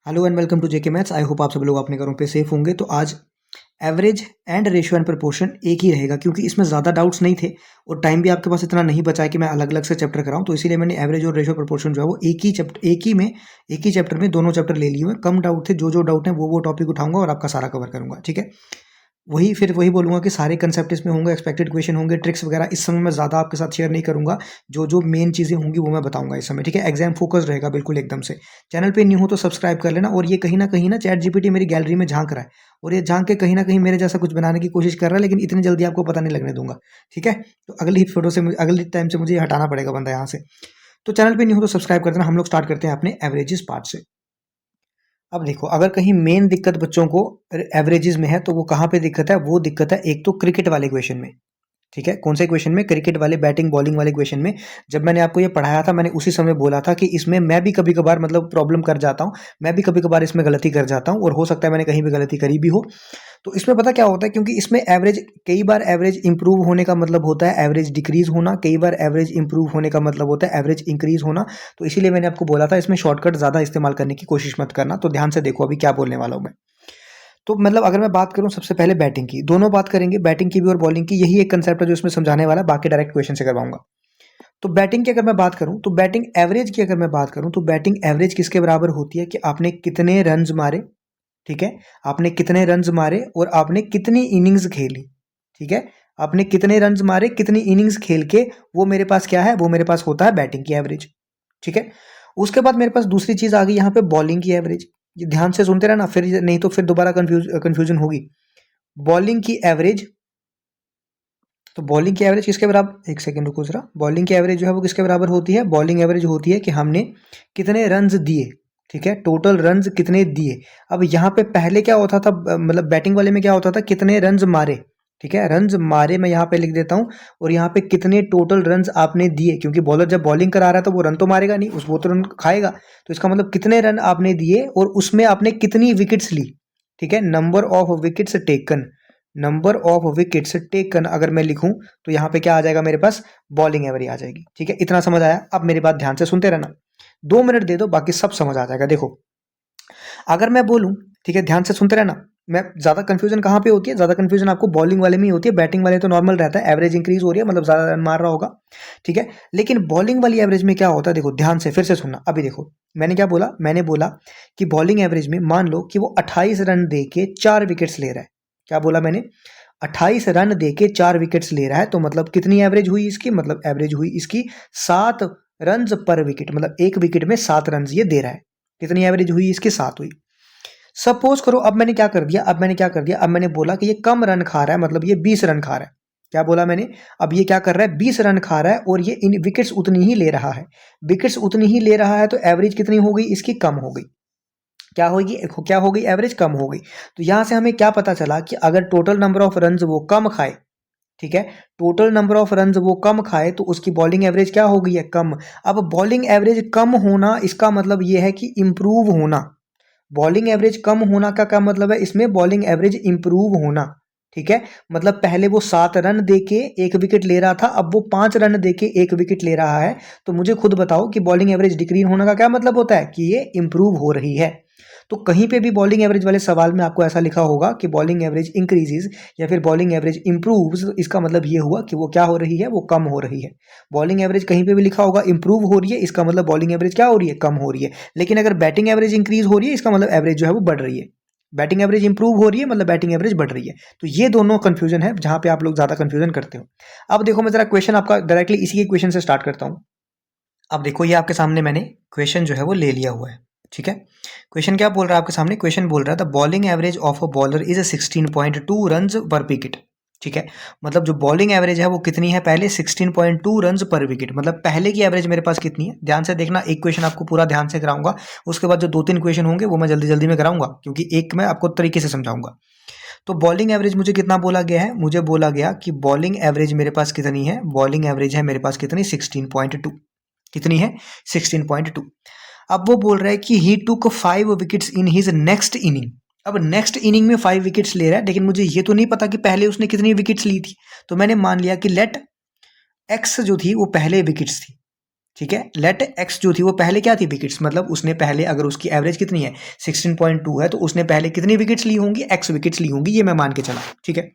Hello and welcome to JK maths. I hope आप सब लोग अपने घरों पे सेफ होंगे। तो आज average and ratio and proportion एक ही रहेगा क्योंकि इसमें ज़्यादा डाउट्स नहीं थे और टाइम भी आपके पास इतना नहीं बचा है कि मैं अलग अलग से चैप्टर कराऊं। तो इसीलिए मैंने एवरेज और रेशियो प्रोपोर्शन जो है वो एक ही चैप्टर में दोनों चैप्टर ले लिए हुए। कम डाउट थे, जो डाउट है वो टॉपिक उठाऊंगा और आपका सारा कवर करूंगा। ठीक है, वही बोलूंगा कि सारे कंसेप्ट इसमें होंगे, एक्सपेक्टेड क्वेश्चन होंगे, ट्रिक्स वगैरह इस समय मैं ज़्यादा आपके साथ शेयर नहीं करूंगा। जो मेन चीज़ें होंगी वो मैं बताऊंगा इस समय। ठीक है, एग्जाम फोकस रहेगा बिल्कुल एकदम से। चैनल पे न्यू हो तो सब्सक्राइब कर लेना। और ये कहीं ना चैट जीपीटी मेरी गैलरी में झांक रहा है और ये झांक के कहीं ना कहीं मेरे जैसा कुछ बनाने की कोशिश कर रहा है, लेकिन इतनी जल्दी आपको पता नहीं लगने दूंगा। ठीक है, तो अगली टाइम से मुझे ये हटाना पड़ेगा बंदा यहाँ से। तो चैनल पे न्यू हो तो सब्सक्राइब कर देना। हम लोग स्टार्ट करते हैं अपने एवरेजेस पार्ट से। अब देखो, अगर कहीं मेन दिक्कत बच्चों को एवरेजेस में है तो वो कहाँ पे दिक्कत है? वो दिक्कत है एक तो क्रिकेट वाले क्वेश्चन में। ठीक है, कौन से क्वेश्चन में? क्रिकेट वाले बैटिंग बॉलिंग वाले क्वेश्चन में। जब मैंने आपको ये पढ़ाया था मैंने उसी समय बोला था कि इसमें मैं भी कभी कभार मतलब प्रॉब्लम कर जाता हूँ, मैं भी कभी कभार इसमें गलती कर जाता हूँ और हो सकता है मैंने कहीं भी गलती करी भी हो। तो इसमें पता क्या होता है, क्योंकि इसमें एवरेज, कई बार एवरेज इंप्रूव होने का मतलब होता है एवरेज डिक्रीज होना, कई बार एवरेज इंप्रूव होने का मतलब होता है एवरेज इंक्रीज होना। तो इसीलिए मैंने आपको बोला था इसमें शॉर्टकट ज़्यादा इस्तेमाल करने की कोशिश मत करना। तो ध्यान से देखो अभी क्या बोलने वाला हूँ मैं। तो मतलब अगर मैं बात करूं सबसे पहले बैटिंग की, दोनों बात करेंगे, बैटिंग की भी और बॉलिंग की। यही एक कंसेप्ट है जो इसमें समझाने वाला है, बाकी डायरेक्ट क्वेश्चन से करवाऊंगा। तो बैटिंग की अगर मैं बात करूं, तो बैटिंग एवरेज की अगर मैं बात करूं, तो बैटिंग एवरेज किसके बराबर होती है कि आपने कितने रन्स मारे। ठीक है, आपने कितने रन्स मारे और आपने कितनी इनिंग्स खेली। ठीक है, आपने कितने रन्स मारे, कितनी इनिंग्स खेल के, वो मेरे पास क्या है? वो मेरे पास होता है बैटिंग की एवरेज। ठीक है, उसके बाद मेरे पास दूसरी चीज आ गई यहाँ पे, बॉलिंग की एवरेज। ये ध्यान से सुनते रहना, फिर नहीं तो फिर दोबारा कंफ्यूजन होगी। बॉलिंग की एवरेज, तो बॉलिंग की एवरेज किसके बराबर? एक सेकंड रुको जरा। बॉलिंग की एवरेज जो है वो किसके बराबर होती है? बॉलिंग एवरेज होती है कि हमने कितने रन्स दिए। ठीक है, टोटल रन्स कितने दिए। अब यहाँ पे पहले क्या होता था, मतलब बैटिंग वाले में क्या होता था? कितने रन्स मारे। ठीक है, रन्स मारे मैं यहाँ पे लिख देता हूँ और यहाँ पे कितने टोटल रन्स आपने दिए, क्योंकि बॉलर जब बॉलिंग करा रहा है तो वो रन तो मारेगा नहीं, वो तो रन खाएगा। तो इसका मतलब कितने रन आपने दिए और उसमें आपने कितनी विकेट्स ली। ठीक है, number of wickets taken, number of wickets taken अगर मैं लिखूं तो यहाँ पे क्या आ जाएगा मेरे पास? बॉलिंग एवरेज आ जाएगी। ठीक है, इतना समझ आया? अब मेरी बात ध्यान से सुनते रहना, 2 मिनट दे दो, बाकी सब समझ आ जाएगा। देखो, अगर मैं बोलूं, ठीक है ध्यान से सुनते रहना, मैं ज्यादा कंफ्यूजन कहाँ पे होती है? ज्यादा कंफ्यूजन आपको बॉलिंग वाले में ही होती है। बैटिंग वाले तो नॉर्मल रहता है, एवरेज इंक्रीज हो रही है मतलब ज्यादा रन मार रहा होगा। ठीक है, लेकिन बॉलिंग वाली एवरेज में क्या होता है? देखो ध्यान से फिर से सुनना। अभी देखो मैंने क्या बोला, मैंने बोला कि बॉलिंग एवरेज में मान लो कि वो 28 रन दे के 4 विकेट्स ले रहा है। क्या बोला मैंने? 28 रन दे के 4 विकेट्स ले रहा है, तो मतलब कितनी एवरेज हुई इसकी? मतलब एवरेज हुई इसकी 7 रन पर विकेट, मतलब एक विकेट में 7 रन ये दे रहा है। कितनी एवरेज हुई इसकी? 7 हुई। सपोज करो अब मैंने क्या कर दिया, अब मैंने बोला कि ये कम रन खा रहा है, मतलब ये 20 रन खा रहा है। क्या बोला मैंने? अब ये क्या कर रहा है? 20 रन खा रहा है और ये इन विकेट्स उतनी ही ले रहा है। विकेट्स उतनी ही ले रहा है तो एवरेज कितनी हो गई इसकी? कम हो गई। क्या होगी? क्या हो गई? एवरेज कम हो गई। तो यहां से हमें क्या पता चला कि अगर टोटल नंबर ऑफ रन वो कम खाए, ठीक है, टोटल नंबर ऑफ रन वो कम खाए तो उसकी बॉलिंग एवरेज क्या हो गई है? कम। अब बॉलिंग एवरेज कम होना इसका मतलब ये है कि इंप्रूव होना। बॉलिंग एवरेज कम होना का क्या मतलब है? इसमें बॉलिंग एवरेज इंप्रूव होना। ठीक है, मतलब पहले वो 7 रन देके 1 विकेट ले रहा था, अब वो 5 रन देके 1 विकेट ले रहा है। तो मुझे खुद बताओ कि बॉलिंग एवरेज डिक्रीज होने का क्या मतलब होता है? कि ये इंप्रूव हो रही है। तो कहीं पे भी बॉलिंग एवरेज वाले सवाल में आपको ऐसा लिखा होगा कि बॉलिंग एवरेज इंक्रीजेज या फिर बॉलिंग एवरेज इंप्रूव्स, तो इसका मतलब ये हुआ कि वो क्या हो रही है? वो कम हो रही है। बॉलिंग एवरेज कहीं पे भी लिखा होगा इंप्रूव हो रही है, इसका मतलब बॉलिंग एवरेज क्या हो रही है? कम हो रही है। लेकिन अगर बैटिंग एवरेज इंक्रीज हो रही है, इसका मतलब एवरेज जो है वो बढ़ रही है। बैटिंग एवरेज इंप्रूव हो रही है मतलब बैटिंग एवरेज बढ़ रही है। तो ये दोनों कंफ्यूजन है जहां पे आप लोग ज्यादा कंफ्यूजन करते हो। अब देखो मैं जरा क्वेश्चन आपका डायरेक्टली इसी के क्वेश्चन से स्टार्ट करता हूं। अब देखो ये आपके सामने मैंने क्वेश्चन जो है वो ले लिया हुआ है। ठीक है, क्वेश्चन क्या बोल रहा है आपके सामने? क्वेश्चन बोल रहा है the bowling average of a bowler is 16.2 runs पर विकेट। ठीक है, मतलब जो बॉलिंग एवरेज है वो कितनी है? पहले 16.2 रन्स पर विकेट, मतलब पहले की एवरेज मेरे पास कितनी है? ध्यान से देखना, एक क्वेश्चन आपको पूरा ध्यान से कराऊंगा, उसके बाद जो 2-3 क्वेश्चन होंगे वो मैं जल्दी जल्दी में कराऊंगा, क्योंकि एक मैं आपको तरीके से समझाऊंगा। तो बॉलिंग एवरेज मुझे कितना बोला गया है? मुझे बोला गया कि बॉलिंग एवरेज मेरे पास कितनी है? बॉलिंग एवरेज है मेरे पास कितनी? 16.2। कितनी है? 16.2। अब वो बोल रहा है कि ही टुक 5 wickets in his next inning. अब नेक्स्ट इनिंग में 5 विकेट्स ले रहा है, लेकिन मुझे ये तो नहीं पता कि पहले उसने कितनी विकेट्स ली थी। तो मैंने मान लिया कि लेट एक्स जो थी वो पहले विकेट्स थी। ठीक है। लेट एक्स जो थी वो पहले क्या थी, विकेट्स, मतलब उसने पहले, अगर उसकी एवरेज कितनी है 16.2 है, तो उसने पहले कितनी विकेट्स ली होंगी, एक्स विकेट्स ली होंगी, ये मैं मान के चला, ठीक है।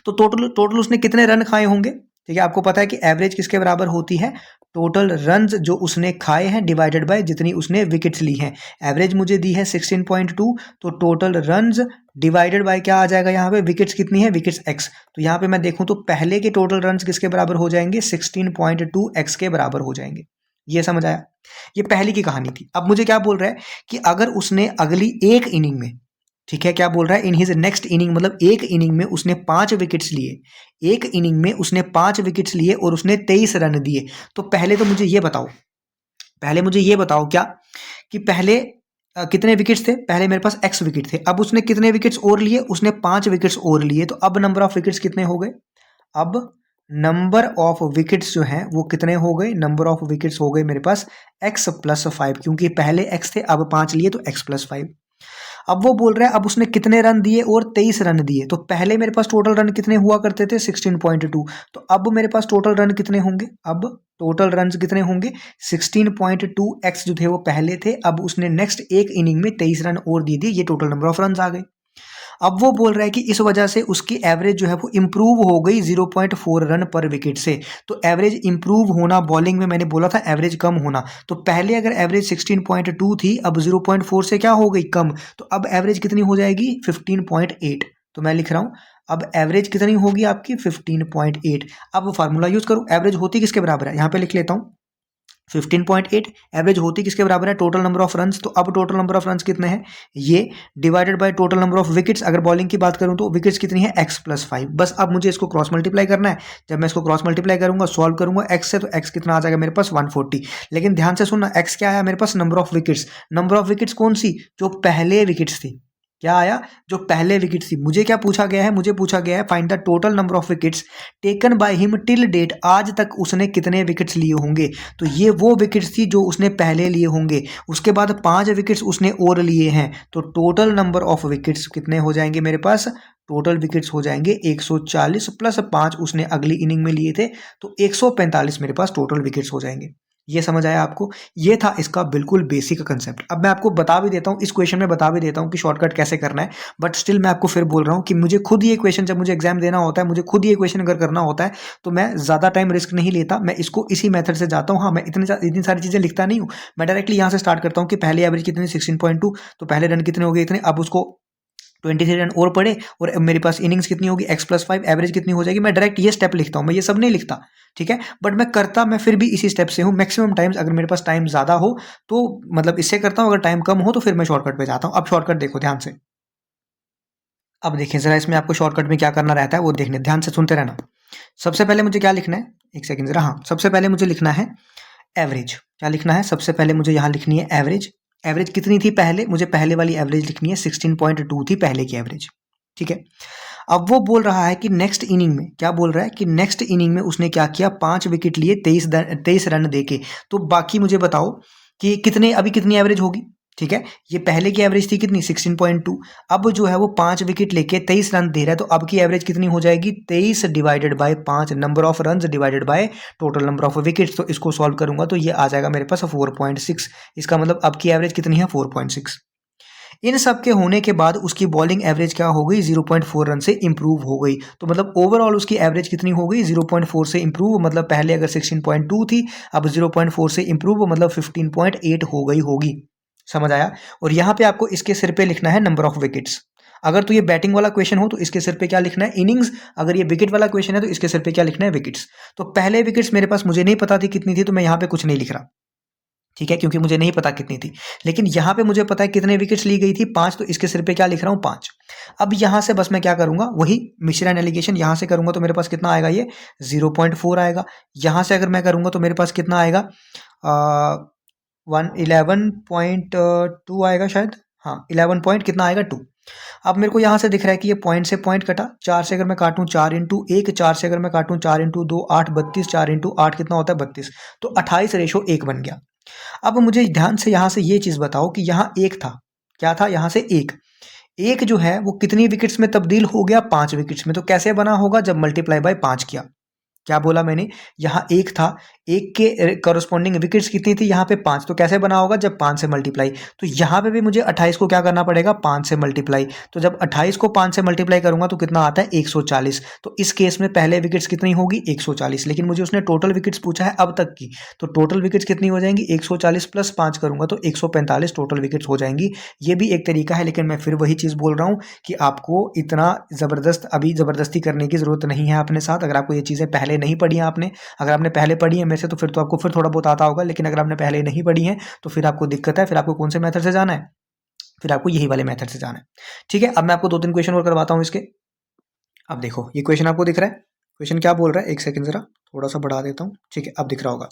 तो टोटल टोटल उसने कितने रन खाए होंगे, ठीक है। आपको पता है कि एवरेज किसके बराबर होती है, टोटल रन्स जो उसने खाए हैं डिवाइडेड बाय जितनी उसने विकेट्स ली हैं। एवरेज मुझे दी है 16.2, तो टोटल रन्स डिवाइडेड बाय क्या आ जाएगा यहाँ पे, विकेट्स कितनी है, विकेट्स एक्स। तो यहाँ पे मैं देखूं तो पहले के टोटल रन्स किसके बराबर हो जाएंगे, 16.2 एक्स के बराबर हो जाएंगे। ये समझ आया, ये पहली की कहानी थी। अब मुझे क्या बोल रहा है कि अगर उसने अगली एक इनिंग में, ठीक है, क्या बोल रहा है, इन हिज नेक्स्ट इनिंग, मतलब एक इनिंग में उसने 5 विकेट्स लिए, एक इनिंग में उसने 5 विकेट्स लिए और उसने 23 रन दिए। तो पहले तो मुझे ये बताओ, पहले मुझे ये बताओ क्या कि पहले कितने विकेट्स थे, पहले मेरे पास एक्स विकेट थे, अब उसने कितने विकेट्स और लिए, उसने 5 विकेट्स और लिए, तो अब नंबर ऑफ विकेट्स कितने हो गए, अब नंबर ऑफ विकेट्स जो हैं वो कितने हो गए, नंबर ऑफ विकेट्स हो गए मेरे पास एक्स प्लस 5, क्योंकि पहले एक्स थे, अब 5 लिए तो एक्स प्लस 5। अब वो बोल रहा है अब उसने कितने रन दिए और 23 रन दिए, तो पहले मेरे पास टोटल रन कितने हुआ करते थे 16.2, तो अब मेरे पास टोटल रन कितने होंगे, अब टोटल रन कितने होंगे 16.2 एक्स जो थे वो पहले थे, अब उसने नेक्स्ट एक इनिंग में 23 रन और दे दिए, ये टोटल नंबर ऑफ रन आ गए। अब वो बोल रहा है कि इस वजह से उसकी एवरेज जो है वो इंप्रूव हो गई 0.4 रन पर विकेट से। तो एवरेज इंप्रूव होना, बॉलिंग में मैंने बोला था एवरेज कम होना, तो पहले अगर एवरेज 16.2 थी, अब 0.4 से क्या हो गई, कम, तो अब एवरेज कितनी हो जाएगी 15.8। तो मैं लिख रहा हूं अब एवरेज कितनी होगी आपकी 15.8। अब फार्मूला यूज करूं, एवरेज होती किसके बराबर है, यहां पे लिख लेता हूं 15.8, एवरेज होती किसके बराबर है, टोटल नंबर ऑफ रन्स। तो अब टोटल नंबर ऑफ रन्स कितने हैं, ये divided by total number of wickets, अगर बॉलिंग की बात करूं तो विकेट्स कितनी है एक्स प्लस 5। बस अब मुझे इसको क्रॉस मल्टीप्लाई करना है, जब मैं इसको क्रॉस मल्टीप्लाई करूंगा, सॉल्व करूंगा एक्स से, तो एक्स कितना आ जाएगा मेरे पास 140। लेकिन ध्यान से सुनना, एक्स क्या आया मेरे पास, number of wickets. Number of wickets कौन सी, जो पहले विकेट्स थी, क्या आया, जो पहले विकेट थी। मुझे क्या पूछा गया है, मुझे पूछा गया है find the total number of wickets taken by him till date, आज तक उसने कितने विकेट्स लिए होंगे। तो ये वो विकेट्स थी जो उसने पहले लिए होंगे, उसके बाद 5 विकेट्स उसने और लिए हैं, तो टोटल नंबर ऑफ विकेट्स कितने हो जाएंगे मेरे पास, टोटल विकेट्स हो जाएंगे 140 प्लस 5 उसने अगली इनिंग में लिए थे, तो 145 मेरे पास टोटल विकेट्स हो जाएंगे। ये समझ आया आपको, ये था इसका बिल्कुल बेसिक कंसेप्ट। अब मैं आपको बता भी देता हूँ, इस क्वेश्चन में बता भी देता हूँ कि शॉर्टकट कैसे करना है, बट स्टिल मैं आपको फिर बोल रहा हूँ कि मुझे खुद ये क्वेश्चन, जब मुझे एग्जाम देना होता है, मुझे खुद ये क्वेश्चन अगर करना होता है, तो मैं ज़्यादा टाइम रिस्क नहीं लेता, मैं इसको इसी मेथड से जाता हूँ। हाँ, मैं इतनी सारी चीज़ें लिखता नहीं हूँ, मैं डायरेक्टली यहाँ से स्टार्ट करता हूँ कि पहले एवरेज कितनी 16.2, तो पहले रन कितने हो गए इतने, अब उसको 23 रन और पड़े, और मेरे पास इनिंग्स कितनी होगी एक्स प्लस 5, एवरेज कितनी हो जाएगी। मैं डायरेक्ट ये स्टेप लिखता हूँ, मैं ये सब नहीं लिखता, ठीक है, बट मैं करता, मैं फिर भी इसी स्टेप से हूँ। मैक्सिमम टाइम्स अगर मेरे पास टाइम ज़्यादा हो तो मतलब इससे करता हूँ, अगर टाइम कम हो तो फिर मैं शॉर्टकट पे जाता हूँ। अब शॉर्टकट देखो ध्यान से, अब देखिए ज़रा इसमें आपको शॉर्टकट में क्या करना रहता है वो देखने, ध्यान से सुनते रहना। सबसे पहले मुझे क्या लिखना है, एक सेकंड ज़रा, हाँ, सबसे पहले मुझे लिखना है एवरेज। क्या लिखना है, सबसे पहले मुझे यहाँ लिखनी है एवरेज। एवरेज कितनी थी पहले, मुझे पहले वाली एवरेज लिखनी है 16.2 थी पहले की एवरेज, ठीक है। अब वो बोल रहा है कि नेक्स्ट इनिंग में, क्या बोल रहा है कि नेक्स्ट इनिंग में उसने क्या किया, 5 विकेट लिए 23 रन देके। तो बाकी मुझे बताओ कि कितने, अभी कितनी एवरेज होगी, ठीक है, ये पहले की एवरेज थी कितनी 16.2, अब जो है वो 5 विकेट लेके 23 रन दे रहा है, तो अब की एवरेज कितनी हो जाएगी 23 divided by 5, number of run divided by total number of wickets. तो इसको सॉल्व करूंगा तो ये आ जाएगा मेरे पास 4.6, इसका मतलब अब की एवरेज कितनी है 4.6। इन सब के होने के बाद उसकी बॉलिंग एवरेज क्या हो गई 0.4 रन से इंप्रूव हो गई, तो मतलब ओवरऑल उसकी एवरेज कितनी हो गई 0.4 से इंप्रूव, मतलब पहले अगर 16.2 थी, अब 0.4 से इंप्रूव, मतलब 15.8 हो गई होगी। समझ आया। और यहाँ पे आपको इसके सिर पे लिखना है नंबर ऑफ विकेट्स। अगर तो ये बैटिंग वाला क्वेश्चन हो तो इसके सिर पे क्या लिखना है इनिंग्स, अगर ये विकेट वाला क्वेश्चन है तो इसके सिर पे क्या लिखना है विकेट्स। तो पहले विकेट्स मेरे पास मुझे नहीं पता थी कितनी थी, तो मैं यहाँ पे कुछ नहीं लिख रहा, ठीक है, क्योंकि मुझे नहीं पता कितनी थी। लेकिन यहाँ पे मुझे पता है कितने विकेट्स ली गई थी 5, तो इसके सिर पे क्या लिख रहा हूँ 5। अब यहाँ से बस मैं क्या करूंगा, वही मिश्रण एलिगेशन यहाँ से करूंगा तो मेरे पास कितना आएगा, ये 0.4 आएगा। यहाँ से अगर मैं करूंगा तो मेरे पास कितना आएगा 11.2 आएगा शायद, हाँ 11 पॉइंट कितना आएगा 2। अब मेरे को यहाँ से दिख रहा है कि ये पॉइंट से पॉइंट कटा, 4 से अगर मैं काटूं 4 इंटू 1, 4 से अगर मैं काटूं 4 इंटू 2 8, 32, 4 इंटू 8 कितना होता है 32, तो 28:1 बन गया। अब मुझे ध्यान से यहाँ से ये चीज़ बताओ कि यहाँ एक था, क्या था, यहाँ से एक जो है वो कितनी विकेट्स में तब्दील हो गया 5 विकेट्स में। तो कैसे बना होगा, जब मल्टीप्लाई बाय 5 किया। क्या बोला मैंने, यहाँ एक था, एक के करस्पॉन्डिंग विकेट्स कितनी थी यहाँ पे 5, तो कैसे बना होगा जब 5 से मल्टीप्लाई, तो यहाँ पे भी मुझे 28 को क्या करना पड़ेगा 5 से मल्टीप्लाई, तो जब 28 को 5 से मल्टीप्लाई करूंगा तो कितना आता है 140, तो इस केस में पहले विकेट्स कितनी होगी 140, लेकिन मुझे उसने टोटल विकेट्स पूछा है अब तक की, तो टोटल विकेट्स कितनी हो जाएंगी 140 प्लस 5 करूंगा तो 145 टोटल विकेट्स हो जाएंगी। ये भी एक तरीका है, लेकिन मैं फिर वही चीज़ बोल रहा हूँ कि आपको इतना ज़बरदस्ती करने की ज़रूरत नहीं है अपने साथ। अगर आपको ये चीज़ें पहले नहीं पढ़ी हैं आपने, अगर आपने पहले पढ़ी है मेरे से तो फिर तो आपको फिर थोड़ा बहुत आता होगा, लेकिन अगर आपने पहले नहीं पढ़ी है तो फिर आपको दिक्कत है, फिर आपको कौन से मेथड से जाना है, फिर आपको यही वाले मेथड से जाना है। ठीक है, अब मैं आपको 2-3 क्वेश्चन और करवाता हूँ इसके। अब देखो ये क्वेश्चन आपको दिख रहा है, क्वेश्चन क्या बोल रहा है, एक सेकंड जरा थोड़ा सा बढ़ा देता हूँ। ठीक है, अब दिख रहा होगा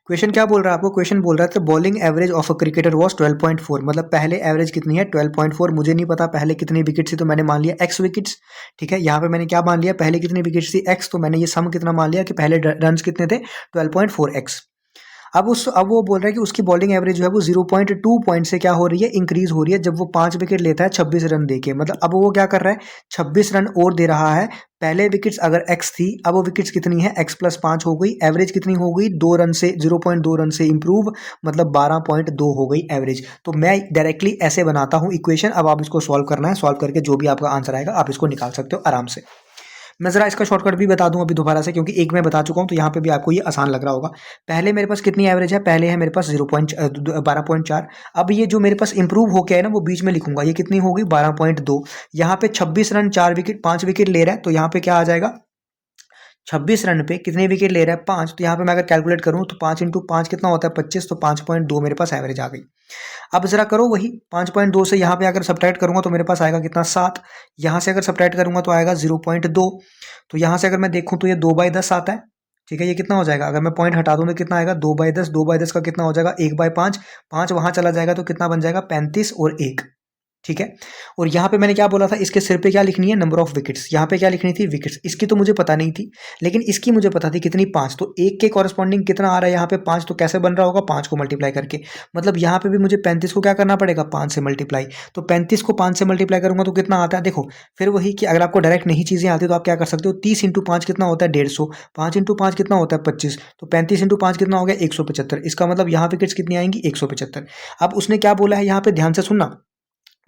क्वेश्चन क्या बोल रहा है आपको। क्वेश्चन बोल रहा है bowling average of a cricketer was 12.4, मतलब पहले एवरेज कितनी है 12.4, मुझे नहीं पता पहले कितनी विकेट थी तो मैंने मान लिया x विकेट्स। ठीक है, यहाँ पे मैंने क्या मान लिया पहले कितनी विकेट्स थी x, तो मैंने ये सम कितना मान लिया कि पहले रन्स कितने थे 12.4x। अब वो बोल रहा है कि उसकी बॉलिंग एवरेज जो है वो 0.2 पॉइंट से क्या हो रही है इंक्रीज हो रही है जब वो 5 विकेट लेता है 26 रन देके, मतलब अब वो क्या कर रहा है 26 रन और दे रहा है। पहले विकेट्स अगर x थी, अब वो विकेट्स कितनी है x प्लस 5 हो गई, एवरेज कितनी हो गई 2 रन से 0.2 रन से इंप्रूव, मतलब 12.2 हो गई एवरेज। तो मैं डायरेक्टली ऐसे बनाता हूँ इक्वेशन, अब आप इसको सॉल्व करना है, सॉल्व करके जो भी आपका आंसर आएगा आप इसको निकाल सकते हो आराम से। मैं ज़रा इसका शॉर्टकट भी बता दूं अभी दोबारा से, क्योंकि एक मैं बता चुका हूं तो यहाँ पे भी आपको ये आसान लग रहा होगा। पहले मेरे पास कितनी एवरेज है, पहले है मेरे पास 12.4। अब ये जो मेरे पास इंप्रूव होके है ना वो बीच में लिखूंगा, ये कितनी होगी 12.2। यहाँ पे 26 रन 4 विकेट 5 विकेट ले रहा है, तो यहाँ पे क्या आ जाएगा 26 रन पे कितने विकेट ले रहा है 5, तो यहाँ पे मैं अगर कैलकुलेट करूँ तो 5 इंटू 5 कितना होता है 25, तो 5.2 मेरे पास एवरेज आ गई। अब जरा करो वही 5.2 से यहाँ पे अगर सब्ट्रैक्ट करूंगा तो मेरे पास आएगा कितना 7, यहाँ से अगर सब्ट्रैक्ट करूंगा तो आएगा 0.2, तो यहाँ से अगर मैं देखूँ तो ये 2/10 आता है। ठीक है, ये कितना हो जाएगा अगर मैं पॉइंट हटा दूं तो कितना आएगा 2/10, 2/10 का कितना हो जाएगा 1/5, 5 वहां चला जाएगा तो कितना बन जाएगा 35 और 1। ठीक है, और यहाँ पे मैंने क्या बोला था इसके सिर पे क्या लिखनी है नंबर ऑफ विकेट्स, यहाँ पे क्या लिखनी थी विकेट्स, इसकी तो मुझे पता नहीं थी लेकिन इसकी मुझे पता थी कितनी 5, तो 1 के कॉरेस्पॉन्डिंग कितना आ रहा है यहाँ पे 5, तो कैसे बन रहा होगा 5 को मल्टीप्लाई करके, मतलब यहाँ पे भी मुझे 35 को क्या करना पड़ेगा 5 से मल्टीप्लाई, तो 35 को 5 से मल्टीप्लाई करूंगा तो कितना आता है देखो। फिर वही कि अगर आपको डायरेक्ट नहीं चीज़ें आती तो आप क्या कर सकते हो 30 इंटू 5 कितना होता है 150, 5 इंटू 5 कितना होता है 25, तो 35 इंटू 5 कितना हो गया 175, इसका मतलब यहाँ विकेट्स कितनी आएंगी 175। अब उसने क्या बोला है यहाँ पे ध्यान से सुनना,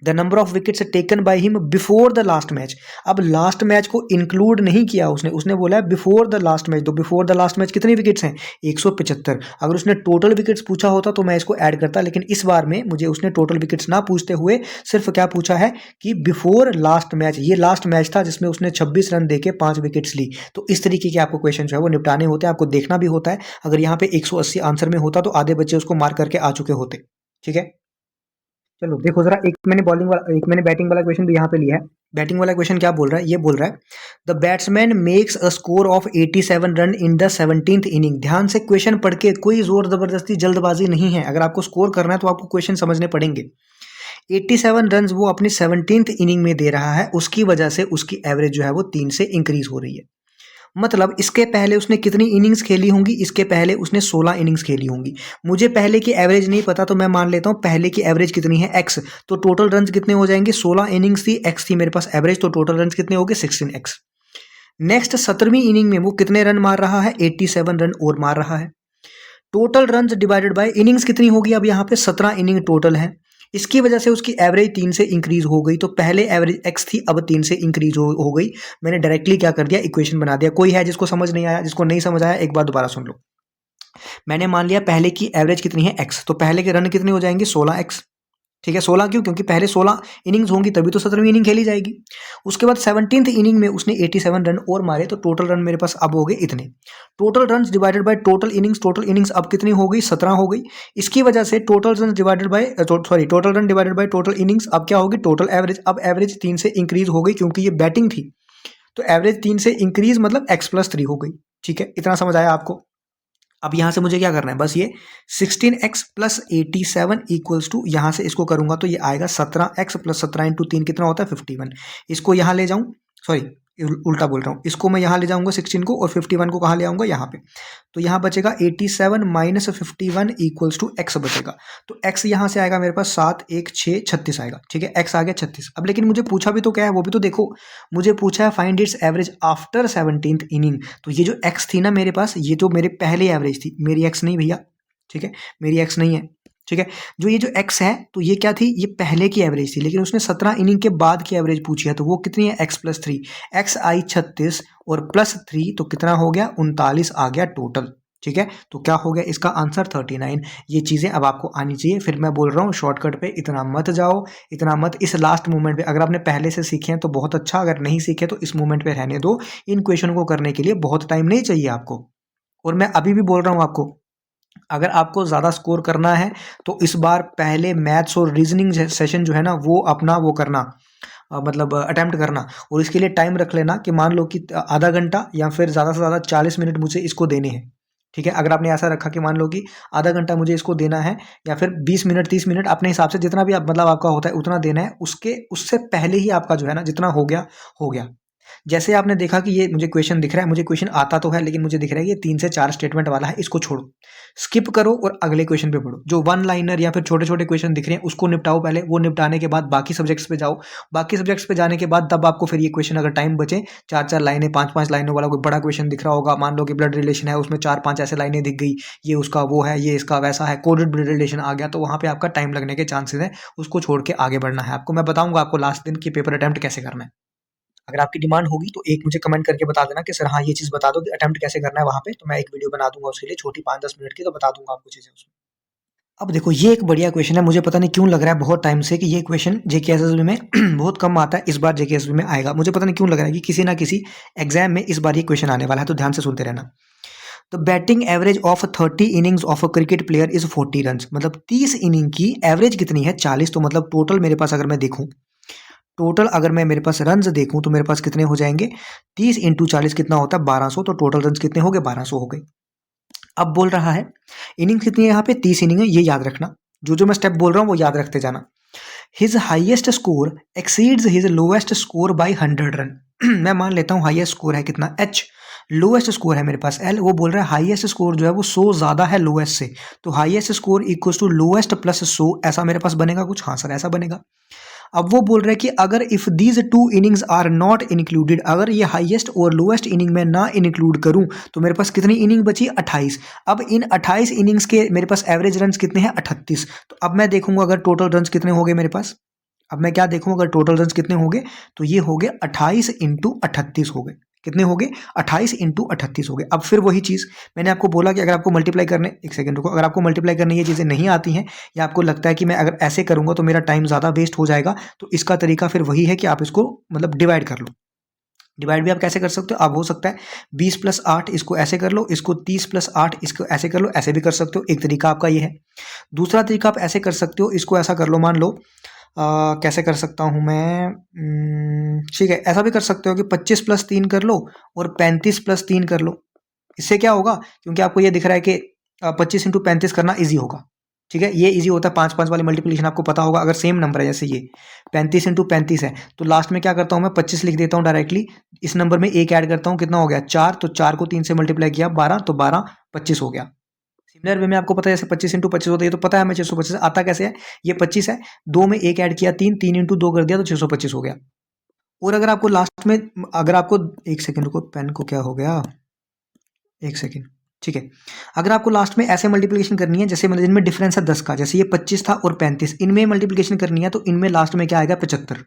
the number of wickets taken by him before the last match. अब लास्ट मैच को इंक्लूड नहीं किया उसने बोला है बिफोर द लास्ट मैच, तो बिफोर द लास्ट मैच कितनी विकेट्स हैं 175। अगर उसने टोटल विकेट्स पूछा होता तो मैं इसको ऐड करता, लेकिन इस बार में मुझे उसने टोटल विकेट्स ना पूछते हुए सिर्फ क्या पूछा है कि बिफोर लास्ट मैच, ये लास्ट मैच था जिसमें उसने 26 रन देके 5 विकेट्स ली। तो इस तरीके के आपको क्वेश्चन जो है वो निपटाने होते हैं, आपको देखना भी होता है। अगर यहाँ पे 180 आंसर में होता तो आधे बच्चे उसको मार्क करके आ चुके होते। ठीक है, चलो देखो जरा, एक मैंने बैटिंग वाला क्वेश्चन भी यहाँ पे लिया है। बैटिंग वाला क्वेश्चन क्या बोल रहा है, ये बोल रहा है the batsman makes a score of 87 run in the 17th inning. ध्यान से क्वेश्चन पढ़ के, कोई जोर जबरदस्ती जल्दबाजी नहीं है, अगर आपको स्कोर करना है तो आपको क्वेश्चन समझने पड़ेंगे। 87 रन वो अपनी 17th इनिंग में दे रहा है, उसकी वजह से उसकी एवरेज जो है वो 3 से इंक्रीज हो रही है। मतलब इसके पहले उसने कितनी इनिंग्स खेली होंगी, इसके पहले उसने 16 इनिंग्स खेली होंगी। मुझे पहले की एवरेज नहीं पता तो मैं मान लेता हूं पहले की एवरेज कितनी है x, तो टोटल रन कितने हो जाएंगे 16 इनिंग्स थी, x थी मेरे पास एवरेज, तो टोटल रन कितने हो गए 16x। नेक्स्ट 17वीं इनिंग में वो कितने रन मार रहा है 87 रन और मार रहा है। Total run divided by innings कितनी होगी, अब यहाँ पे 17 इनिंग टोटल है, इसकी वजह से उसकी एवरेज 3 से इंक्रीज हो गई। तो पहले एवरेज x थी, अब 3 से इंक्रीज हो गई। मैंने डायरेक्टली क्या कर दिया इक्वेशन बना दिया। कोई है जिसको समझ नहीं आया, जिसको नहीं समझ आया एक बार दोबारा सुन लो। मैंने मान लिया पहले की एवरेज कितनी है x, तो पहले के रन कितने हो जाएंगे 16x। ठीक है, 16 क्यों, क्योंकि पहले 16 इनिंग्स होंगी तभी तो 17वीं इनिंग खेली जाएगी। उसके बाद 17th इनिंग में उसने 87 रन और मारे, तो टोटल रन मेरे पास अब हो गए इतने। Total run divided by total innings अब कितनी हो गई 17 हो गई। इसकी वजह से total run divided by total innings अब क्या होगी टोटल एवरेज। अब एवरेज 3 से इंक्रीज हो गई क्योंकि ये बैटिंग थी, तो एवरेज 3 से इंक्रीज मतलब x+3 हो गई। ठीक है, इतना समझ आया आपको। अब यहां से मुझे क्या करना है, बस ये 16x + 87 इक्वल्स टू, यहां से इसको करूंगा तो ये आएगा 17x + 17 × 3 कितना होता है 51। इसको यहां ले जाऊं, सॉरी उल्टा बोल रहा हूँ, इसको मैं यहाँ ले जाऊंगा 16 को और 51 को कहाँ ले आऊंगा यहाँ पे, तो यहाँ बचेगा 87 माइनस 51 इक्वल्स टू एक्स बचेगा। तो एक्स यहाँ से आएगा मेरे पास 7 1 6 36 आएगा, ठीक है, एक्स आ गया 36। अब लेकिन मुझे पूछा भी तो क्या है, वो भी तो देखो, मुझे पूछा है find its average after 17th inning. तो ये जो एक्स थी ना मेरे पास, ये तो मेरे पहले एवरेज थी, मेरी एक्स नहीं भैया, ठीक है, मेरी एक्स नहीं है, ठीक है। जो ये जो एक्स है तो ये क्या थी, ये पहले की एवरेज थी, लेकिन उसने 17 इनिंग के बाद की एवरेज पूछी है, तो वो कितनी है, एक्स प्लस 3, एक्स आई 36 और प्लस 3 तो कितना हो गया, 39 आ गया टोटल, ठीक है। तो क्या हो गया इसका आंसर 39। ये चीज़ें अब आपको आनी चाहिए। फिर मैं बोल रहा हूँ शॉर्टकट पे इतना मत जाओ, इतना मत इस लास्ट मोमेंट पे। अगर आपने पहले से सीखे हैं तो बहुत अच्छा, अगर नहीं सीखे तो इस मोमेंट पे रहने दो। इन क्वेश्चन को करने के लिए बहुत टाइम नहीं चाहिए आपको। और मैं अभी भी बोल रहा हूँ आपको, अगर आपको ज़्यादा स्कोर करना है तो इस बार पहले मैथ्स और रीजनिंग सेशन जो है ना वो अपना वो करना, मतलब अटेम्प्ट करना। और इसके लिए टाइम रख लेना कि मान लो कि आधा घंटा या फिर ज़्यादा से ज़्यादा 40 मिनट मुझे इसको देने हैं, ठीक है। अगर आपने ऐसा रखा कि मान लो कि आधा घंटा मुझे इसको देना है या फिर 20 मिनट 30 मिनट, अपने हिसाब से जितना भी आप मतलब आपका होता है उतना देना है, उसके उससे पहले ही आपका जो है ना जितना हो गया हो गया। जैसे आपने देखा कि ये मुझे क्वेश्चन दिख रहा है, मुझे क्वेश्चन आता तो है लेकिन मुझे दिख रहा है ये 3 से 4 स्टेटमेंट वाला है, इसको छोड़ो, स्किप करो और अगले क्वेश्चन पे पढ़ो। जो वन लाइनर या फिर छोटे छोटे क्वेश्चन दिख रहे हैं उसको निपटाओ पहले, वो निपटाने के बाद बाकी सब्जेक्ट्स पे जाओ। बाकी सब्जेक्ट्स पे जाने के बाद तब आपको फिर ये क्वेश्चन, अगर टाइम बचे, 4 4 लाइनें 5 5 लाइनों वाला कोई बड़ा क्वेश्चन दिख रहा होगा, मान लो कि ब्लड रिलेशन है, उसमें 4 5 ऐसे लाइनें दिख गई, ये उसका वो है, ये इसका वैसा है, कोडेड ब्लड रिलेशन आ गया, तो वहां पे आपका टाइम लगने के चांसेस है। उसको छोड़ के आगे बढ़ना है आपको। मैं बताऊंगा आपको लास्ट दिन की पेपर अटेम्प्ट कैसे करना है। अगर आपकी डिमांड होगी तो एक मुझे कमेंट करके बता देना कि सर हाँ ये चीज़ बता दो कि अटेम्प्ट कैसे करना है वहाँ पे, तो मैं एक वीडियो बना दूंगा उसके लिए, छोटी 5 10 मिनट की, तो बता दूंगा आपको चीज़ें उसमें। अब देखो ये एक बढ़िया क्वेश्चन है, मुझे पता नहीं क्यों लग रहा है बहुत टाइम से कि ये क्वेश्चन जेकेएसएसबी में बहुत कम आता है, इस बार जेकेएसएसबी में आएगा। मुझे पता नहीं क्यों लग रहा है कि किसी ना किसी एग्जाम में इस बार ये क्वेश्चन आने वाला है, तो ध्यान से सुनते रहना। तो batting average of 30 innings of a cricket player is 40 run, मतलब 30 इनिंग की एवरेज कितनी है, 40। तो मतलब टोटल मेरे पास अगर मैं देखूं, टोटल अगर मैं मेरे पास रन्स देखूं तो मेरे पास कितने हो जाएंगे, 30 इंटू 40 कितना होता है, 1200। तो टोटल रन्स कितने हो गए, 1200 हो गए। अब बोल रहा है इनिंग कितनी है, यहाँ पे 30 इनिंग है, ये याद रखना। जो जो मैं स्टेप बोल रहा हूँ वो याद रखते जाना। His highest score exceeds his lowest score by 100 run. मैं मान लेता हूँ हाइएस्ट स्कोर है कितना, एच, लोएस्ट स्कोर है मेरे पास एल। वो बोल रहा है हाईएस्ट स्कोर जो है वो 100 ज्यादा है लोएस्ट से, तो highest score equals to lowest plus 100, ऐसा मेरे पास बनेगा कुछ। हाँ सर ऐसा बनेगा। अब वो बोल रहा है कि अगर if these two innings are not included, अगर ये हाईएस्ट और लोएस्ट इनिंग में ना इंक्लूड करूं तो मेरे पास कितनी इनिंग बची, 28। अब इन 28 इनिंग्स के मेरे पास एवरेज रन्स कितने हैं, 38। तो अब मैं देखूंगा अगर टोटल रन्स कितने हो गए मेरे पास, अब मैं क्या देखूं अगर टोटल रन्स कितने हो गए, तो ये हो गए 28 इंटू 38 हो गए। कितने हो गए, 28 इंटू 38 हो गए। अब फिर वही चीज़ मैंने आपको बोला कि अगर आपको मल्टीप्लाई करने, एक सेकंड रुको, अगर आपको मल्टीप्लाई करने ये चीज़ें नहीं आती हैं या आपको लगता है कि मैं अगर ऐसे करूंगा तो मेरा टाइम ज़्यादा वेस्ट हो जाएगा, तो इसका तरीका फिर वही है कि आप इसको मतलब डिवाइड कर लो। डिवाइड भी आप कैसे कर सकते हो, अब हो सकता है 20+8 इसको ऐसे कर लो, इसको 30+8 इसको ऐसे कर लो, ऐसे भी कर सकते हो। एक तरीका आपका ये है। दूसरा तरीका आप ऐसे कर सकते हो, इसको ऐसा कर लो, मान लो कैसे कर सकता हूँ मैं, ठीक है, ऐसा भी कर सकते हो कि 25+3 कर लो और 35+3 कर लो। इससे क्या होगा, क्योंकि आपको ये दिख रहा है कि 25 इंटू 35 करना ईजी होगा, ठीक है, ये ईजी होता है। 5 5 वाली मल्टीप्लिकेशन आपको पता होगा, अगर सेम नंबर है जैसे ये 35 इंटू 35 है, तो लास्ट में क्या करता हूँ मैं 25 लिख देता हूँ डायरेक्टली, इस नंबर में एक ऐड करता हूँ, कितना हो गया 4, तो 4 को 3 से मल्टीप्लाई किया 12, तो 12 25 हो गया। सिमिलर वे में आपको पता है जैसे 25 इंटू 25 होता है, ये तो पता है हमें 625 आता कैसे है, ये 25 है, 2 में एक ऐड किया 3, 3 इंटू 2 कर दिया तो 625 हो गया। और अगर आपको लास्ट में, अगर आपको, एक सेकंड को पेन को क्या हो गया, एक सेकंड, ठीक है, अगर आपको लास्ट में ऐसे मल्टीप्लिकेशन करनी है जैसे मतलब इनमें डिफरेंस है 10 का, जैसे ये 25 था और 35, इनमें मल्टीप्लिकेशन करनी है तो इनमें लास्ट में क्या आएगा 75।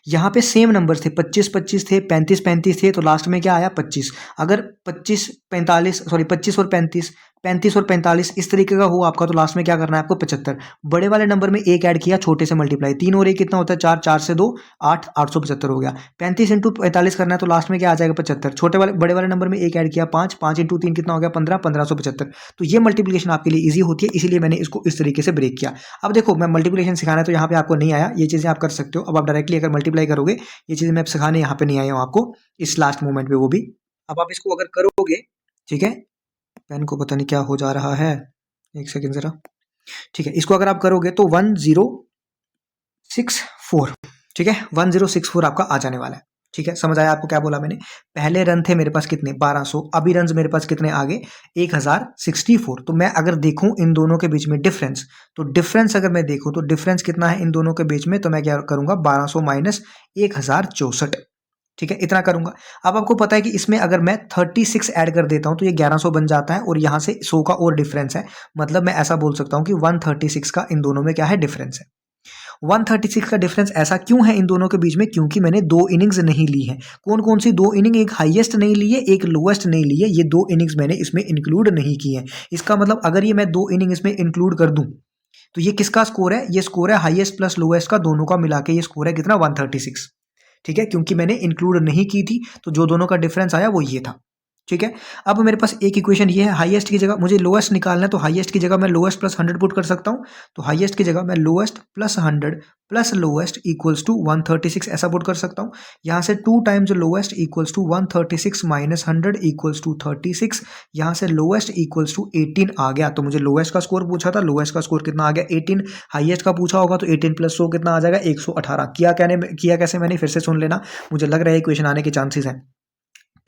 यहाँ पे सेम नंबर थे, 25 25 थे, 35 35 थे, तो लास्ट में क्या आया 25। अगर 25 45, सॉरी 25 और 35, 35 और 45 इस तरीके का हो आपका, तो लास्ट में क्या करना है आपको 75। बड़े वाले नंबर में एक ऐड किया, छोटे से मल्टीप्लाई, 3 और 1 कितना होता है 4, 4 से 2 8, 875 हो गया। 35 इंटू 45 करना है तो लास्ट में क्या आ जाएगा 75। छोटे वाले बड़े वाले नंबर में एक ऐड किया 5, 5 इंटू 3 कितना हो गया 15, 1575। तो ये मल्टीप्लिकेशन आपके लिए ईजी होती है, इसीलिए मैंने इसको इस तरीके से ब्रेक किया। अब देखो मैं मल्टीप्लिकेशन सिखाना है तो यहाँ पे आपको नहीं आया, ये चीज़ें आप कर सकते हो। अब आप डायरेक्टली अगर मल्टीप्लाई करोगे, ये चीज़ें मैं सिखाने यहाँ पे नहीं आया हूँ आपको, इस लास्ट मोमेंट पे वो भी। अब आप इसको अगर करोगे, ठीक है, पेन को पता नहीं क्या हो जा रहा है, एक सेकंड जरा, ठीक है, इसको अगर आप करोगे तो 1064, ठीक है, 1064 आपका आ जाने वाला है। ठीक है, समझ आया आपको क्या बोला मैंने? पहले रन थे मेरे पास कितने 1200, अभी रन मेरे पास कितने आगे 1064। तो मैं अगर देखूं इन दोनों के बीच में डिफरेंस, तो डिफरेंस अगर मैं देखूं तो डिफरेंस कितना है इन दोनों के बीच में, तो मैं क्या करूंगा 1200 माइनस 1064, ठीक है, इतना करूंगा। अब आपको पता है कि इसमें अगर मैं 36 ऐड कर देता हूं तो ये 1100 बन जाता है, और यहां से 100 का और डिफरेंस है, मतलब मैं ऐसा बोल सकता हूं कि 136 का इन दोनों में क्या है डिफरेंस है। 136 का डिफरेंस ऐसा क्यों है इन दोनों के बीच में? क्योंकि मैंने दो इनिंग्स नहीं ली है। कौन कौन सी दो इनिंग? एक हाईएस्ट नहीं ली है, एक लोएस्ट नहीं ली है, ये दो इनिंग्स मैंने इसमें इंक्लूड नहीं की है। इसका मतलब अगर ये मैं दो इनिंग इसमें इंक्लूड कर दूं तो ये किसका स्कोर है? ये स्कोर है हाईएस्ट प्लस लोएस्ट का, दोनों का मिला के ये स्कोर है कितना 136, ठीक है, क्योंकि मैंने इंक्लूड नहीं की थी, तो जो दोनों का डिफरेंस आया वो ये था, ठीक है। अब मेरे पास एक इक्वेशन ये है, हाईएस्ट की जगह मुझे लोएस्ट निकालना है, तो हाईएस्ट की जगह मैं लोएस्ट प्लस 100 पुट कर सकता हूं, तो हाईएस्ट की जगह मैं lowest plus 100 plus lowest equals to 136 ऐसा पुट कर सकता हूं। यहां से 2 times lowest equals to 136 minus 100 equals to 36, यहां से लोएस्ट इक्वल्स टू 18 आ गया। तो मुझे लोएस्ट का स्कोर पूछा था, लोएस्ट का स्कोर कितना आ गया 18, हाईएस्ट का पूछा होगा तो 18 प्लस 100 कितना आ जाएगा 118। किया कैसे मैंने, फिर से सुन लेना, मुझे लग रहा है इक्वेशन आने के चांसेस हैं।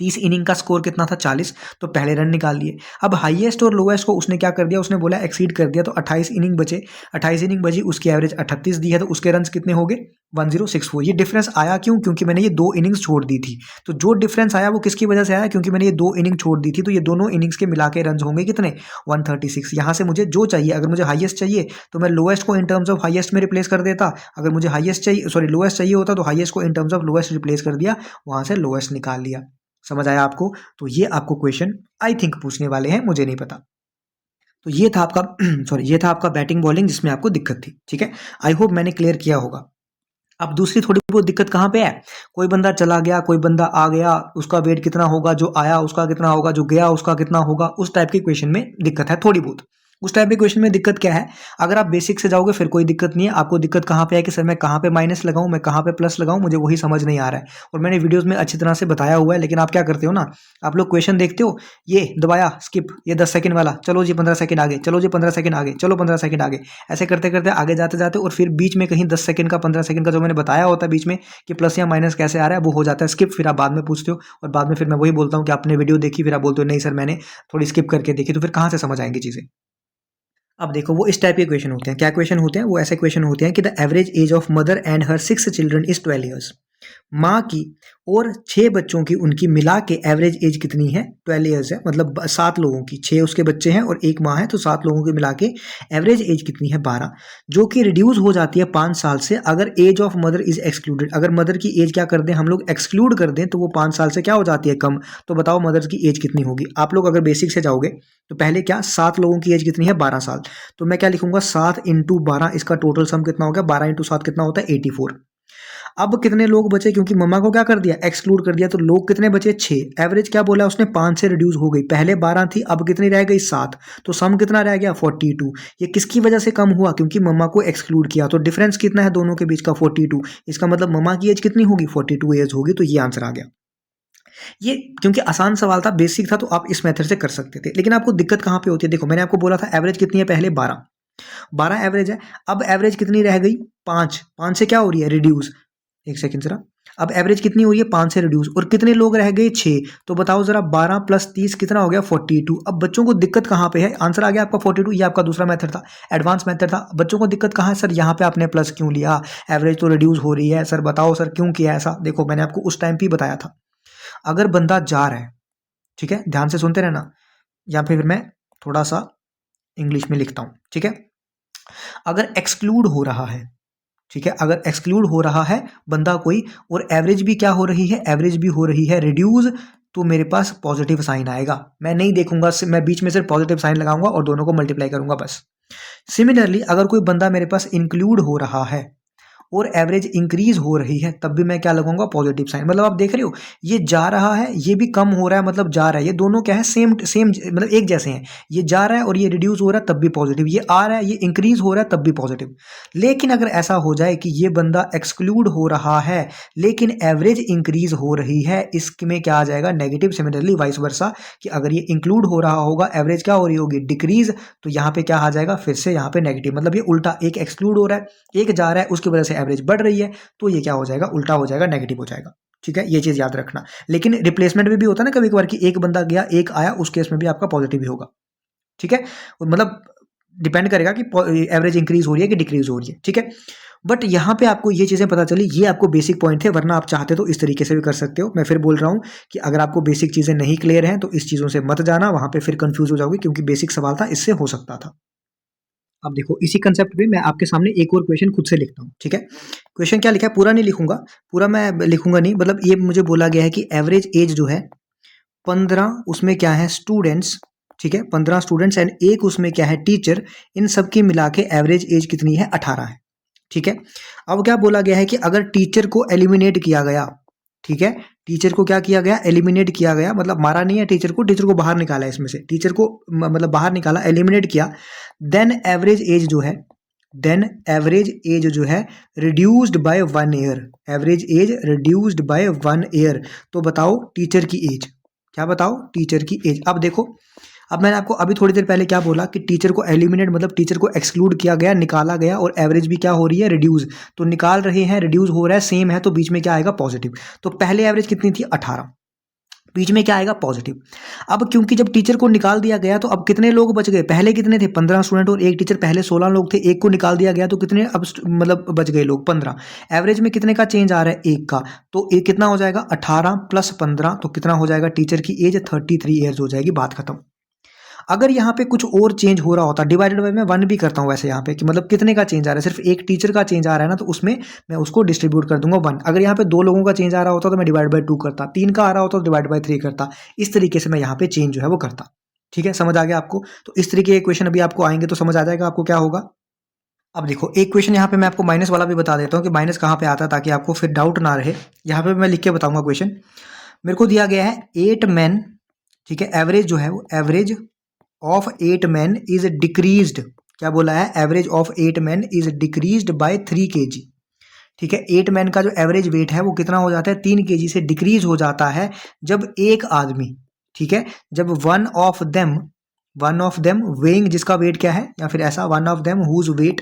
30 इनिंग का स्कोर कितना था 40, तो पहले रन निकाल लिए। अब हाईएस्ट और लोएस्ट को उसने क्या कर दिया, उसने बोला एक्सीड कर दिया, तो 28 इनिंग बचे, 28 इनिंग बची, उसकी एवरेज 38 दी है, तो उसके रन कितने हो गए 1064। ये डिफरेंस आया क्यों? क्योंकि मैंने ये दो इनिंग्स छोड़ दी थी। तो जो डिफरेंस आया वो किसकी वजह से आया? क्योंकि मैंने ये दो इनिंग छोड़ दी थी, तो ये दोनों इनिंग्स के मिला के रन होंगे कितने 136। यहाँ से मुझे जो चाहिए, अगर मुझे हाईएस्ट चाहिए तो मैं लोएस्ट को इन टर्म्स ऑफ हाईएस्ट में रिप्लेस कर देता, अगर मुझे हाईएस्ट चाहिए लोएस्ट चाहिए होता तो हाईएस्ट को in terms of lowest replace कर दिया, वहां से लोएस्ट निकाल लिया। समझ आया आपको? तो ये आपको क्वेश्चन आई थिंक पूछने वाले हैं, मुझे नहीं पता। तो ये था आपका ये था आपका बैटिंग बॉलिंग जिसमें आपको दिक्कत थी, ठीक है। आई होप मैंने क्लियर किया होगा। अब दूसरी थोड़ी बहुत दिक्कत कहाँ पे है? कोई बंदा चला गया, कोई बंदा आ गया, उसका वेट कितना होगा, जो आया उसका कितना होगा, जो गया उसका कितना होगा, उस टाइप के क्वेश्चन में दिक्कत है थोड़ी बहुत। उस टाइप के क्वेश्चन में दिक्कत क्या है? अगर आप बेसिक से जाओगे फिर कोई दिक्कत नहीं है। आपको दिक्कत कहाँ पे है कि सर मैं कहाँ पे माइनस लगाऊं, मैं कहाँ पे प्लस लगाऊं, मुझे वही समझ नहीं आ रहा है। और मैंने वीडियोस में अच्छी तरह से बताया हुआ है, लेकिन आप क्या करते हो ना, आप लोग क्वेश्चन देखते हो, ये दबाया स्किप, ये 10 सेकंड वाला, चलो जी 15 सेकंड आगे, चलो जी 15 सेकंड आगे, चलो 15 सेकंड आगे, ऐसे करते करते आगे जाते जाते, और फिर बीच में कहीं 10 सेकंड का 15 सेकंड का जो मैंने बताया होता है बीच में कि प्लस या माइनस कैसे आ रहा है, वो हो जाता है स्किप। फिर आप बाद में पूछते हो, और बाद में फिर मैं वही बोलता हूँ कि आपने वीडियो देखी, फिर आप बोलते हो नहीं सर मैंने थोड़ी स्किप करके देखी, तो फिर कहाँ से समझ आएंगी चीजें? अब देखो वो इस टाइप के क्वेश्चन होते हैं। क्या क्वेश्चन होते हैं? वो ऐसे क्वेश्चन होते हैं कि the average age of mother and her 6 children is 12 years. माँ की और 6 बच्चों की उनकी मिला के एवरेज एज कितनी है? 12 ईयर्स है, मतलब 7 लोगों की, 6 उसके बच्चे हैं और एक माँ है, तो 7 लोगों की मिला के एवरेज एज कितनी है 12, जो कि रिड्यूस हो जाती है 5 साल से अगर age of mother is excluded. अगर मदर की एज क्या कर दें हम लोग, एक्सक्लूड कर दें, तो वो 5 साल से क्या हो जाती है कम। तो बताओ मदर की एज कितनी होगी? आप लोग अगर बेसिक से जाओगे तो पहले क्या, 7 लोगों की एज कितनी है 12 साल, तो मैं क्या लिखूंगा 7 इंटू 12, इसका टोटल सम कितना हो गया 12 इंटू 7 कितना होता है 84। अब कितने लोग बचे? क्योंकि मम्मा को क्या कर दिया, एक्सक्लूड कर दिया, तो लोग कितने बचे 6। एवरेज क्या बोला उसने 5 से रिड्यूस हो गई, पहले 12 थी अब कितनी रह गई 7, तो सम कितना रह गया 42। ये किसकी वजह से कम हुआ? क्योंकि मम्मा को एक्सक्लूड किया, तो डिफरेंस कितना है दोनों के बीच का 42। इसका मतलब मम्मा की एज कितनी होगी 42 एज होगी, तो ये आंसर आ गया। ये क्योंकि आसान सवाल था, बेसिक था, तो आप इस मेथड से कर सकते थे। लेकिन आपको दिक्कत कहाँ पे होती है? देखो मैंने आपको बोला था एवरेज कितनी है, पहले 12 एवरेज है, अब एवरेज कितनी रह गई 5, 5 से क्या हो रही है रिड्यूस, एक सेकंड जरा, अब एवरेज कितनी हो रही है 5 से रिड्यूस, और कितने लोग रह गए 6, तो बताओ जरा 12 प्लस 30 कितना हो गया 42। अब बच्चों को दिक्कत कहाँ पे है? आंसर आ गया आपका 42, ये आपका दूसरा मेथड था, एडवांस मेथड था। बच्चों को दिक्कत कहाँ है? सर यहाँ पे आपने प्लस क्यों लिया, एवरेज तो रिड्यूस हो रही है, सर बताओ सर क्यों किया ऐसा। देखो मैंने आपको उस टाइम पे बताया था, अगर बंदा जा रहा है, ठीक है, ध्यान से सुनते रहना, या फिर मैं थोड़ा सा इंग्लिश में लिखता हूं, ठीक है। अगर एक्सक्लूड हो रहा है, ठीक है, अगर एक्सक्लूड हो रहा है बंदा कोई, और एवरेज भी क्या हो रही है, एवरेज भी हो रही है रिड्यूस, तो मेरे पास पॉजिटिव साइन आएगा। मैं नहीं देखूंगा, मैं बीच में सिर्फ पॉजिटिव साइन लगाऊंगा और दोनों को मल्टीप्लाई करूंगा बस। सिमिलरली अगर कोई बंदा मेरे पास इंक्लूड हो रहा है और एवरेज इंक्रीज हो रही है, तब भी मैं क्या लगाऊंगा पॉजिटिव साइन। मतलब आप देख रहे हो ये जा रहा है, ये भी कम हो रहा है, मतलब जा रहा है, ये दोनों क्या है सेम सेम, मतलब एक जैसे हैं। ये जा रहा है और ये रिड्यूस हो रहा है तब भी पॉजिटिव, ये आ रहा है ये इंक्रीज हो रहा है तब भी पॉजिटिव। लेकिन अगर ऐसा हो जाए कि ये बंदा एक्सक्लूड हो रहा है लेकिन एवरेज इंक्रीज हो रही है, इसमें क्या आ जाएगा नेगेटिव। सिमिलरली वाइस वर्सा, कि अगर ये इंक्लूड हो रहा होगा एवरेज क्या हो रही होगी डिक्रीज, तो यहाँ पे क्या आ जाएगा फिर से यहाँ पे नेगेटिव। मतलब ये उल्टा, एक एक्सक्लूड हो रहा है एक जा रहा है, उसकी वजह से एवरेज बढ़ रही है, तो ये क्या हो जाएगा उल्टा हो जाएगा, नेगेटिव हो जाएगा। ठीक है, ये चीज़ याद रखना। लेकिन रिप्लेसमेंट में भी होता है ना कभी कभार कि एक बंदा गया एक आया, उस केस में भी आपका पॉजिटिव ही होगा। ठीक है, मतलब डिपेंड करेगा कि एवरेज इंक्रीज हो रही है कि डिक्रीज हो रही है। ठीक है, बट यहाँ पे आपको ये चीज़ें पता चली, ये आपको बेसिक पॉइंट थे, वरना आप चाहते तो इस तरीके से भी कर सकते हो। मैं फिर बोल रहा हूँ कि अगर आपको बेसिक चीज़ें नहीं क्लियर हैं तो इस चीज़ों से मत जाना, वहाँ पे फिर कंफ्यूज हो जाओगे, क्योंकि बेसिक सवाल था, इससे हो सकता था। अब देखो इसी कंसेप्ट पे मैं आपके सामने एक और क्वेश्चन खुद से लिखता हूँ। ठीक है, क्वेश्चन क्या लिखा है पूरा नहीं लिखूंगा, पूरा मैं लिखूंगा नहीं, मतलब ये मुझे बोला गया है कि एवरेज एज जो है 15, उसमें क्या है स्टूडेंट्स, ठीक है 15 स्टूडेंट्स एंड एक उसमें क्या है टीचर, इन सब की मिला के एवरेज एज कितनी है 18 है। ठीक है, अब क्या बोला गया है कि अगर टीचर को एलिमिनेट किया गया, ठीक है टीचर को क्या किया गया एलिमिनेट किया गया, मतलब मारा नहीं है टीचर को, टीचर को बाहर निकाला है इसमें से, टीचर को मतलब बाहर निकाला एलिमिनेट किया, देन एवरेज एज जो है, देन एवरेज एज जो है reduced by 1 year, average age reduced by 1 year. तो बताओ टीचर की एज, क्या बताओ टीचर की एज। अब देखो, अब मैंने आपको अभी थोड़ी देर पहले क्या बोला कि टीचर को एलिमिनेट मतलब टीचर को एक्सक्लूड किया गया, निकाला गया, और एवरेज भी क्या हो रही है रिड्यूस, तो निकाल रहे हैं रिड्यूस हो रहा है सेम है, तो बीच में क्या आएगा पॉजिटिव। तो पहले एवरेज कितनी थी 18, बीच में क्या आएगा पॉजिटिव। अब क्योंकि जब टीचर को निकाल दिया गया तो अब कितने लोग बच गए, पहले कितने थे 15 स्टूडेंट और एक टीचर, पहले 16 लोग थे, एक को निकाल दिया गया तो कितने अब मतलब बच गए लोग 15। एवरेज में कितने का चेंज आ रहा है एक का, तो एक कितना हो जाएगा 18 प्लस 15, तो कितना हो जाएगा टीचर की एज 33 ईयर्स हो जाएगी, बात खत्म। अगर यहाँ पे कुछ और चेंज हो रहा होता, डिवाइडेड बाय मैं 1 भी करता हूँ वैसे यहाँ पे कि मतलब कितने का चेंज आ रहा है, सिर्फ एक टीचर का चेंज आ रहा है ना, तो उसमें मैं उसको डिस्ट्रीब्यूट कर दूंगा 1। अगर यहाँ पे 2 लोगों का चेंज आ रहा होता तो मैं डिवाइड बाय 2 करता, 3 का आ रहा होता तो डिवाइड बाय 3 करता, इस तरीके से मैं यहाँ पे चेंज जो है वो करता। ठीक है, समझ आ गया आपको। तो इस तरीके के क्वेश्चन अभी आपको आएंगे तो समझ आ जाएगा आपको क्या होगा। अब देखो एक क्वेश्चन यहाँ पे मैं आपको माइनस वाला भी बता देता हूँ कि माइनस कहाँ पे आता है, ताकि आपको फिर डाउट ना रहे। यहाँ पे मैं लिख के बताऊंगा क्वेश्चन। मेरे को दिया गया है 8 मैन, ठीक है एवरेज जो है वो average of 8 man is decreased, क्या बोला है average of 8 man is decreased bye 3 kg। ठीक है, 8 मैन का जो एवरेज वेट है वो कितना हो जाता है 3 kg से डिक्रीज हो जाता है जब एक आदमी, ठीक है जब वन ऑफ देम वेइंग, जिसका वेट क्या है, या फिर ऐसा one of them whose weight,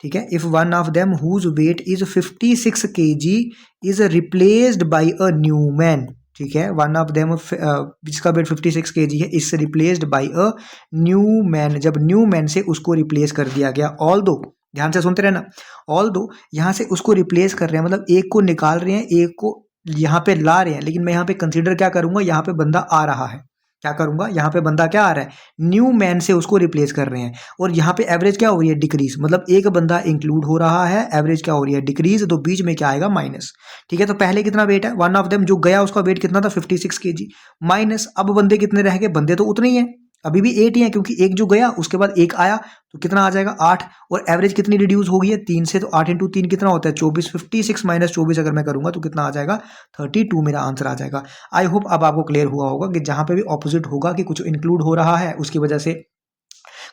ठीक है if one of them whose weight is 56 kg is replaced by a new man, ठीक है वन ऑफ देम जिसका वेट 56 kg है इससे replaced by a new man, जब न्यू मैन से उसको रिप्लेस कर दिया गया, ऑल दो ध्यान से सुनते रहना, ऑल दो यहाँ से उसको रिप्लेस कर रहे हैं, मतलब एक को निकाल रहे हैं एक को यहाँ पे ला रहे हैं, लेकिन मैं यहाँ पे कंसीडर क्या करूंगा, यहाँ पे बंदा आ रहा है, क्या करूंगा यहाँ पे बंदा क्या आ रहा है न्यू मैन से उसको रिप्लेस कर रहे हैं, और यहाँ पे एवरेज क्या हो रही है डिक्रीज, मतलब एक बंदा इंक्लूड हो रहा है, एवरेज क्या हो रही है डिक्रीज, तो बीच में क्या आएगा माइनस। ठीक है, तो पहले कितना वेट है वन ऑफ देम जो गया उसका वेट कितना था 56 kg माइनस, अब बंदे कितने रह गए, बंदे तो उतने ही हैं, अभी भी 8 ही है, क्योंकि एक जो गया उसके बाद एक आया, तो कितना आ जाएगा 8, और एवरेज कितनी रिड्यूस हो गई है 3 से, तो 8 इंटू 3 कितना होता है 24, 56 माइनस 24 अगर मैं करूंगा तो कितना आ जाएगा 32 मेरा आंसर आ जाएगा। आई होप अब आपको क्लियर हुआ होगा कि जहां पे भी ऑपोजिट होगा कि कुछ इंक्लूड हो रहा है उसकी वजह से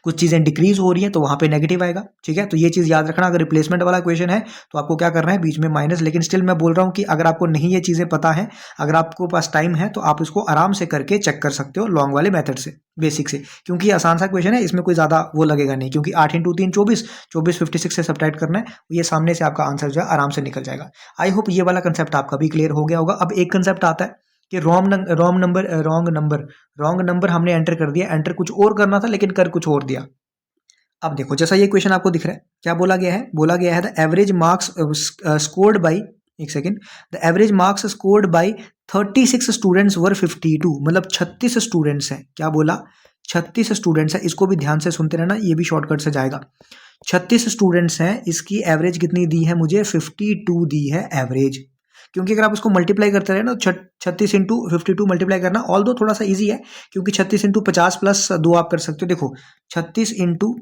कुछ चीज़ें डिक्रीज हो रही हैं तो वहां पे नेगेटिव आएगा। ठीक है, तो ये चीज़ याद रखना, अगर रिप्लेसमेंट वाला क्वेश्चन है तो आपको क्या करना है बीच में माइनस, लेकिन स्टिल मैं बोल रहा हूँ कि अगर आपको नहीं ये चीज़ें पता है, अगर आपको पास टाइम है तो आप इसको आराम से करके चेक कर सकते हो लॉन्ग वाले मेथड से, बेसिक से, क्योंकि आसान सा क्वेश्चन है, इसमें कोई ज़्यादा वो लगेगा नहीं, क्योंकि 8 इंटू 3 24, 24 56 से सब्ट्रैक्ट करना है, ये सामने से आपका आंसर जो है आराम से निकल जाएगा। आई होप ये वाला कंसेप्ट आपका भी क्लियर हो गया होगा। अब एक कंसेप्ट आता है कि रॉन्ग नंबर हमने एंटर कर दिया, एंटर कुछ और करना था लेकिन कर कुछ और दिया। अब देखो जैसा ये क्वेश्चन आपको दिख रहा है, क्या बोला गया है the average marks scored by, एक second, the average marks scored by 36 students were 52, मतलब 36 स्टूडेंट्स हैं, क्या बोला 36 स्टूडेंट्स हैं, इसको भी ध्यान से सुनते रहना, ये भी शॉर्टकट से जाएगा। 36 स्टूडेंट्स हैं, इसकी एवरेज कितनी दी है मुझे 52 दी है एवरेज, क्योंकि अगर आप उसको मल्टीप्लाई करते रहे ना 36 इंटू 52 मल्टीप्लाई करना, ऑल दो थोड़ा सा ईजी है, क्योंकि 36 इंटू 50 प्लस 2 आप कर सकते हो। देखो 36 इंटू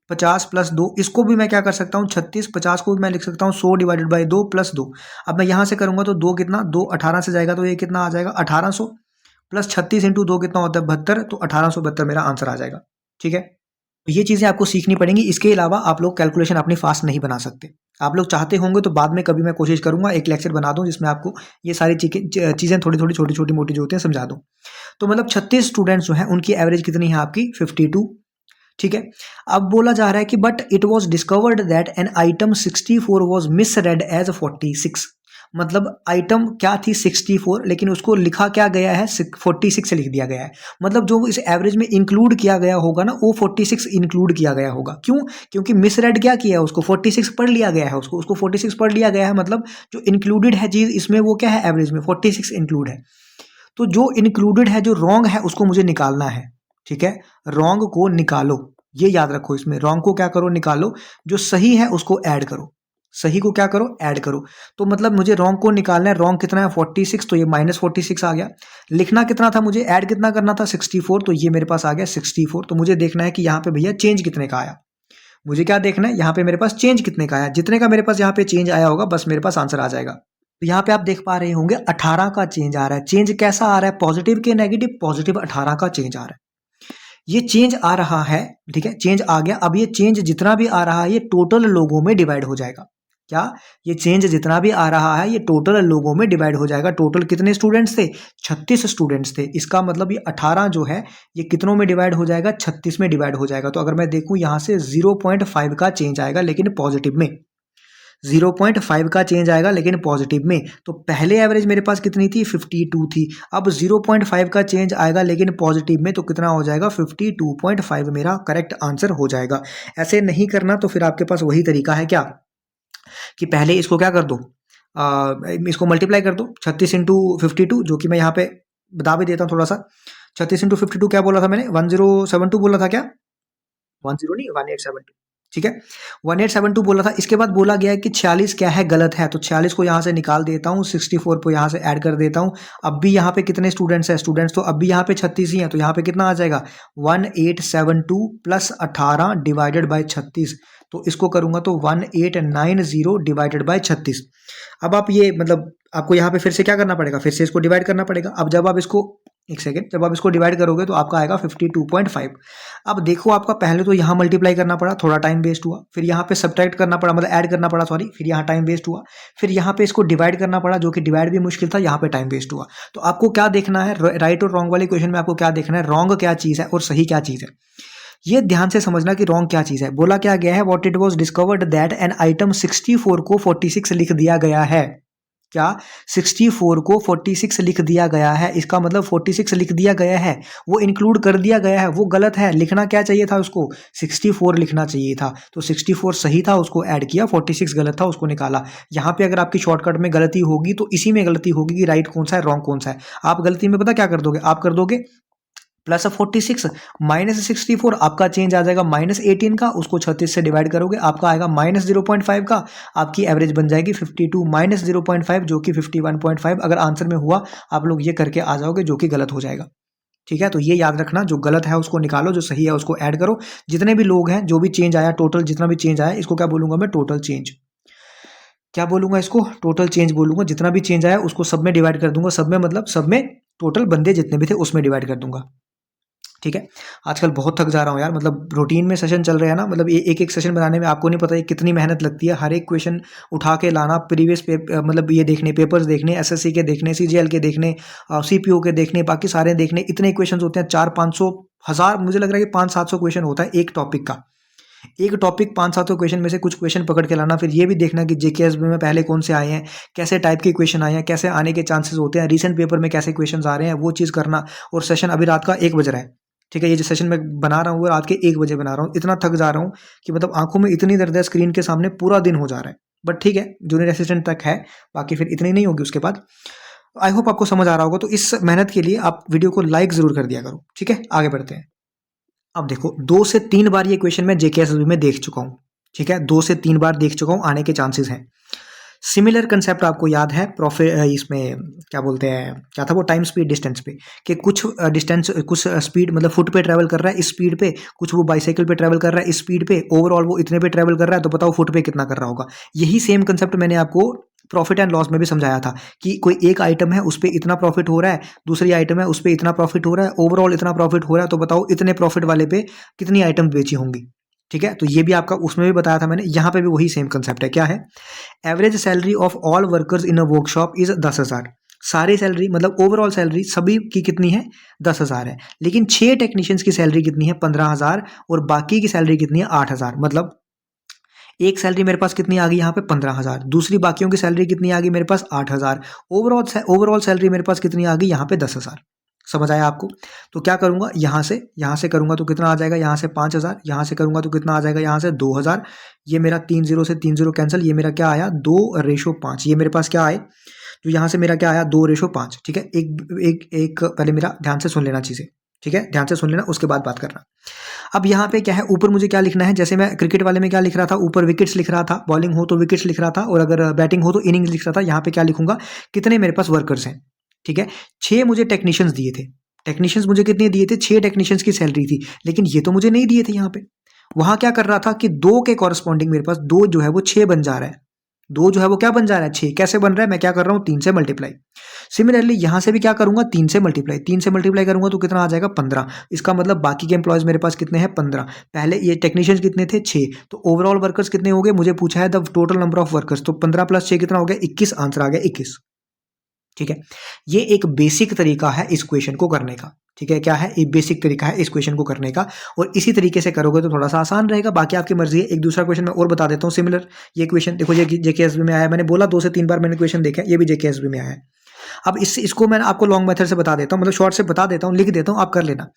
50 प्लस 2, इसको भी मैं क्या कर सकता हूँ 36 50 को भी मैं लिख सकता हूँ 100 डिवाइडेड बाई 2 प्लस 2। अब मैं यहाँ से करूंगा तो 2 कितना 2 18 से जाएगा, तो ये कितना आ जाएगा 1800 प्लस 36 इंटू 2 कितना होता है 72, तो 1872 मेरा आंसर आ जाएगा। ठीक है, तो ये चीज़ें आपको सीखनी पड़ेंगी, इसके अलावा आप लोग कैलकुलेशन अपनी फास्ट नहीं बना सकते। आप लोग चाहते होंगे तो बाद में कभी मैं कोशिश करूंगा एक लेक्चर बना दूं जिसमें आपको ये सारी चीज़ें थोड़ी थोड़ी छोटी छोटी मोटी जो होती हैं समझा दूं। तो मतलब 36 स्टूडेंट्स जो हैं उनकी एवरेज कितनी है आपकी 52। ठीक है, अब बोला जा रहा है कि but it was discovered that an item 64 was misread as 46, मतलब आइटम क्या थी 64, लेकिन उसको लिखा क्या गया है 46 लिख दिया गया है। मतलब जो इस एवरेज में इंक्लूड किया गया होगा ना, वो 46 इंक्लूड किया गया होगा। क्यों? क्योंकि मिसरेड क्या किया है, उसको 46 पढ़ लिया गया है, उसको 46 पढ़ लिया गया है। मतलब जो इंक्लूडेड है चीज इसमें वो क्या है, एवरेज में 46 इंक्लूड है। तो जो इंक्लूडेड है, जो रॉन्ग है, उसको मुझे निकालना है। ठीक है, रॉन्ग को निकालो, ये याद रखो। इसमें रॉन्ग को क्या करो, निकालो। जो सही है उसको ऐड करो, सही को क्या करो, ऐड करो। तो मतलब मुझे रॉन्ग को निकालना है। रॉन्ग कितना है 46, तो ये -46 आ गया। लिखना कितना था मुझे, ऐड कितना करना था 64, तो ये मेरे पास आ गया 64। तो मुझे देखना है कि यहाँ पे भैया चेंज कितने का आया। मुझे क्या देखना है, यहाँ पे मेरे पास चेंज कितने का आया। जितने का मेरे पास यहाँ पे चेंज आया होगा, बस मेरे पास आंसर आ जाएगा। तो यहाँ पे आप देख पा रहे होंगे 18 का चेंज आ रहा है। चेंज कैसा आ रहा है, पॉजिटिव के नेगेटिव, पॉजिटिव 18 का चेंज आ रहा है। ये चेंज आ रहा है, ठीक है, चेंज आ गया। अब ये चेंज जितना भी आ रहा है ये टोटल लोगों में डिवाइड हो जाएगा। क्या? ये चेंज जितना भी आ रहा है ये टोटल लोगों में डिवाइड हो जाएगा। टोटल कितने स्टूडेंट्स थे, 36 स्टूडेंट्स थे। इसका मतलब ये 18 जो है ये कितनों में डिवाइड हो जाएगा, 36 में डिवाइड हो जाएगा। तो अगर मैं देखूं यहाँ से 0.5 का चेंज आएगा, लेकिन पॉजिटिव में 0.5 का चेंज आएगा, लेकिन पॉजिटिव में। तो पहले एवरेज मेरे पास कितनी थी, 52 थी। अब 0.5 का चेंज आएगा लेकिन पॉजिटिव में, तो कितना हो जाएगा 52.5 मेरा करेक्ट आंसर हो जाएगा। ऐसे नहीं करना तो फिर आपके पास वही तरीका है क्या, कि पहले इसको क्या कर दो, इसको मल्टीप्लाई कर दो 36 इंटू 52, जो कि मैं यहाँ पे बता भी देता हूँ थोड़ा सा। 36 इंटू 52 क्या बोला था मैंने, 1072 बोला था क्या, 10 नहीं 1872। ठीक है, 1872 बोला था। इसके बाद बोला गया है कि 46 क्या है, गलत है। तो 46 को यहाँ से निकाल देता हूँ, 64 को यहाँ से ऐड कर देता हूँ। अब भी यहाँ पे कितने स्टूडेंट्स हैं, स्टूडेंट्स तो अब भी यहाँ पे 36 ही हैं। तो यहाँ पे कितना आ जाएगा 1872 प्लस 18 डिवाइडेड बाई 36। तो इसको करूंगा तो 1890 डिवाइडेड बाई 36। अब आप ये मतलब आपको यहाँ पे फिर से क्या करना पड़ेगा, फिर से इसको डिवाइड करना पड़ेगा। अब जब आप इसको, एक सेकेंड, जब आप इसको डिवाइड करोगे तो आपका आएगा 52.5। अब देखो आपका पहले तो यहाँ मल्टीप्लाई करना पड़ा, थोड़ा टाइम वेस्ट हुआ। फिर यहाँ पे सब्ट्रैक्ट करना पड़ा, मतलब ऐड करना पड़ा, सॉरी। फिर यहाँ टाइम वेस्ट हुआ। फिर यहाँ पे इसको डिवाइड करना पड़ा, जो कि डिवाइड भी मुश्किल था, यहाँ पे टाइम वेस्ट हुआ। तो आपको क्या देखना है, राइट और रॉन्ग वाले क्वेश्चन में आपको क्या देखना है, रॉन्ग क्या चीज़ है और सही क्या चीज़ है। ये ध्यान से समझना कि रॉन्ग क्या चीज़ है। बोला क्या गया है, what it was discovered that an item 64 को 46 लिख दिया गया है। क्या? 64 को 46 लिख दिया गया है। इसका मतलब 46 लिख दिया गया है, वो इंक्लूड कर दिया गया है, वो गलत है। लिखना क्या चाहिए था उसको, 64 लिखना चाहिए था। तो 64 सही था, उसको ऐड किया, 46 गलत था, उसको निकाला। यहाँ पे अगर आपकी शॉर्टकट में गलती होगी तो इसी में गलती होगी कि राइट कौन सा है, रॉन्ग कौन सा है। आप गलती में पता क्या कर दोगे, आप कर दोगे +46 -64, आपका चेंज आ जाएगा -18 का, उसको 36 से डिवाइड करोगे, आपका आएगा -0.5 का। आपकी एवरेज बन जाएगी 52 -0.5, जो कि 51.5। अगर आंसर में हुआ, आप लोग ये करके आ जाओगे, जो कि गलत हो जाएगा। ठीक है, तो ये याद रखना, जो गलत है उसको निकालो, जो सही है उसको ऐड करो। जितने भी लोग हैं, जो भी चेंज आया, टोटल जितना भी चेंज आया, इसको क्या बोलूंगा मैं, टोटल चेंज। क्या बोलूंगा इसको, टोटल चेंज बोलूंगा। जितना भी चेंज आया उसको सब में डिवाइड कर दूंगा। सब में मतलब सब में टोटल बंदे जितने भी थे उसमें डिवाइड कर दूंगा। ठीक है, आजकल बहुत थक जा रहा हूँ यार। मतलब रूटीन में सेशन चल रहे हैं ना, मतलब ये एक एक सेशन बनाने में आपको नहीं पता ये कितनी मेहनत लगती है। हर एक क्वेश्चन उठा के लाना, प्रीवियस मतलब ये देखने, पेपर्स देखने, एसएससी के देखने, सीजीएल के देखने, सीपीओ के देखने, बाकी सारे देखने। इतने क्वेश्चन होते हैं, 400-500 हज़ार, मुझे लग रहा है कि 500-700 क्वेश्चन होता है एक टॉपिक का। एक टॉपिक 500-700 क्वेश्चन में से कुछ क्वेश्चन पकड़ के लाना। फिर ये भी देखना कि जेकेएसबी में पहले कौन से आए हैं, कैसे टाइप के क्वेश्चन आए हैं, कैसे आने के चांसेस होते हैं, रीसेंट पेपर में कैसे क्वेश्चन आ रहे हैं, वो चीज़ करना। और सेशन अभी रात का 1 बज रहा है। ठीक है, ये जो सेशन मैं बना रहा हूँ वो रात के 1 बजे बना रहा हूँ। इतना थक जा रहा हूँ कि मतलब आंखों में इतनी दर्द है, स्क्रीन के सामने पूरा दिन हो जा रहा है। बट ठीक है, जूनियर असिस्टेंट तक है, बाकी फिर इतनी नहीं होगी उसके बाद। आई होप आपको समझ आ रहा होगा। तो इस मेहनत के लिए आप वीडियो को लाइक जरूर कर दिया करो। ठीक है, आगे बढ़ते हैं। अब देखो 2 से 3 बार ये क्वेश्चन मैं जेकेएसबी में देख चुका हूँ। ठीक है, 2 से 3 बार देख चुका हूँ, आने के चांसेस हैं। सिमिलर कंसेप्ट आपको याद है, इसमें क्या बोलते हैं, क्या था वो, टाइम स्पीड डिस्टेंस पे, कि कुछ डिस्टेंस, कुछ स्पीड मतलब फुट पे ट्रैवल कर रहा है इस स्पीड पे, कुछ वो बाइसाइकिल पे ट्रैवल कर रहा है इस स्पीड पे, ओवरऑल वो इतने पे ट्रैवल कर रहा है। तो बताओ फुट पे कितना कर रहा होगा। यही सेम कंसेप्ट मैंने आपको प्रॉफिट एंड लॉस में भी समझाया था, कि कोई एक आइटम है उस पर इतना प्रॉफिट हो रहा है, दूसरी आइटम है उस पर इतना प्रॉफिट हो रहा है, ओवरऑल इतना प्रॉफिट हो रहा है। तो बताओ इतने प्रॉफिट वाले पे कितनी आइटम बेची होंगी। ठीक है, तो ये भी आपका उसमें भी बताया था मैंने, यहाँ पे भी वही सेम कंसेप्ट है। क्या है, average salary of all workers in a workshop is 10,000। सारी सैलरी मतलब ओवरऑल सैलरी सभी की कितनी है, 10,000 है। लेकिन 6 टेक्नीशियंस की सैलरी कितनी है, 15,000, और बाकी की सैलरी कितनी है, 8,000। मतलब एक सैलरी मेरे पास कितनी आ गई यहाँ पे 15,000, दूसरी बाकियों की सैलरी कितनी आ गई मेरे पास 8,000, ओवरऑल सैलरी मेरे पास कितनी आ गई यहाँ पे 10,000। समझ आया आपको? तो क्या करूंगा, यहाँ से करूंगा तो कितना आ जाएगा, यहाँ से 5,000, यहाँ से करूंगा तो कितना आ जाएगा, यहाँ से 2,000, ये मेरा 3 0 से 3 0 कैंसिल, ये मेरा क्या आया 2:5, ये मेरे पास क्या आए, तो यहाँ से मेरा क्या आया 2:5। ठीक है, एक पहले मेरा ध्यान से सुन लेना चीजें, ठीक है, ध्यान से सुन लेना, उसके बाद बात करना। अब यहाँ पे क्या है, ऊपर मुझे क्या लिखना है, जैसे मैं क्रिकेट वाले में क्या लिख रहा था, ऊपर विकेट्स लिख रहा था, बॉलिंग हो तो विकेट्स लिख रहा था, और अगर बैटिंग हो तो इनिंग्स लिख रहा था। यहाँ पे क्या लिखूंगा, कितने मेरे पास वर्कर्स हैं। ठीक है, 6 मुझे टेक्नीशियंस दिए थे, टेक्नीशियंस मुझे कितने दिए थे, 6 टेक्नीशियंस की सैलरी थी, लेकिन ये तो मुझे नहीं दिए थे। यहाँ पे वहां क्या कर रहा था कि 2 के कॉरस्पॉन्डिंग मेरे पास 2 जो है वो 6 बन जा रहा है, 2 जो है वो क्या बन जा रहा है 6, कैसे बन रहा है, मैं क्या कर रहा हूँ 3 से मल्टीप्लाई। सिमिलरली यहाँ से भी क्या करूंगा 3 से मल्टीप्लाई करूंगा तो कितना आ जाएगा 15। इसका मतलब बाकी के एम्प्लॉयज मेरे पास कितने हैं 15, पहले ये टेक्नीशियंस कितने थे 6, तो ओवरऑल वर्कर्स कितने हो गए, मुझे पूछा है the total number of workers, तो 15 + 6 कितना हो गया 21, आंसर आ गया 21। ठीक है, ये एक बेसिक तरीका है इस क्वेश्चन को करने का। ठीक है, क्या है, एक बेसिक तरीका है इस क्वेश्चन को करने का, और इसी तरीके से करोगे तो थोड़ा सा आसान रहेगा, बाकी आपकी मर्जी है। एक दूसरा क्वेश्चन मैं और बता देता हूँ सिमिलर, ये क्वेश्चन देखो, ये जेकेएसबी में आया, मैंने बोला 2 से 3 बार मैंने क्वेश्चन देखा, ये भी जेकेएसबी में आया है। अब इसको मैं आपको लॉन्ग मेथड से बता देता हूँ, मतलब शॉर्ट से बता देता हूँ, लिख देता हूँ, आप कर लेना।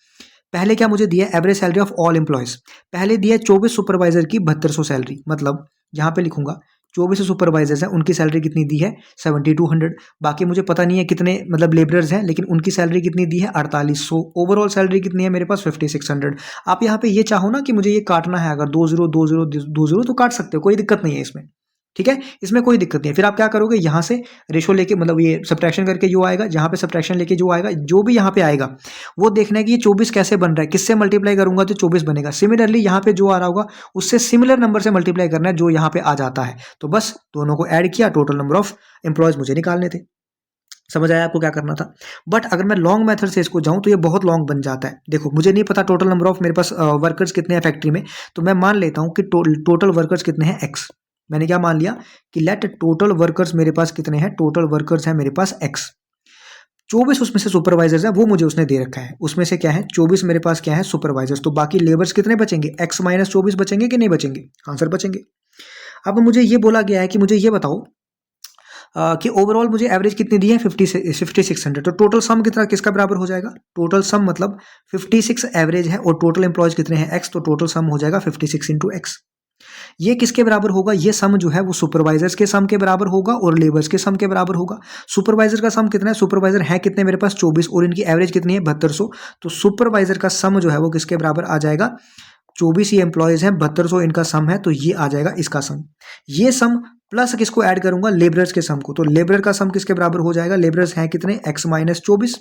पहले क्या मुझे दिया, average salary of all employees, पहले दिया 24 सुपरवाइजर की 7200 सैलरी, मतलब यहाँ पे लिखूंगा 24 सुपरवाइजर्स हैं, उनकी सैलरी कितनी दी है 7200, बाकी मुझे पता नहीं है कितने मतलब लेबरर्स हैं, लेकिन उनकी सैलरी कितनी दी है 4800, ओवरऑल सैलरी कितनी है मेरे पास 5600। आप यहाँ पे ये चाहो ना कि मुझे ये काटना है, अगर 20 तो काट सकते हो, कोई दिक्कत नहीं है इसमें। ठीक है, इसमें कोई दिक्कत नहीं है। फिर आप क्या करोगे, यहाँ से रेशो लेके, मतलब ये सब्ट्रैक्शन करके जो आएगा, जहाँ पे सब्ट्रैक्शन लेके जो आएगा, जो भी यहाँ पे आएगा वो देखना है कि ये 24 कैसे बन रहा है, किससे मल्टीप्लाई करूंगा तो 24 बनेगा। सिमिलरली यहाँ पे जो आ रहा होगा उससे सिमिलर नंबर से मल्टीप्लाई करना है जो यहाँ पे आ जाता है, तो बस दोनों को ऐड किया, टोटल नंबर ऑफ एम्प्लॉयज मुझे निकालने थे। समझ आया आपको क्या करना था? बट अगर मैं लॉन्ग मेथड से इसको जाऊं तो ये बहुत लॉन्ग बन जाता है। देखो, मुझे नहीं पता टोटल नंबर ऑफ मेरे पास वर्कर्स कितने हैं फैक्ट्री में, तो मैं मान लेता हूं कि टोटल वर्कर्स कितने हैं एक्स। मैंने क्या मान लिया कि लेट टोटल वर्कर्स मेरे पास कितने हैं, टोटल वर्कर्स हैं मेरे पास एक्स, 24 उसमें से सुपरवाइजर्स हैं, वो मुझे उसने दे रखा है, उसमें से क्या है 24 मेरे पास क्या है सुपरवाइजर्स, तो बाकी लेबर्स कितने बचेंगे, x - 24 बचेंगे कि नहीं बचेंगे, आंसर बचेंगे। अब मुझे ये बोला गया है कि मुझे ये बताओ कि ओवरऑल मुझे एवरेज कितनी दी है 5600, तो टोटल सम कितना किसका बराबर हो जाएगा, टोटल सम मतलब 56 एवरेज है और टोटल एम्प्लॉयज कितने हैं x, तो टोटल सम हो जाएगा 56 × x। ये किसके बराबर होगा, ये सम जो है वो सुपरवाइजर्स के सम के बराबर होगा और लेबर्स के सम के बराबर होगा। सुपरवाइजर का सम कितना है, सुपरवाइजर है कितने मेरे पास 24 और इनकी एवरेज कितनी है 7200, तो सुपरवाइजर का सम जो है वो किसके बराबर आ जाएगा, 24 ही एम्प्लॉयज हैं, 7200 इनका सम है, तो ये आ जाएगा इसका सम। ये सम प्लस किसको ऐड करूंगा, लेबरर्स के सम को, तो लेबरर का सम किसके बराबर हो जाएगा, लेबरर्स हैं कितने x - 24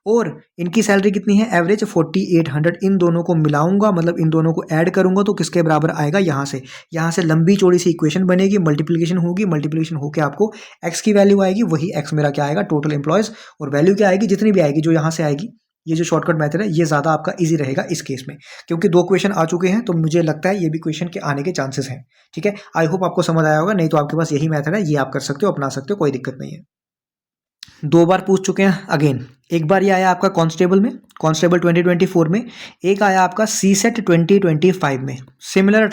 और इनकी सैलरी कितनी है एवरेज 4800, इन दोनों को मिलाऊंगा, मतलब इन दोनों को ऐड करूंगा तो किसके बराबर आएगा, यहाँ से लंबी चौड़ी सी इक्वेशन बनेगी, मल्टीप्लिकेशन होगी, मल्टीप्लिकेशन होकर आपको x की वैल्यू आएगी, वही x मेरा क्या आएगा टोटल एम्प्लॉयज, और वैल्यू क्या आएगी जितनी भी आएगी जो यहाँ से आएगी। ये जो शॉर्टकट मेथड है ये ज़्यादा आपका इजी रहेगा इस केस में, क्योंकि 2 क्वेश्चन आ चुके हैं, तो मुझे लगता है ये भी क्वेश्चन के आने के चांसेस हैं। ठीक है, आई होप आपको समझ आया होगा, नहीं तो आपके पास यही मेथड है, ये आप कर सकते हो, अपना सकते हो, कोई दिक्कत नहीं है। 2 बार पूछ चुके हैं अगेन, एक बार ये आया आपका कांस्टेबल में, कांस्टेबल 2024 में, एक आया आपका सीसेट 2025 में। सिमिलर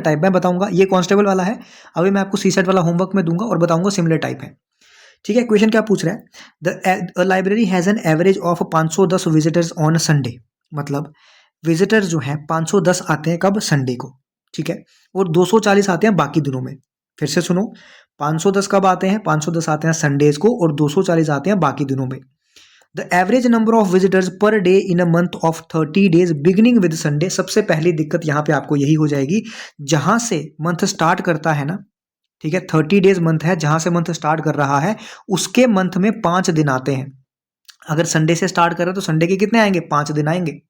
टाइप मैं बताऊंगा, ये कांस्टेबल वाला है, अभी मैं आपको सीसेट वाला होमवर्क में दूंगा और बताऊंगा सिमिलर टाइप है। ठीक है, क्वेश्चन क्या पूछ रहा है, the library has an average of 510 visitors on Sunday, मतलब विजिटर्स जो हैं 510 आते हैं कब, संडे को। ठीक है, और 240 आते हैं बाकी दिनों में। फिर से सुनो, 510 कब आते हैं, 510 आते हैं संडेज को और 240 आते हैं बाकी दिनों में। The average number of visitors per day in a month of 30 days beginning with Sunday. सबसे पहली दिक्कत यहाँ पे आपको यही हो जाएगी, जहां से मंथ स्टार्ट करता है ना, ठीक है 30 डेज मंथ है, जहां से मंथ स्टार्ट कर रहा है उसके मंथ में 5 दिन आते हैं। अगर संडे से स्टार्ट कर रहे हैं तो संडे के कितने आएंगे, 5 दिन आएंगे।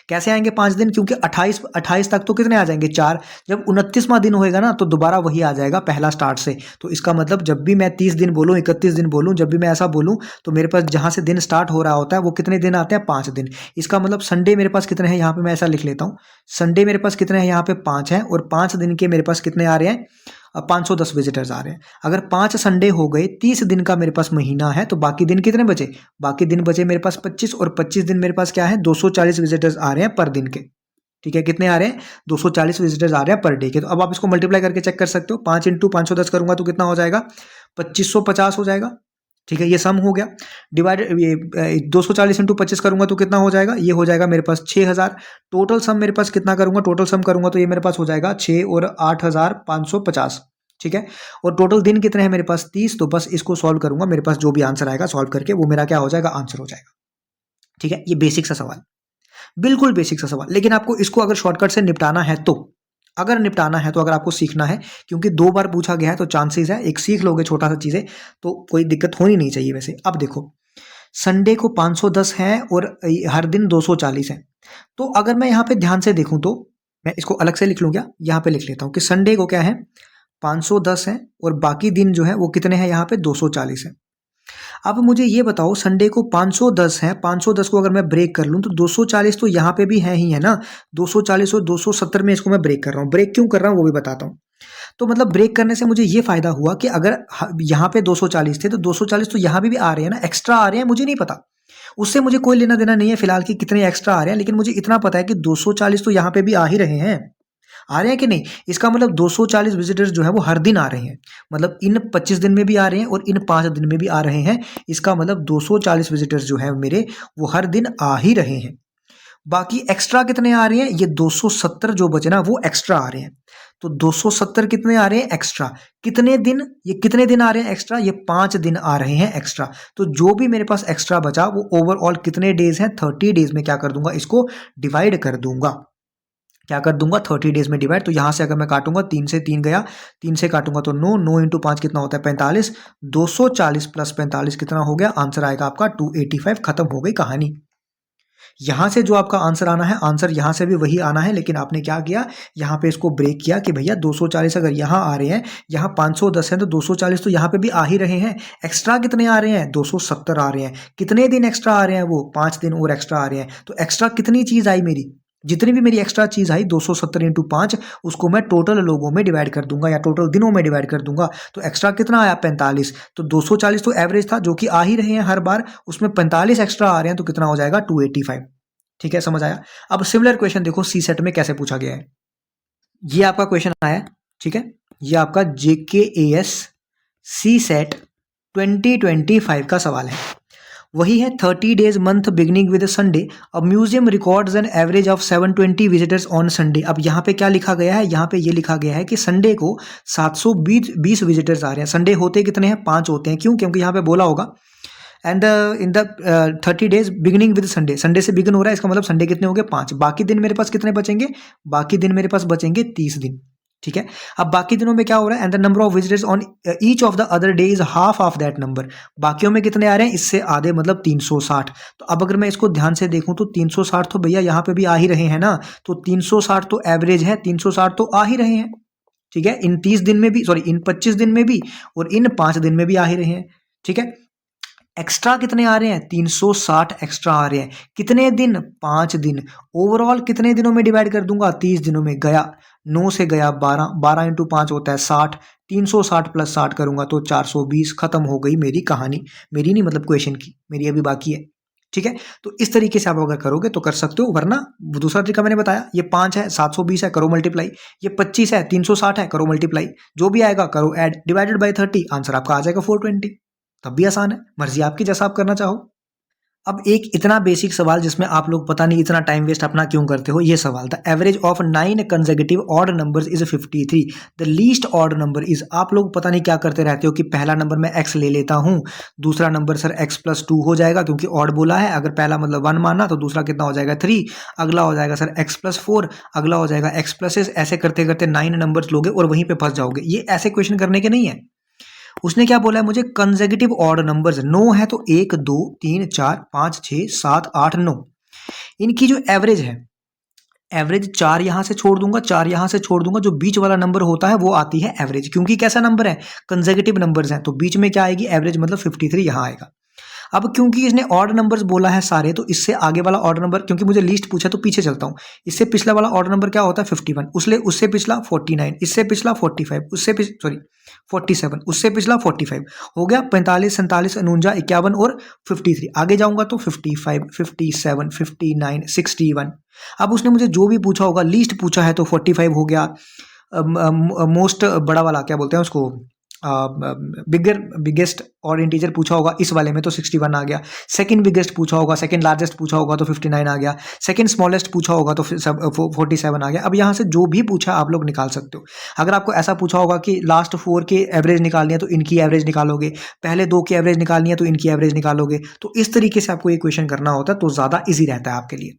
कैसे आएंगे 5 दिन, क्योंकि 28 तक तो कितने आ जाएंगे 4, जब 29वां दिन होएगा ना तो दोबारा वही आ जाएगा पहला स्टार्ट से। तो इसका मतलब जब भी मैं 30 दिन बोलूँ, 31 दिन बोलूँ, जब भी मैं ऐसा बोलूँ तो मेरे पास जहां से दिन स्टार्ट हो रहा होता है वो कितने दिन आते हैं, 5 दिन। इसका मतलब संडे मेरे पास कितने हैं, यहाँ पे मैं ऐसा लिख लेता हूँ, संडे मेरे पास कितने हैं, यहाँ पे 5 हैं, और 5 दिन के मेरे पास कितने आ रहे हैं, 510 विजिटर्स आ रहे हैं। अगर 5 संडे हो गए, 30 दिन का मेरे पास महीना है, तो बाकी दिन कितने बचे, बाकी दिन बचे मेरे पास 25, और 25 दिन मेरे पास क्या है 240 विजिटर्स आ रहे हैं पर दिन के। ठीक है, कितने आ रहे हैं? 240 विजिटर्स आ रहे हैं पर डे के। तो अब आप इसको मल्टीप्लाई करके चेक कर सकते हो। 5 इंटू 510 करूंगा तो कितना हो जाएगा? 2550 हो जाएगा। ठीक है, ये सम हो गया। डिवाइडेड ये 240 इंटू 25 करूंगा तो कितना हो जाएगा? ये हो जाएगा मेरे पास 6000। टोटल सम मेरे पास कितना करूंगा? टोटल सम करूंगा तो ये मेरे पास हो जाएगा 6 और 8550। ठीक है, और टोटल दिन कितने हैं मेरे पास? 30। तो बस इसको सॉल्व करूंगा, मेरे पास जो भी आंसर आएगा सॉल्व करके वो मेरा क्या हो जाएगा? आंसर हो जाएगा। ठीक है, ये बेसिक सा सवाल, बिल्कुल बेसिक सा सवाल। लेकिन आपको इसको अगर शॉर्टकट से निपटाना है तो, अगर आपको सीखना है, क्योंकि 2 बार पूछा गया है तो चांसेस है एक सीख लोगे छोटा सा चीजें तो कोई दिक्कत होनी नहीं चाहिए। वैसे अब देखो, संडे को 510 है और हर दिन 240 है। तो अगर मैं यहाँ पे ध्यान से देखूं तो मैं इसको अलग से लिख लूँ क्या? यहाँ पे लिख लेता हूँ कि संडे को क्या है? 510 है और बाकी दिन जो है वो कितने हैं? यहाँ पे 240 है। अब मुझे ये बताओ, संडे को 510 है, 510 को अगर मैं ब्रेक कर लूं तो 240 तो यहाँ पे भी है ही है ना। 240 और 270 में इसको मैं ब्रेक कर रहा हूँ। ब्रेक क्यों कर रहा हूँ वो भी बताता हूँ। तो मतलब ब्रेक करने से मुझे ये फायदा हुआ कि अगर यहाँ पे 240 थे तो 240 तो यहाँ भी आ रहे हैं ना, एक्स्ट्रा आ रहे हैं। मुझे नहीं पता, उससे मुझे कोई लेना देना नहीं है फिलहाल कि कितने एक्स्ट्रा आ रहे हैं, लेकिन मुझे इतना पता है कि 240 तो यहाँ पे भी आ ही रहे हैं। आ रहे हैं कि नहीं? इसका मतलब 240 विजिटर्स जो है वो हर दिन आ रहे हैं। मतलब इन 25 दिन में भी आ रहे हैं और इन 5 दिन में भी आ रहे हैं। इसका मतलब 240 विजिटर्स जो है मेरे वो हर दिन आ ही रहे हैं। बाकी एक्स्ट्रा कितने आ रहे हैं? ये 270 जो बचे ना वो एक्स्ट्रा आ रहे हैं। तो 270 कितने आ रहे हैं एक्स्ट्रा? कितने दिन? ये कितने दिन आ रहे हैं एक्स्ट्रा? ये 5 दिन आ रहे हैं एक्स्ट्रा। तो जो भी मेरे पास एक्स्ट्रा बचा वो ओवरऑल कितने डेज हैं? 30 डेज में क्या कर दूंगा? इसको डिवाइड कर दूंगा। क्या कर दूंगा? 30 डेज में डिवाइड। तो यहां से अगर मैं काटूंगा, 3 से 3 गया, 3 से काटूंगा तो 9, 9 इंटू 5 कितना होता है? 45। 240 प्लस 45 कितना हो गया? आंसर आएगा आपका 285। खत्म हो गई कहानी। यहां से जो आपका आंसर आना है, आंसर यहां से भी वही आना है, लेकिन आपने क्या किया? यहां पे इसको ब्रेक किया कि भैया 240 अगर यहां आ रहे हैं, यहां 510 है तो 240 तो यहां पे भी आ ही रहे हैं। एक्स्ट्रा कितने आ रहे हैं? 270 आ रहे हैं। कितने दिन एक्स्ट्रा आ रहे हैं? वो 5 दिन और एक्स्ट्रा आ रहे हैं। तो एक्स्ट्रा कितनी चीज आई मेरी? जितनी भी मेरी एक्स्ट्रा चीज आई 270 इंटू 5, उसको मैं टोटल लोगों में डिवाइड कर दूंगा या टोटल दिनों में डिवाइड कर दूंगा। तो एक्स्ट्रा कितना आया? 45। तो 240 तो एवरेज था जो कि आ ही रहे हैं हर बार, उसमें 45 एक्स्ट्रा आ रहे हैं तो कितना हो जाएगा? 285। ठीक है, समझ आया? अब सिमिलर क्वेश्चन देखो सी सेट में कैसे पूछा गया है। ये आपका क्वेश्चन आया, ठीक है, ये आपका JKAS सी सेट 2025 का सवाल है। वही है 30 days month beginning with Sunday. अब museum records an average of 720 visitors on Sunday. अब यहाँ पे क्या लिखा गया है? यहाँ पे ये लिखा गया है कि संडे को 720 विजिटर्स आ रहे हैं। संडे होते कितने हैं? 5 होते हैं। क्यों? क्योंकि यहाँ पे बोला होगा and in the 30 days beginning with Sunday. Sunday से बिगिन हो रहा है, इसका मतलब संडे कितने हो गए? 5। बाकी दिन मेरे पास कितने बचेंगे? बाकी दिन मेरे पास बचेंगे 30 दिन। ठीक है, अब बाकी दिनों में क्या हो रहा है? And the number of visitors on each of the other day is half of that number. बाकियों में कितने आ रहे हैं? इससे आधे, मतलब 360। तो अब अगर मैं इसको ध्यान से देखूं तो 360 तो भैया यहाँ पे भी आ ही रहे हैं ना। तो 360 तो एवरेज है, 360 तो आ ही रहे हैं। ठीक है, इन 30 दिन में भी, सॉरी इन 25 दिन में भी और इन 5 दिन में भी आ ही रहे हैं। ठीक है, एक्स्ट्रा कितने आ रहे हैं? 360 एक्स्ट्रा आ रहे हैं। कितने दिन? 5 दिन। ओवरऑल कितने दिनों में डिवाइड कर दूंगा? 30 दिनों में। गया 9 से गया 12, 12 इंटू 5 होता है 60। 360 प्लस 60 करूंगा तो 420। खत्म हो गई मेरी कहानी। मेरी नहीं, मतलब क्वेश्चन की, मेरी अभी बाकी है। ठीक है, तो इस तरीके से आप अगर करोगे तो कर सकते हो, वरना दूसरा तरीका मैंने बताया, ये 5 है, 720 है, करो मल्टीप्लाई। ये 25 है, 360 है, करो मल्टीप्लाई। जो भी आएगा करो ऐड, डिवाइडेड बाई 30, आंसर आपका आ जाएगा 420। तब भी आसान है, मर्जी आपकी, जैसा आप करना चाहो। अब एक इतना बेसिक सवाल जिसमें आप लोग पता नहीं इतना टाइम वेस्ट अपना क्यों करते हो, ये सवाल था। Average of 9 consecutive odd numbers is 53, the least odd number is. आप लोग पता नहीं क्या करते रहते हो कि पहला नंबर मैं x ले लेता हूं, दूसरा नंबर सर x+2 हो जाएगा क्योंकि ऑड बोला है। अगर पहला मतलब 1 माना तो दूसरा कितना हो जाएगा? 3। अगला हो जाएगा सर x+4, अगला हो जाएगा x+6। ऐसे करते करते 9 नंबर्स लोगे और वहीं पे फंस जाओगे। ये ऐसे क्वेश्चन करने के नहीं है। उसने क्या बोला है मुझे? कंसेक्यूटिव ऑड नंबर्स 9 है तो 1 2 3 4 5 6 7 8 9। इनकी जो एवरेज है, एवरेज 4 यहां से छोड़ दूंगा, 4 यहां से छोड़ दूंगा, जो बीच वाला नंबर होता है वो आती है एवरेज। क्योंकि कैसा नंबर है? कंसेक्यूटिव नंबर्स हैं, तो बीच में क्या आएगी? एवरेज, मतलब 53 यहां आएगा। अब क्योंकि इसने ऑड नंबर्स बोला है सारे, तो इससे आगे वाला ऑड नंबर, क्योंकि मुझे लिस्ट पूछा तो पीछे चलता हूँ। इससे पिछला वाला ऑड नंबर क्या होता है 51, उससे पिछला 49, इससे पिछला 45, उससे सॉरी 47, उससे पिछला 45 हो गया, 45, 47, 49, 51 और 53। आगे जाऊंगा तो 55, 57, 59, 61। अब उसने मुझे जो भी पूछा होगा, लीस्ट पूछा है तो 45 हो गया, मोस्ट बड़ा वाला क्या बोलते हैं उसको, बिगेस्ट और इंटीजर पूछा होगा इस वाले में तो 61 आ गया। सेकंड बिगेस्ट पूछा होगा, सेकंड लार्जेस्ट पूछा होगा तो 59 आ गया। सेकंड स्मॉलेस्ट पूछा होगा तो 47 आ गया। अब यहाँ से जो भी पूछा आप लोग निकाल सकते हो। अगर आपको ऐसा पूछा होगा कि लास्ट 4 के एवरेज निकालनी है तो इनकी एवरेज निकालोगे, पहले 2 की एवरेज निकालनी है तो इनकी एवरेज निकालोगे, तो इस तरीके से आपको ये क्वेश्चन करना होता है, तो ज़्यादा ईजी रहता है आपके लिए।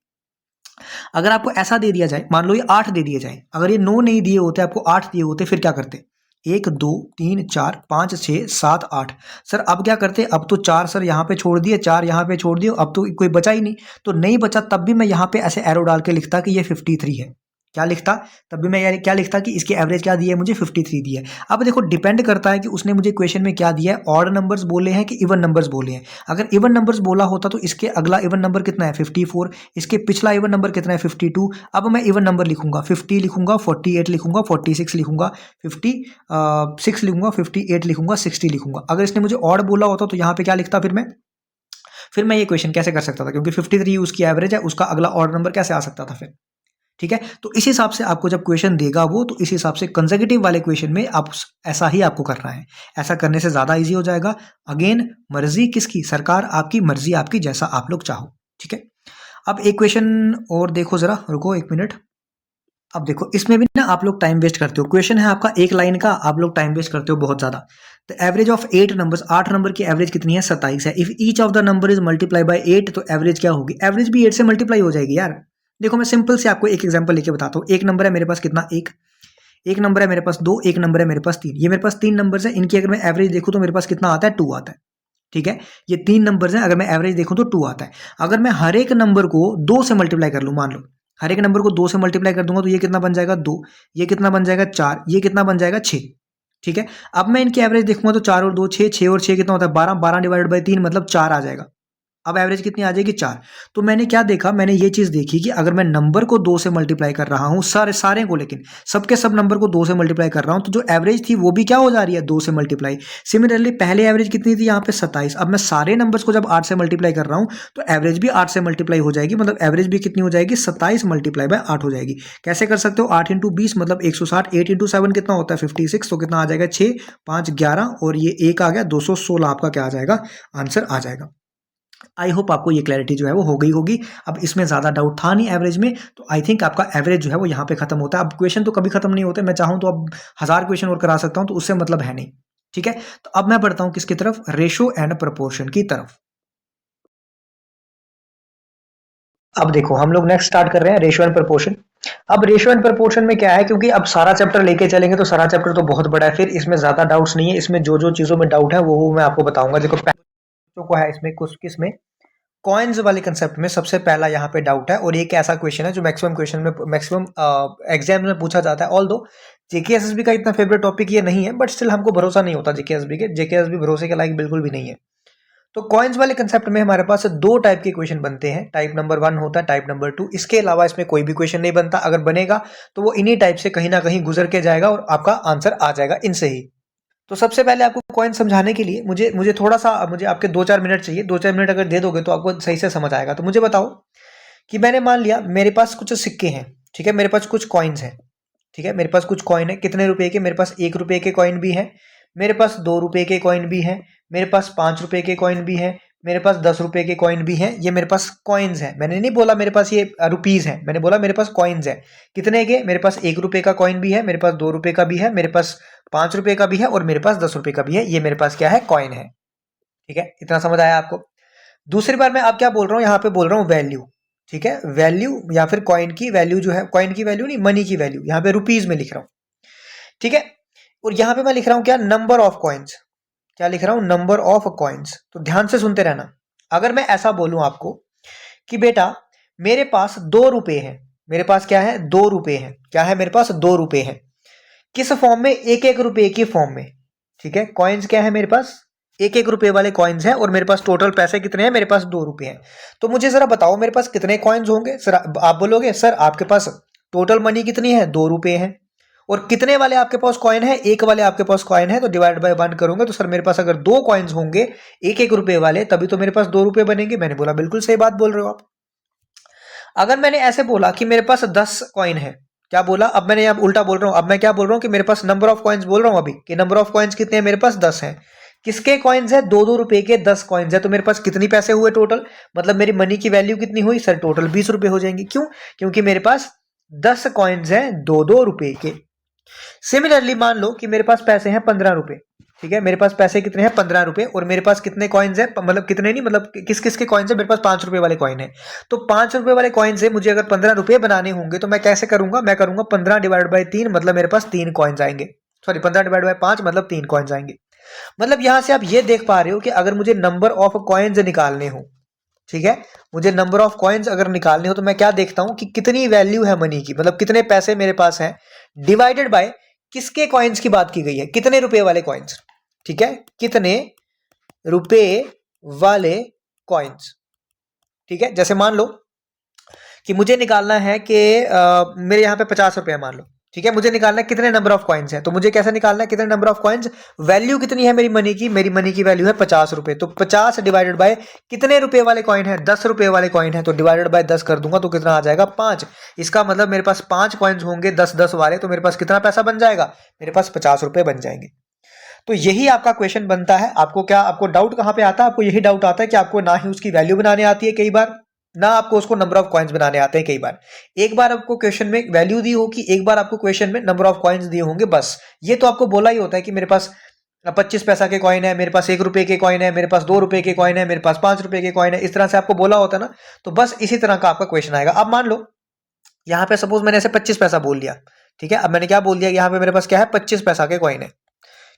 अगर आपको ऐसा दे दिया जाए, मान लो ये 8 दे दिए जाए, अगर ये 9 नहीं दिए होते, आपको 8 दिए होते, फिर क्या करते? 1 2 3 4 5 6 7 8। सर अब क्या करते? अब तो 4 सर यहाँ पे छोड़ दिए, 4 यहाँ पे छोड़ दिए, अब तो कोई बचा ही नहीं। तो नहीं बचा तब भी मैं यहाँ पे ऐसे एरो डाल के लिखता कि ये 53 है। क्या लिखता? तब भी मैं यार क्या लिखता कि इसकी एवरेज क्या दी है मुझे, 53 दी है। अब देखो डिपेंड करता है कि उसने मुझे क्वेश्चन में क्या दिया है, ऑड नंबर्स बोले हैं कि इवन नंबर्स बोले हैं। अगर इवन नंबर्स बोला होता तो इसके अगला इवन नंबर कितना है 54, इसके पिछला इवन नंबर कितना है 52। अब मैं इवन नंबर लिखूंगा, 50 लिखूंगा, 48 लिखूंगा, 46 लिखूंगा, 56 लिखूंगा, 58 लिखूंगा, 60 लिखूंगा। अगर इसने मुझे ऑड बोला होता तो यहाँ पे क्या लिखता फिर मैं ये क्वेश्चन कैसे कर सकता था, क्योंकि 53 उसकी एवरेज है, उसका अगला ऑड नंबर कैसे आ सकता था फिर? ठीक है, तो इस हिसाब से आपको जब क्वेश्चन देगा वो, तो इस हिसाब से कंसेक्यूटिव वाले क्वेश्चन में आप ऐसा ही आपको करना है। ऐसा करने से ज्यादा इजी हो जाएगा। अगेन मर्जी किसकी? सरकार आपकी, मर्जी आपकी, जैसा आप लोग चाहो। ठीक है, अब एक क्वेश्चन और देखो जरा, रुको 1 मिनट। अब देखो इसमें भी ना आप लोग टाइम वेस्ट करते हो। क्वेश्चन है आपका 1 लाइन का, आप लोग टाइम वेस्ट करते हो बहुत ज्यादा। The average of 8 numbers, 8 number की एवरेज कितनी है? 27 है। If each of the number is multiply by 8, तो एवरेज क्या होगी? एवरेज भी 8 से मल्टीप्लाई हो जाएगी यार। देखो मैं सिंपल से आपको एक एग्जांपल लेके बताता हूँ। एक नंबर है मेरे पास कितना? एक नंबर है मेरे पास 2, एक नंबर है मेरे पास 3। ये मेरे पास 3 नंबर्स है, इनकी अगर मैं एवरेज देखूँ तो मेरे पास कितना आता है? 2 आता है। ठीक है, ये 3 नंबर्स हैं, अगर मैं एवरेज देखूँ तो 2 आता है। अगर मैं हर एक नंबर को 2 से मल्टीप्लाई कर लूँ, मान लो हर एक नंबर को 2 से मल्टीप्लाई कर दूंगा, तो ये कितना बन जाएगा? 2। ये कितना बन जाएगा? 4। ये कितना बन जाएगा? 6। ठीक है, अब मैं इनकी एवरेज देखूंगा तो 4 और 2 6, 6 और 6 कितना होता है? 12। 12 डिवाइडेड बाई 3 मतलब 4 आ जाएगा। अब एवरेज कितनी आ जाएगी? 4। तो मैंने क्या देखा, मैंने ये चीज देखी कि अगर मैं नंबर को 2 से मल्टीप्लाई कर रहा हूं, सारे को, लेकिन सबके सब नंबर को 2 से मल्टीप्लाई कर रहा हूं, तो जो एवरेज थी वो भी क्या हो जा रही है? 2 से मल्टीप्लाई। सिमिलरली पहले एवरेज कितनी थी यहाँ पे? 27। अब मैं सारे नंबर्स को जब 8 से मल्टीप्लाई कर रहा हूं, तो एवरेज भी 8 से मल्टीप्लाई हो जाएगी, मतलब एवरेज भी कितनी हो जाएगी? 27 मल्टीप्लाई बाय 8 हो जाएगी। कैसे कर सकते हो? 8 इंटू 20 मतलब 160, 8 इंटू 7 कितना होता है? 56। तो कितना आ जाएगा? 6 5 11 और ये 1 आ गया, 216 आपका क्या आ जाएगा? आंसर आ जाएगा। आई होप आपको ये क्लैरिटी जो है वो हो गई होगी। अब इसमें ज्यादा डाउट था नहीं एवरेज में, तो आई थिंक आपका एवरेज जो है वो यहाँ पे खत्म होता है। अब क्वेश्चन तो कभी खत्म नहीं होते, मैं चाहूं तो अब 1000 क्वेश्चन और करा सकता हूं, तो उससे मतलब है नहीं। ठीक है, तो अब मैं बढ़ता हूं किसकी तरफ? रेशो एंड प्रपोर्शन की तरफ। अब देखो हम लोग नेक्स्ट स्टार्ट कर रहे हैं रेशो एंड प्रपोर्शन। अब रेशो एंड प्रपोर्शन में क्या है, क्योंकि अब सारा चैप्टर लेके चलेंगे तो सारा चैप्टर तो बहुत बड़ा है, फिर इसमें ज्यादा डाउट्स नहीं है। इसमें जो जो चीजों में डाउट है वो मैं आपको बताऊंगा। देखो बच्चों को है इसमें कुछ किसमें, कॉइन्स वाले कंसेप्ट में सबसे पहला यहाँ पे डाउट है, और एक ऐसा क्वेश्चन है जो मैक्सिमम क्वेश्चन में, मैक्सिमम एग्जाम में पूछा जाता है। ऑल दो जेकेएसएसबी का इतना फेवरेट टॉपिक ये नहीं है, बट स्टिल हमको भरोसा नहीं होता जेकेएसबी भरोसे के लायक बिल्कुल भी नहीं है। तो कॉइन्स वाले कंसेप्ट में हमारे पास 2 टाइप के क्वेश्चन बनते हैं। टाइप नंबर 1 होता है, टाइप नंबर 2। इसके अलावा इसमें कोई भी क्वेश्चन नहीं बनता। अगर बनेगा तो वो इन्हीं टाइप से कहीं ना कहीं गुजर के जाएगा और आपका आंसर आ जाएगा इनसे ही। तो सबसे पहले आपको कॉइन समझाने के लिए मुझे मुझे थोड़ा सा मुझे आपके 2-4 मिनट चाहिए। 2-4 मिनट अगर दे दोगे तो आपको सही से समझ आएगा। तो मुझे बताओ कि मैंने मान लिया मेरे पास कुछ सिक्के हैं, ठीक है, मेरे पास कुछ कॉइन्स हैं, ठीक है, मेरे पास कुछ कॉइन है। कितने रुपए के? मेरे पास 1 रुपए के कॉइन भी है, मेरे पास 2 रुपए के कॉइन भी है, मेरे पास 5 रुपए के कॉइन भी है, मेरे पास 10 रुपए के कॉइन भी हैं। ये मेरे पास कॉइन्स हैं। मैंने नहीं बोला मेरे पास ये रुपीज है, मैंने बोला मेरे पास कॉइन्स है। कितने के? मेरे पास 1 रुपए का कॉइन भी है, मेरे पास 2 रुपए का भी है, मेरे पास 5 रुपए का भी है और मेरे पास 10 रुपए का भी है। ये मेरे पास क्या है? कॉइन है। ठीक है, इतना समझ आया आपको? दूसरी बार मैं आप क्या बोल रहा हूँ, यहाँ पे बोल रहा हूँ वैल्यू। ठीक है, वैल्यू या फिर कॉइन की वैल्यू जो है, कॉइन की वैल्यू नहीं, मनी की वैल्यू, यहाँ पे रुपीज में लिख रहा हूँ। ठीक है, और यहाँ पे मैं लिख रहा हूँ क्या? Number of coins. क्या लिख रहा हूँ? Number of coins. तो ध्यान से सुनते रहना। अगर मैं ऐसा बोलूं आपको कि बेटा मेरे पास 2 रुपए हैं, मेरे पास क्या है? 2 रुपए हैं। क्या है मेरे पास? 2 रुपए हैं। किस फॉर्म में? 1-1 रुपए की फॉर्म में। ठीक है, कॉइन्स क्या है मेरे पास? एक एक रुपए वाले कॉइन्स हैं और मेरे पास टोटल पैसे कितने हैं, मेरे पास 2 रुपए हैं। तो मुझे जरा बताओ मेरे पास कितने कॉइन्स होंगे। सर आप बोलोगे सर आपके पास टोटल मनी कितनी है, 2 रुपए है। और कितने वाले आपके पास कॉइन है, एक वाले आपके पास कॉइन है, तो डिवाइड बाय 1 करूंगा तो सर मेरे पास अगर 2 कॉइन्स होंगे एक एक रुपए वाले तभी तो मेरे पास 2 रुपए बनेंगे। मैंने बोला बिल्कुल सही बात बोल रहे हो आप। अगर मैंने ऐसे बोला कि मेरे पास 10 कॉइन है, क्या बोला, अब मैंने यहाँ उल्टा बोल रहा हूं। अब मैं क्या बोल रहा हूं कि मेरे पास नंबर ऑफ कॉइन्स बोल रहा हूं अभी कि नंबर ऑफ कॉइन्स कितने हैं, मेरे पास 10 हैं। किसके कॉइन्स है, 2 2 रुपए के 10 कॉइन्स है। तो मेरे पास कितनी पैसे हुए टोटल, मतलब मेरी मनी की वैल्यू कितनी हुई सर, टोटल 20 रुपए हो जाएंगे। क्यों, क्योंकि मेरे पास 10 कॉइन्स हैं 2 2 रुपए के। सिमिलरली मान लो कि मेरे पास पैसे हैं 15 रुपए, ठीक है, मेरे पास पैसे कितने हैं 15 रुपए, और मेरे पास कितने कॉइन्स हैं, मतलब कितने नहीं, मतलब किस किस के कॉइन्स है, मेरे पास 5 रुपए वाले कॉइन है। तो 5 रुपए वाले कॉइन से मुझे अगर 15 रुपए बनाने होंगे तो मैं कैसे करूंगा, मैं करूंगा 15 डिवाइड बाई 3, मतलब मेरे पास 3 कॉइन्स आएंगे। सॉरी 15 डिवाइड बाई 5 मतलब 3 कॉइन्स आएंगे। मतलब यहां से आप ये देख पा रहे हो कि अगर मुझे नंबर ऑफ कॉइन्स निकालने हो, ठीक है, मुझे नंबर ऑफ कॉइन्स अगर निकालने हो तो मैं क्या देखता हूं कि कितनी वैल्यू है मनी की, मतलब कितने पैसे मेरे पास हैं, डिवाइडेड बाय किसके कॉइन्स की बात की गई है, कितने रुपए वाले कॉइन्स, ठीक है, कितने रुपए वाले कॉइन्स। ठीक है, जैसे मान लो कि मुझे निकालना है कि मेरे यहाँ पे 50 रुपए है मान लो, ठीक है, मुझे निकालना है कितने नंबर ऑफ कॉइन्स है। तो मुझे कैसे निकालना है कितने नंबर ऑफ कॉइन्स, वैल्यू कितनी है मेरी मनी की, मेरी मनी की वैल्यू है 50 रुपए। तो 50 डिवाइडेड बाय कितने रुपए वाले कॉइन है, 10 रुपए वाले कॉइन है, तो डिवाइडेड बाय 10 कर दूंगा तो कितना आ जाएगा 5। इसका मतलब मेरे पास 5 कॉइन्स होंगे 10 10 वाले, तो मेरे पास कितना पैसा बन जाएगा, मेरे पास 50 रुपए बन जाएंगे। तो यही आपका क्वेश्चन बनता है। आपको क्या, आपको डाउट कहां पे आता है, आपको यही डाउट आता है कि आपको ना ही उसकी वैल्यू बनाने आती है कई बार, ना आपको उसको नंबर ऑफ कॉइन्स बनाने आते हैं कई बार। एक बार आपको क्वेश्चन में वैल्यू दी होगी, एक बार आपको क्वेश्चन में नंबर ऑफ कॉइन्स दिए होंगे, बस ये तो आपको बोला ही होता है कि मेरे पास 25 पैसा के कॉइन है, मेरे पास 1 रुपए के कॉइन है, मेरे पास 2 रुपए के कॉइन है, मेरे पास 5 रुपए के कॉइन है, इस तरह से आपको बोला होता है ना। तो बस इसी तरह का आपका क्वेश्चन आएगा। अब मान लो यहाँ पे सपोज मैंने ऐसे 25 पैसा बोल दिया, ठीक है, अब मैंने क्या बोल दिया, यहाँ पे मेरे पास क्या है 25 पैसा के कॉइन है,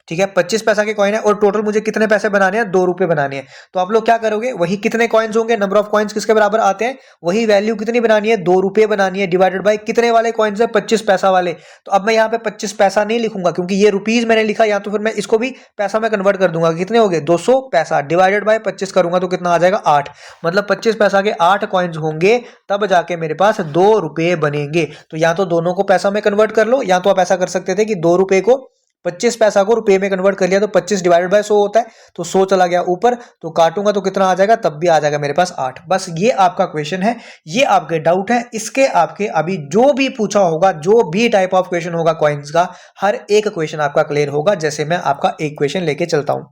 ठीक है, 25 पैसा के कॉइन है और टोटल मुझे कितने पैसे बनाने हैं, 2 रुपए बनाने हैं। तो आप लोग क्या करोगे, वही कितने कॉइन्स होंगे, नंबर ऑफ कॉइन्स किसके बराबर आते हैं, वही वैल्यू कितनी बनानी है, 2 रुपए बनानी है, डिवाइडेड बाय कितने वाले कॉइन्स है, 25 पैसा वाले। तो अब मैं यहाँ पे 25 पैसा नहीं लिखूंगा क्योंकि ये रुपीज मैंने लिखा, या तो फिर मैं इसको भी पैसा में कन्वर्ट कर दूंगा, कितने हो गए 200 पैसा, डिवाइडेड बाय 25 करूंगा तो कितना आ जाएगा 8, मतलब 25 पैसा के 8 कॉइन्स होंगे तब जाके मेरे पास 2 रुपए बनेंगे। तो या तो दोनों को पैसा में कन्वर्ट कर लो, या तो आप ऐसा कर सकते थे कि 2 रुपए को 25 पैसा को रुपए में कन्वर्ट कर लिया तो 25 डिवाइडेड बाय 100 होता है, तो 100 चला गया ऊपर, तो काटूंगा तो कितना आ जाएगा, तब भी आ जाएगा मेरे पास 8। बस ये आपका क्वेश्चन है, ये आपके डाउट है, इसके आपके अभी जो भी पूछा होगा, जो भी टाइप ऑफ क्वेश्चन होगा कॉइन्स का, हर एक क्वेश्चन आपका क्लियर होगा। जैसे मैं आपका एक क्वेश्चन लेके चलता हूं।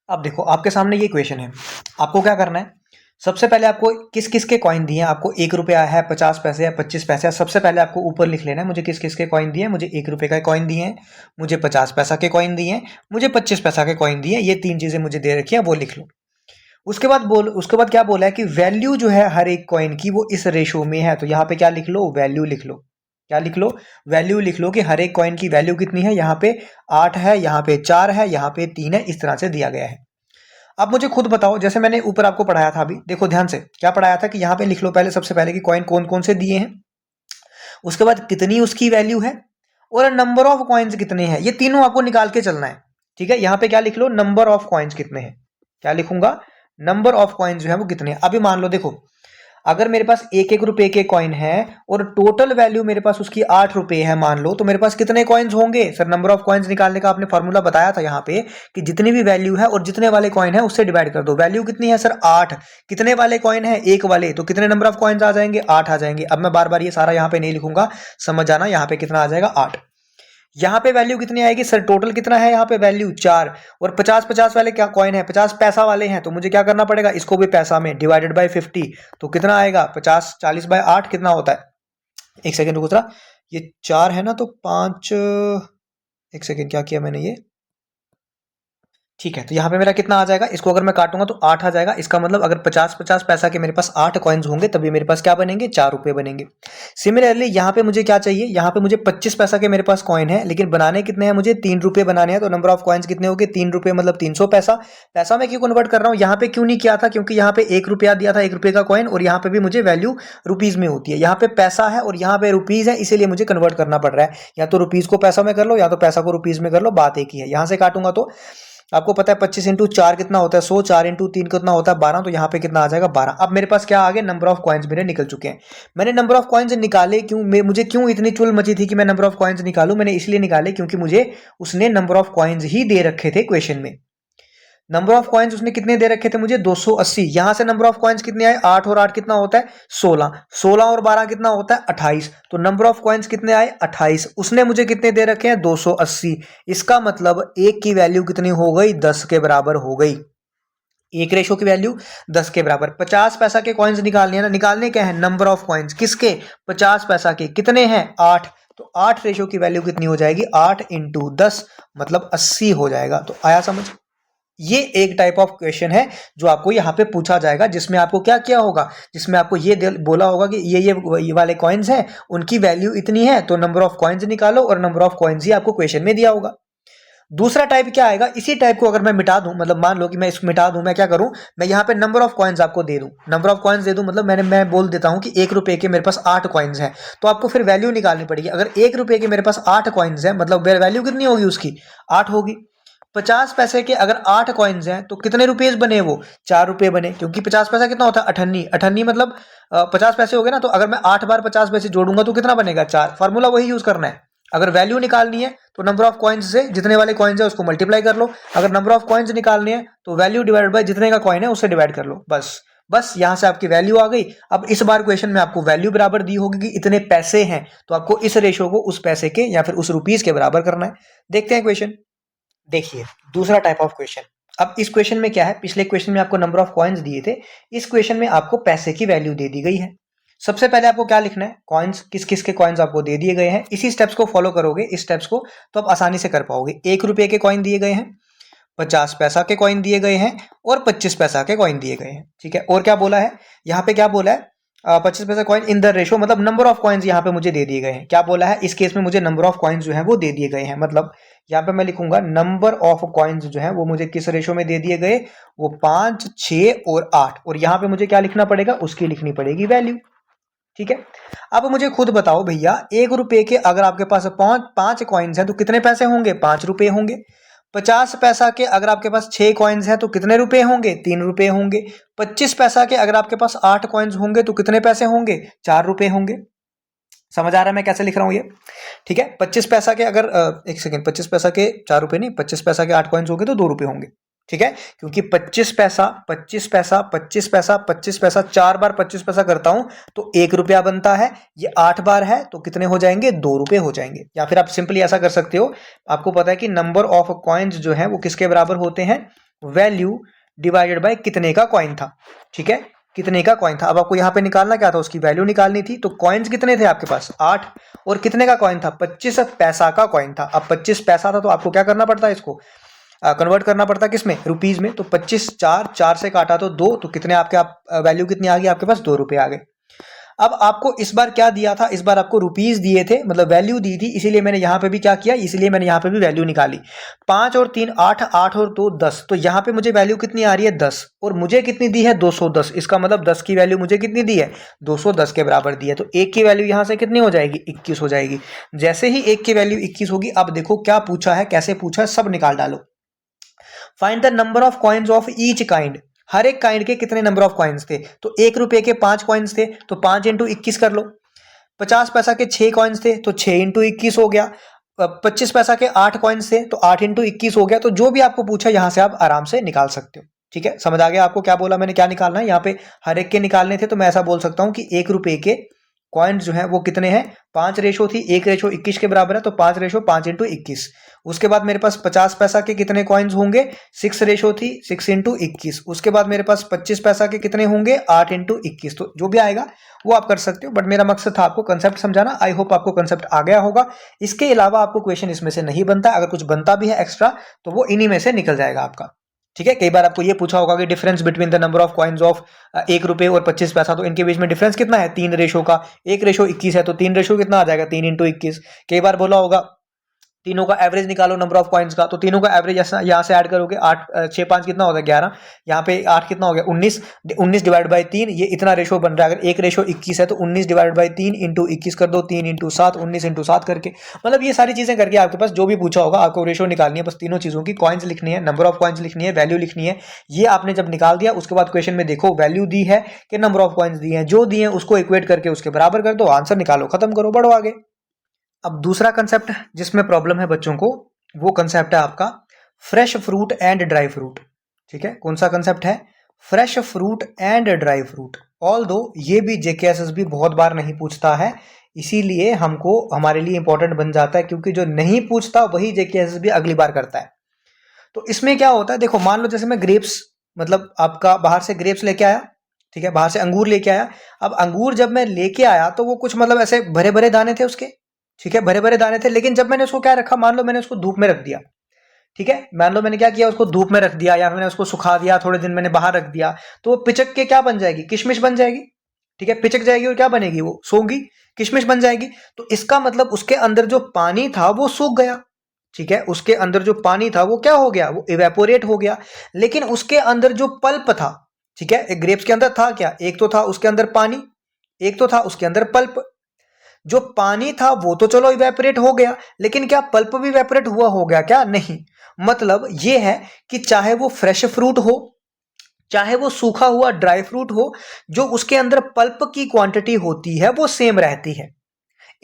अब देखो आपके सामने ये क्वेश्चन है, आपको क्या करना है, सबसे पहले आपको किस किस के कॉइन दिए हैं, आपको 1 रुपया है, 50 पैसे है, 25 पैसे है। सबसे पहले आपको ऊपर लिख लेना है मुझे किस किस के कॉइन दिए हैं। मुझे 1 रुपए का कॉइन दिए हैं, मुझे 50 पैसा के कॉइन दिए हैं, मुझे 25 पैसा के कॉइन दिए हैं। ये 3 चीजें मुझे दे रखी है, वो लिख लो। उसके बाद क्या बोला है कि वैल्यू जो है हर एक कॉइन की वो इस रेशो में है। तो यहाँ पे क्या लिख लो, वैल्यू लिख लो। क्या लिख लो, वैल्यू लिख लो कि हर एक कॉइन की वैल्यू कितनी है। यहाँ पे 8 है, यहाँ पे 4 है, यहाँ पे 3 है, इस तरह से दिया गया है। अब मुझे खुद बताओ, जैसे मैंने ऊपर आपको पढ़ाया था, अभी देखो ध्यान से क्या पढ़ाया था कि यहाँ पे लिख लो पहले, सबसे पहले कि कॉइन कौन कौन से दिए हैं, उसके बाद कितनी उसकी वैल्यू है, और नंबर ऑफ कॉइन्स कितने हैं। ये तीनों आपको निकाल के चलना है, ठीक है। यहाँ पे क्या लिख लो, नंबर ऑफ कॉइन्स कितने हैं, क्या लिखूंगा, नंबर ऑफ कॉइन्स जो है वो कितने हैं। अभी मान लो देखो, अगर मेरे पास 1 1 रुपए के कॉइन है और टोटल वैल्यू मेरे पास उसकी 8 रुपए है मान लो, तो मेरे पास कितने कॉइन्स होंगे सर। नंबर ऑफ कॉइन्स निकालने का आपने फॉर्मूला बताया था यहाँ पे कि जितनी भी वैल्यू है और जितने वाले कॉइन है उससे डिवाइड कर दो। वैल्यू कितनी है सर 8, कितने वाले कॉइन है, एक वाले, तो कितने नंबर ऑफ कॉइन्स आ जाएंगे, 8 आ जाएंगे। अब मैं बार बार ये सारा यहाँ पे नहीं लिखूंगा, समझ जाना यहाँ पे कितना आ जाएगा 8। यहाँ पे वैल्यू कितनी आएगी सर, टोटल कितना है यहाँ पे वैल्यू 4, और 50 50 वाले क्या कॉइन है, 50 पैसा वाले हैं, तो मुझे क्या करना पड़ेगा, इसको भी पैसा में डिवाइडेड बाय 50, तो कितना आएगा 50 40 बाय 8 कितना होता है, एक सेकेंड रुको जरा, ये 4 है ना, तो 5, एक सेकेंड क्या किया मैंने ये, ठीक है। तो यहाँ पे मेरा कितना आ जाएगा, इसको अगर मैं काटूंगा तो 8 आ जाएगा। इसका मतलब अगर 50 50 पैसा के मेरे पास 8 कॉइन्स होंगे तभी मेरे पास क्या बनेंगे, 4 रुपए बनेंगे। सिमिलरली यहाँ पे मुझे क्या चाहिए, यहाँ पे मुझे 25 पैसा के मेरे पास कॉइन है, लेकिन बनाने कितने हैं, मुझे 3 रुपए बनाने हैं। तो नंबर ऑफ कॉइन्स कितने हो गए, 3 रुपए, मतलब 300 पैसा। पैसा में क्यों कन्वर्ट कर रहा हूँ, यहाँ पे क्यों नहीं किया था, क्योंकि यहाँ पे 1 रुपया दिया था, 1 रुपए का कॉइन, और यहाँ पे भी मुझे वैल्यू रुपीज में होती है। यहाँ पे पैसा है और यहाँ पे रुपीज है, इसीलिए मुझे कन्वर्ट करना पड़ रहा है। या तो रुपीज को पैसा में कर लो, या तो पैसा को रुपीज में कर लो, बात एक ही है। यहाँ से काटूंगा तो आपको पता है 25 इंटू 4 कितना होता है 100, 4 इंटू 3 कितना होता है 12, तो यहाँ पे कितना आ जाएगा 12। अब मेरे पास क्या आ गया, नंबर ऑफ कॉइन्स मेरे निकल चुके हैं। मैंने नंबर ऑफ कॉइन्स निकाले क्यों, मुझे क्यों इतनी चुल मची थी कि मैं नंबर ऑफ कॉइन्स निकालूं, मैंने इसलिए निकाले क्योंकि मुझे उसने नंबर ऑफ कॉइन्स ही दे रखे थे क्वेश्चन में। नंबर ऑफ कॉइन्स उसने कितने दे रखे थे मुझे 280। यहां से नंबर ऑफ कॉइन्स कितने आए, 8 और 8 कितना होता है 16, 16 और 12 कितना होता है 28, तो नंबर ऑफ कॉइन्स कितने आए 28। उसने मुझे कितने दे रखे हैं 280। इसका मतलब एक की वैल्यू कितनी हो गई 10 के बराबर हो गई। एक रेशो की वैल्यू 10 के बराबर। 50 पैसा के कॉइन्स निकालने हैं ना, निकालने क्या है नंबर ऑफ कॉइन्स किसके 50 पैसा के, कितने हैं 8, तो 8 रेशो की वैल्यू कितनी हो जाएगी 8 इंटू 10 मतलब 80 हो जाएगा। तो आया समझ। ये एक टाइप ऑफ क्वेश्चन है जो आपको यहाँ पे पूछा जाएगा, जिसमें आपको क्या किया होगा, जिसमें आपको ये बोला होगा कि ये वाले कॉइन्स हैं उनकी वैल्यू इतनी है, तो नंबर ऑफ कॉइन्स निकालो और नंबर ऑफ कॉइन्स ही आपको क्वेश्चन में दिया होगा। दूसरा टाइप क्या आएगा, इसी टाइप को अगर मैं मिटा दूं, मतलब मान लो कि मैं इसको मिटा दूं, मैं क्या करूं, मैं यहाँ पे नंबर ऑफ कॉइन्स आपको दे दूं, नंबर ऑफ कॉइन्स दे दूं मतलब मैं बोल देता हूं कि 1 रुपए के मेरे पास 8 कॉइन्स हैं, तो आपको फिर वैल्यू निकालनी पड़ेगी। अगर 1 रुपए के मेरे पास 8 कॉइन्स हैं मतलब वैल्यू कितनी होगी उसकी 8 होगी। 50 पैसे के अगर 8 कॉइन्स हैं तो कितने रुपीज बने, वो 4 रुपए बने, क्योंकि 50 पैसा कितना होता है अठन्नी, अठन्नी मतलब 50 पैसे हो गए ना, तो अगर मैं 8 बार 50 पैसे जोड़ूंगा तो कितना बनेगा 4। फॉर्मूला वही यूज करना है। अगर वैल्यू निकालनी है तो नंबर ऑफ कॉइन्स से जितने वाले कॉइन्स है उसको मल्टीप्लाई कर लो, अगर नंबर ऑफ कॉइन्स निकालनी है तो वैल्यू डिवाइड बाय जितने का कॉइन है उससे डिवाइड कर लो, बस यहां से आपकी वैल्यू आ गई। अब इस बार क्वेश्चन में आपको वैल्यू बराबर दी होगी कि इतने पैसे हैं, तो आपको इस रेशो को उस पैसे के या फिर उस रुपीज के बराबर करना है। देखते हैं क्वेश्चन। देखिए दूसरा टाइप ऑफ क्वेश्चन। अब इस क्वेश्चन में क्या है, पिछले क्वेश्चन में आपको नंबर ऑफ कॉइन्स दिए थे, इस क्वेश्चन में आपको पैसे की वैल्यू दे दी गई है। सबसे पहले आपको क्या लिखना है, कॉइन्स किस किस के कॉइन्स आपको दे दिए गए हैं, इसी स्टेप्स को फॉलो करोगे इस स्टेप्स को तो आप आसानी से कर पाओगे। 1 रुपए के कॉइन दिए गए हैं, 50 पैसा के कॉइन दिए गए हैं और 25 पैसा के कॉइन दिए गए हैं, ठीक है। और क्या बोला है यहाँ पे, क्या बोला है 25 पैसा कॉइन इन द रेशो, मतलब नंबर ऑफ कॉइन्स यहाँ पे मुझे दे दिए गए हैं। क्या बोला है इस केस में मुझे नंबर ऑफ कॉइन्स जो है वो दे दिए गए हैं, मतलब यहाँ पे मैं लिखूंगा नंबर ऑफ कॉइन्स जो है वो मुझे किस रेशो में दे दिए गए, वो 5, 6 और 8, और यहाँ पे मुझे क्या लिखना पड़ेगा, उसकी लिखनी पड़ेगी वैल्यू, ठीक है। अब मुझे खुद बताओ भैया, 1 रुपए के अगर आपके पास पांच कॉइन्स हैं तो कितने पैसे होंगे 5 रुपए होंगे। 50 पैसा के अगर आपके पास 6 कॉइन्स हैं तो कितने रुपए होंगे 3 रुपए होंगे। 25 पैसा के अगर आपके पास 8 कॉइन्स होंगे तो कितने पैसे होंगे 4 रुपए होंगे। समझ आ रहा है मैं कैसे लिख रहा हूं ये, ठीक है। 25 पैसा के अगर एक सेकेंड, 25 पैसा के 4 रुपए नहीं, 25 पैसा के 8 कॉइन्स होंगे तो 2 रुपए होंगे, ठीक है। क्योंकि 25 पैसा 25 पैसा 25 पैसा 25 पैसा 4 बार 25 पैसा करता हूं तो 1 रुपया बनता है, ये 8 बार है तो कितने हो जाएंगे 2 रुपए हो जाएंगे। या फिर आप सिंपली ऐसा कर सकते हो, आपको पता है कि नंबर ऑफ कॉइन्स जो है वो किसके बराबर होते हैं, वैल्यू डिवाइडेड बाय कितने का कॉइन था, ठीक है, कितने का कॉइन था। अब आपको यहाँ पे निकालना क्या था, उसकी वैल्यू निकालनी थी। तो कॉइन्स कितने थे आपके पास 8, और कितने का कॉइन था 25 पैसा का कॉइन था। अब 25 पैसा था तो आपको क्या करना पड़ता है, इसको कन्वर्ट करना पड़ता है किसमें, रुपीज में। तो 25 4 से काटा तो 2, तो कितने आपके वैल्यू कितनी आ गई आपके पास 2 रुपए आ गए। अब आपको इस बार क्या दिया था, इस बार आपको रुपीज दिए थे, मतलब वैल्यू दी थी, इसीलिए मैंने यहाँ पे भी क्या किया, इसलिए मैंने यहाँ पे भी वैल्यू निकाली। 5 और 3 8, 8 और 2 10, तो यहाँ पे मुझे वैल्यू कितनी आ रही है 10, और मुझे कितनी दी है 210। इसका मतलब 10 की वैल्यू मुझे कितनी दी है 210 के बराबर दी है। तो 1 की वैल्यू यहाँ से कितनी हो जाएगी 21 हो जाएगी। जैसे ही 1 की वैल्यू 21 होगी, अब देखो क्या पूछा है, कैसे पूछा है, सब निकाल डालो। Find the number of coins of each kind, हर एक काइंड के कितने नंबर ऑफ कॉइन्स थे। तो 1 रुपए के 5 कॉइन्स थे तो 5 इंटू 21 कर लो। 50 पैसा के 6 कॉइन्स थे तो 6 इंटू 21 हो गया। 25 पैसा के 8 कॉइन्स थे तो 8 इंटू 21 हो गया। तो जो भी आपको पूछा यहां से आप आराम से निकाल सकते हो, ठीक है। समझ आ गया आपको क्या बोला मैंने, क्या निकालना है। यहाँ पे हर एक के निकालने थे तो मैं ऐसा बोल सकता हूँ कि 1 रुपए के कॉइन्स जो है वो कितने हैं 5 रेशो थी, 1 रेशो 21 के बराबर है, तो 5 रेशो 5 इंटू 21। उसके बाद मेरे पास 50 पैसा के कितने कॉइन्स होंगे 6 रेशो थी, 6 इंटू 21। उसके बाद मेरे पास 25 पैसा के कितने होंगे 8 इंटू 21। तो जो भी आएगा वो आप कर सकते हो, बट मेरा मकसद था आपको कंसेप्ट समझाना। आई होप आपको कंसेप्ट आ गया होगा। इसके अलावा आपको क्वेश्चन इसमें से नहीं बनता, अगर कुछ बनता भी है एक्स्ट्रा तो वो इन्हीं में से निकल जाएगा आपका, ठीक है। कई बार आपको ये पूछा होगा कि difference between the number of coins of 1 रुपए और 25 पैसा, तो इनके बीच में डिफरेंस कितना है 3 रेशो का। 1 रेशो 21 है तो 3 रेशो कितना आ जाएगा 3 इंटू 21। कई बार बोला होगा तीनों का एवरेज निकालो नंबर ऑफ कॉइन्स का, तो तीनों का एवरेज यहाँ से ऐड करोगे, 8 6 5 कितना होता है 11, यहाँ पे 8 कितना हो गया 19, 19 डिवाइड बाई 3, ये इतना रेशो बन रहा है। अगर 1:21 है तो 19 डिवाइड बाई 3 इंटू 21 कर दो, 3 इंटू 7, 19 इंटू 7 करके, मतलब ये सारी चीजें करके आपके पास जो भी पूछा होगा आपको रेशो निकालनी है, बस तीनों चीजों की, कॉइन्स लिखनी है, नंबर ऑफ कॉइन्स लिखनी है, वैल्यू लिखनी है। ये आपने जब निकाल दिया उसके बाद क्वेश्चन में देखो वैल्यू दी है कि नंबर ऑफ कॉइन्स दी है, जो दी है उसको इक्वेट करके उसके बराबर कर दो, आंसर निकालो, खत्म करो, बढ़ो आगे। अब दूसरा कंसेप्ट जिसमें प्रॉब्लम है बच्चों को, वो कंसेप्ट है आपका fresh fruit and dry fruit. ठीक है, कौन सा कंसेप्ट है? Fresh fruit and dry fruit. All दो ये भी जेकेएसएसबी बहुत बार नहीं पूछता है, इसीलिए हमको हमारे लिए इंपॉर्टेंट बन जाता है, क्योंकि जो नहीं पूछता वही जेकेएसएसबी अगली बार करता है। तो इसमें क्या होता है, देखो मान लो जैसे मैं ग्रेप्स, मतलब आपका बाहर से ग्रेप्स लेके आया, ठीक है, बाहर से अंगूर लेके आया। अब अंगूर जब मैं लेके आया तो वो कुछ मतलब ऐसे भरे भरे दाने थे उसके, ठीक है, भरे भरे दाने थे, लेकिन जब मैंने उसको क्या रखा, मान लो मैंने उसको धूप में रख दिया, ठीक है, मान लो मैंने क्या किया, उसको धूप में रख दिया या मैंने उसको सुखा दिया, थोड़े दिन मैंने बाहर रख दिया, तो वो पिचक के क्या बन जाएगी, किशमिश बन जाएगी। ठीक है, पिचक जाएगी और क्या बनेगी, वो सोंगी किशमिश बन जाएगी। तो इसका मतलब उसके अंदर जो पानी था वो सूख गया। ठीक है, उसके अंदर जो पानी था वो क्या हो गया, वो इवेपोरेट हो गया। लेकिन उसके अंदर जो पल्प था, ठीक है, एक ग्रेप्स के अंदर था क्या, एक तो था उसके अंदर पानी, एक तो था उसके अंदर पल्प। जो पानी था वो तो चलो इवेपोरेट हो गया, लेकिन क्या पल्प भी इवेपोरेट हुआ हो गया क्या, नहीं। मतलब ये है कि चाहे वो फ्रेश फ्रूट हो, चाहे वो सूखा हुआ ड्राई फ्रूट हो, जो उसके अंदर पल्प की क्वांटिटी होती है वो सेम रहती है।